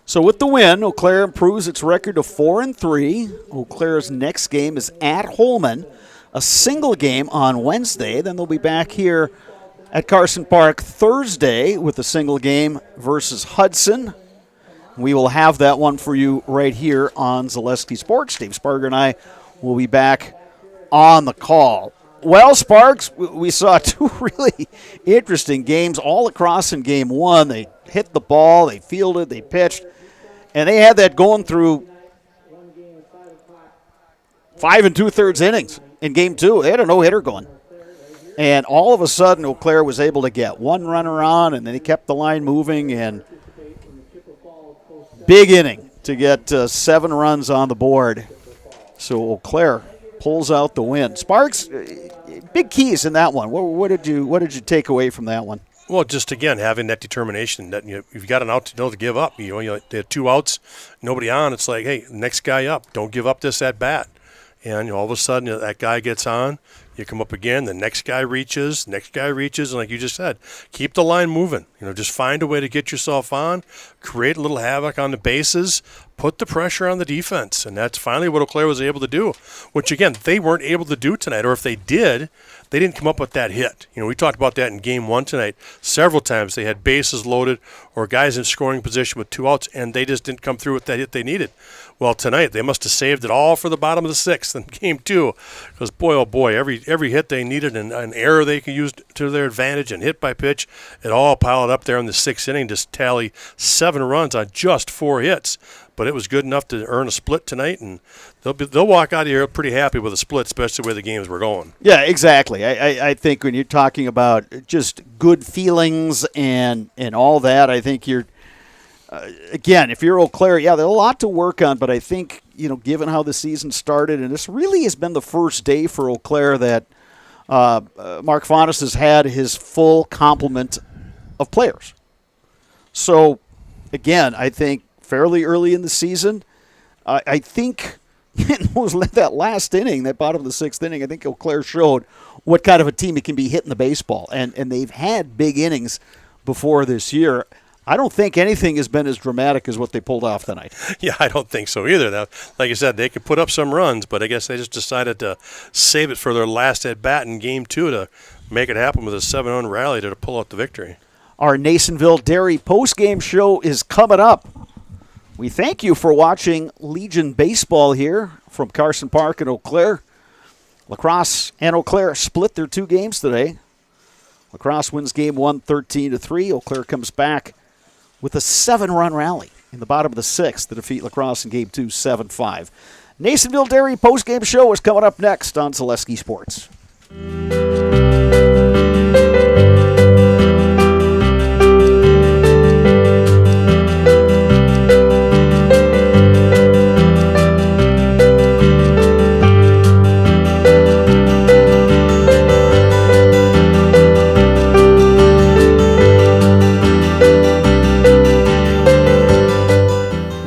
So with the win, Eau Claire improves its record to 4-3. Eau Claire's next game is at Holman, a single game on Wednesday. Then they'll be back here at Carson Park Thursday with a single game versus Hudson. We will have that one for you right here on Zaleski Sports. Dave Sparger and I will be back on the call. Well, Sparks, we saw 2 really interesting games all across in game 1. They hit the ball, they fielded, they pitched, and they had that going through 5 2/3 innings in game 2. They had a no-hitter going. And all of a sudden, Eau Claire was able to get 1 runner on, and then he kept the line moving, and big inning to get 7 runs on the board. So Eau Claire pulls out the win. Sparks, big keys in that one. What did you take away from that one? Well, just again having that determination that you've got an out to give up. They had 2 outs, nobody on. It's like, hey, next guy up. Don't give up this at bat. And all of a sudden that guy gets on. You come up again, the next guy reaches, and like you just said, keep the line moving. Just find a way to get yourself on, create a little havoc on the bases, put the pressure on the defense, and that's finally what Eau Claire was able to do, which, again, they weren't able to do tonight, or if they did, they didn't come up with that hit. We talked about that in game 1 tonight. Several times they had bases loaded or guys in scoring position with 2 outs, and they just didn't come through with that hit they needed. Well, tonight they must have saved it all for the bottom of the 6th in game 2, because boy, oh boy, every hit they needed and an error they could use to their advantage and hit by pitch, it all piled up there in the 6th inning to tally 7 runs on just 4 hits. But it was good enough to earn a split tonight, and they'll walk out of here pretty happy with a split, especially the way the games were going. Yeah, exactly. I think when you're talking about just good feelings and all that, I think you're again, if you're Eau Claire, yeah, there's a lot to work on, but I think, given how the season started, and this really has been the first day for Eau Claire that Mark Fontes has had his full complement of players. So, again, I think fairly early in the season, I think in that last inning, that bottom of the 6th inning, I think Eau Claire showed what kind of a team it can be hitting the baseball. And they've had big innings before this year. I don't think anything has been as dramatic as what they pulled off tonight. Yeah, I don't think so either. Now, like I said, they could put up some runs, but I guess they just decided to save it for their last at-bat in game 2 to make it happen with a 7-run rally to pull out the victory. Our Nasonville Dairy postgame show is coming up. We thank you for watching Legion Baseball here from Carson Park in Eau Claire. La Crosse and Eau Claire split their 2 games today. La Crosse wins game 1 13-3. Eau Claire comes back with a 7-run rally in the bottom of the 6th to defeat La Crosse in game 2 7-5. Nasonville Dairy postgame show is coming up next on Zaleski Sports.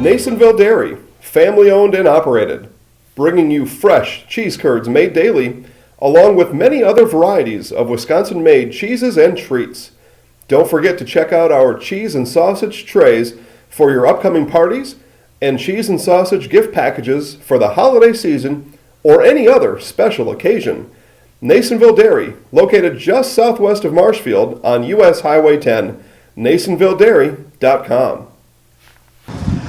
Nasonville Dairy, family owned and operated, bringing you fresh cheese curds made daily, along with many other varieties of Wisconsin-made cheeses and treats. Don't forget to check out our cheese and sausage trays for your upcoming parties and cheese and sausage gift packages for the holiday season or any other special occasion. Nasonville Dairy, located just southwest of Marshfield on US Highway 10, NasonvilleDairy.com.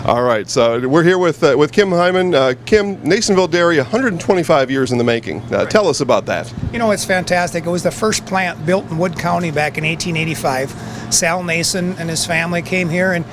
All right, so we're here with Kim Hyman. Kim, Nasonville Dairy, 125 years in the making. Tell us about that. You know, it's fantastic. It was the first plant built in Wood County back in 1885. Sal Nason and his family came here, and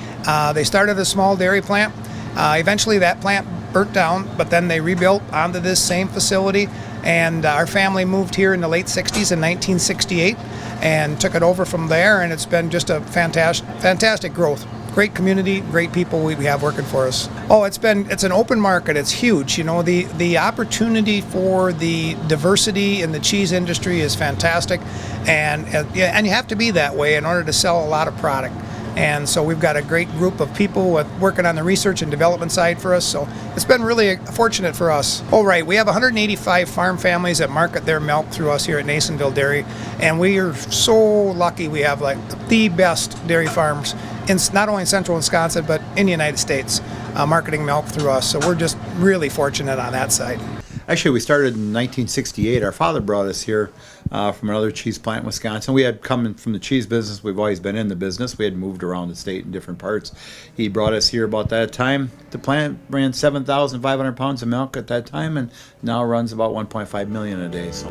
they started a small dairy plant. Eventually, that plant burnt down, but then they rebuilt onto this same facility, and our family moved here in the late 60s in 1968 and took it over from there, and it's been just a fantastic growth. Great community, great people we have working for us. Oh, it's an open market. It's huge. You know, the opportunity for the diversity in the cheese industry is fantastic, and you have to be that way in order to sell a lot of product. And so we've got a great group of people working on the research and development side for us. So it's been really fortunate for us. Oh, right. We have 185 farm families that market their milk through us here at Nasonville Dairy. And we are so lucky we have like the best dairy farms in not only in central Wisconsin, but in the United States, marketing milk through us. So we're just really fortunate on that side. Actually, we started in 1968. Our father brought us here from another cheese plant in Wisconsin. We had come from the cheese business. We've always been in the business. We had moved around the state in different parts. He brought us here about that time. The plant ran 7,500 pounds of milk at that time, and now runs about 1.5 million a day. So.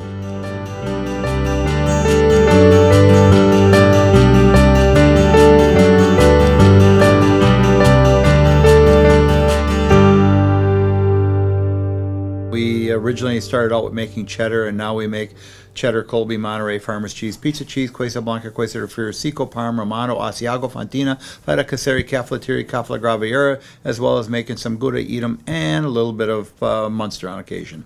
We originally started out with making cheddar, and now we make cheddar, Colby, Monterey, Farmers cheese, pizza cheese, Quesa Blanca, Quesa de Friar, Seco, Parma, Romano, Asiago, Fontina, Feta Caseri, Cafflettieri, Cafla Graviera, as well as making some Gouda Edam and a little bit of Munster on occasion.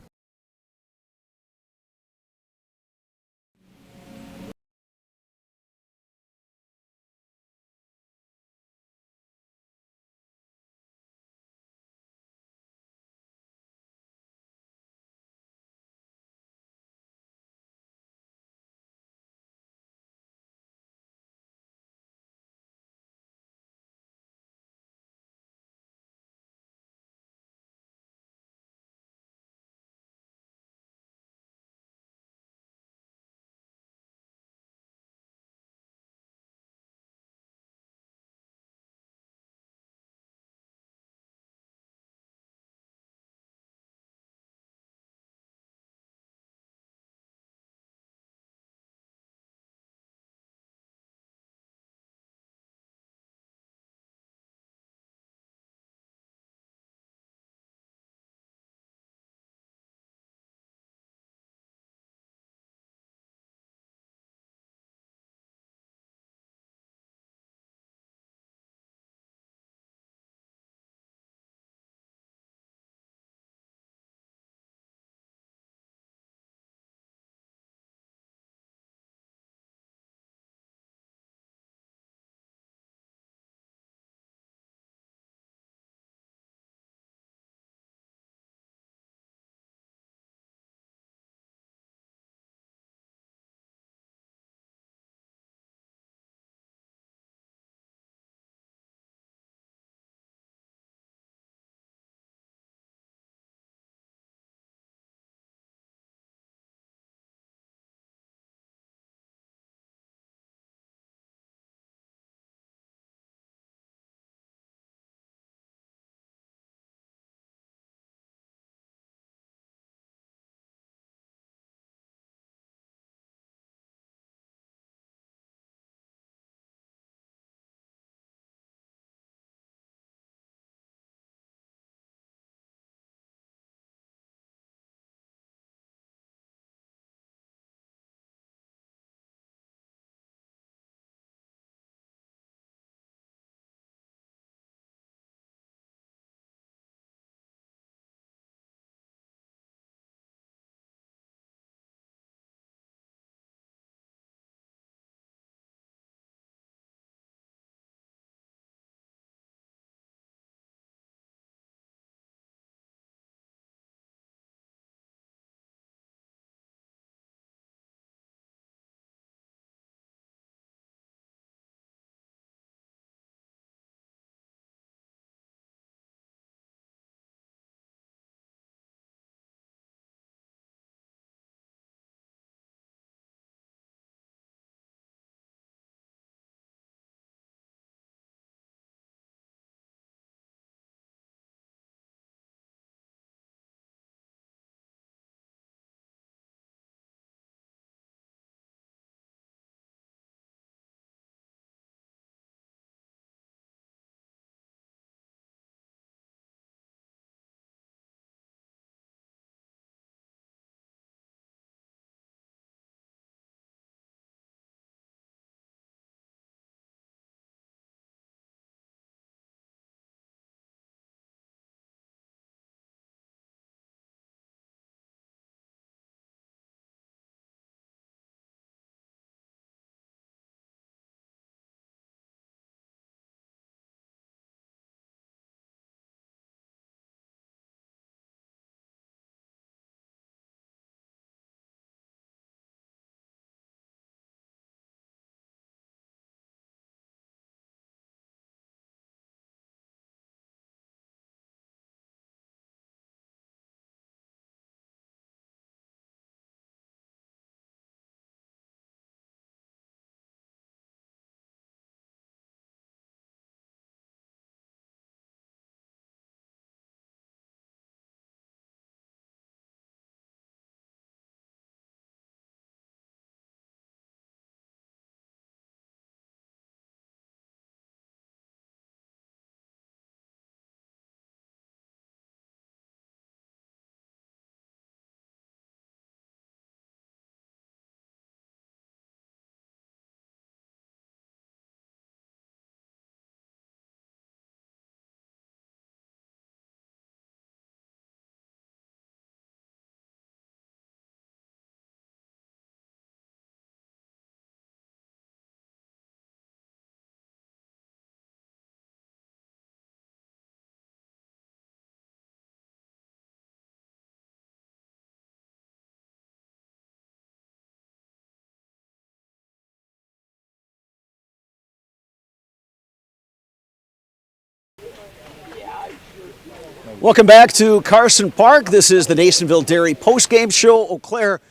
Welcome back to Carson Park. This is the Nasonville Dairy postgame show. Eau Claire,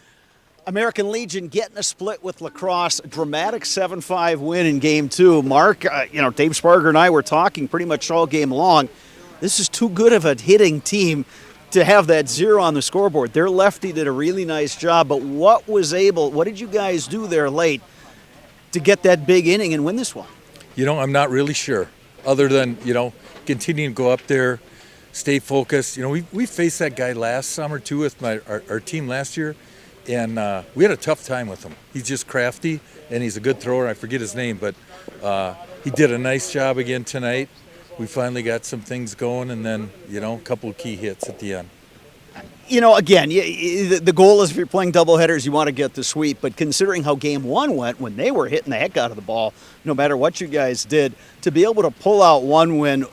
American Legion getting a split with La Crosse. Dramatic 7-5 win in Game 2. Mark, Dave Sparger and I were talking pretty much all game long. This is too good of a hitting team to have that 0 on the scoreboard. Their lefty did a really nice job, but what did you guys do there late to get that big inning and win this one? I'm not really sure, other than, continuing to go up there, stay focused. We faced that guy last summer too with our team last year, and we had a tough time with him. He's just crafty, and he's a good thrower. I forget his name, but he did a nice job again tonight. We finally got some things going, and then, a couple of key hits at the end. Again, the goal is if you're playing doubleheaders, you want to get the sweep. But considering how Game 1 went, when they were hitting the heck out of the ball, no matter what you guys did, to be able to pull out one win,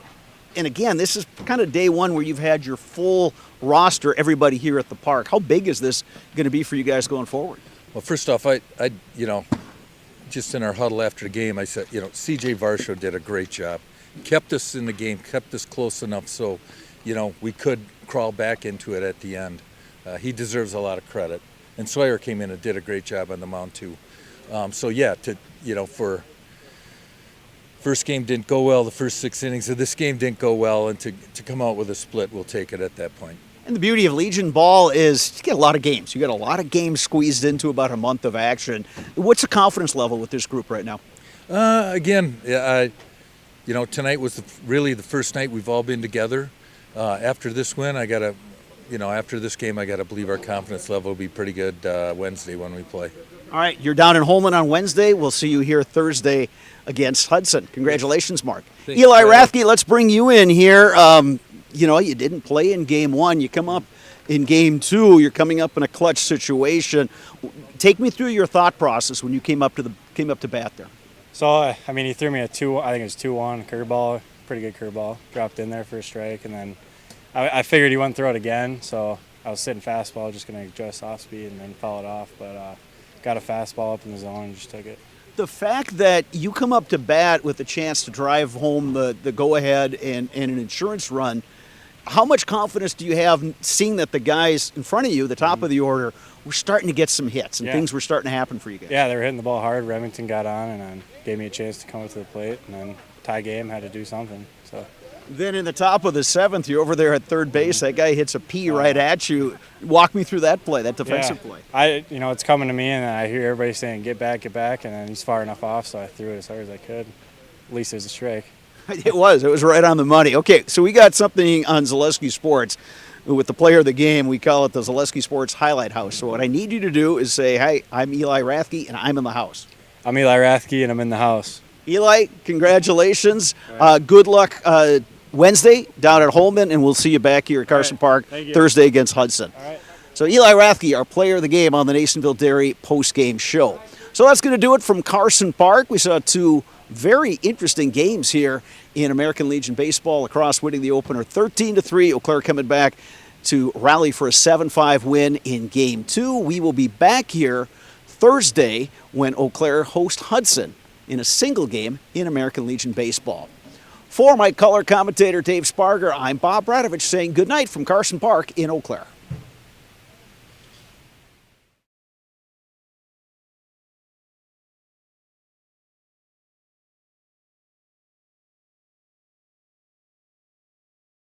and again, this is kind of day one where you've had your full roster, everybody here at the park. How big is this going to be for you guys going forward? Well, first off, I just in our huddle after the game, I said, C.J. Varsho did a great job. Kept us in the game, kept us close enough so, we could crawl back into it at the end. He deserves a lot of credit. And Sawyer came in and did a great job on the mound too. For first game didn't go well, the first 6 innings of this game didn't go well, and to come out with a split, we'll take it at that point. And the beauty of Legion ball is you get a lot of games. You get a lot of games squeezed into about a month of action. What's the confidence level with this group right now? Tonight was really the first night we've all been together. After this win, after this game, I got to believe our confidence level will be pretty good Wednesday when we play. All right, you're down in Holman on Wednesday. We'll see you here Thursday against Hudson. Congratulations, Mark. Thanks, Eli Rathke, let's bring you in here. You didn't play in Game 1. You come up in Game 2. You're coming up in a clutch situation. Take me through your thought process when you came up to bat there. So, he threw me I think it was 2-1 curveball, pretty good curveball. Dropped in there for a strike, and then I figured he wouldn't throw it again, so I was sitting fastball, just going to adjust off speed and then foul it off. But got a fastball up in the zone and just took it. The fact that you come up to bat with a chance to drive home the go-ahead and an insurance run, how much confidence do you have seeing that the guys in front of you, the top of the order, were starting to get some hits and things were starting to happen for you guys? Yeah, they were hitting the ball hard. Remington got on and then gave me a chance to come up to the plate, and then tie game, had to do something. So. Then in the top of the 7th, you're over there at third base. That guy hits a P right at you. Walk me through that play, that defensive play. It's coming to me, and I hear everybody saying, get back, and then he's far enough off, so I threw it as hard as I could. At least it was a strike. It was right on the money. Okay, so we got something on Zaleski Sports with the player of the game. We call it the Zaleski Sports Highlight House. So what I need you to do is say, hey, I'm Eli Rathke, and I'm in the house. I'm Eli Rathke, and I'm in the house. Eli, congratulations. Good luck Wednesday down at Holman, and we'll see you back here at Carson Park Thursday against Hudson. All right. So Eli Rathke, our player of the game on the Nasonville Dairy post-game show. So that's going to do it from Carson Park. We saw 2 very interesting games here in American Legion Baseball. La Crosse winning the opener 13-3. Eau Claire coming back to rally for a 7-5 win in Game 2. We will be back here Thursday when Eau Claire hosts Hudson in a single game in American Legion Baseball. For my color commentator Dave Sparger, I'm Bob Bradovich saying good night from Carson Park in Eau Claire.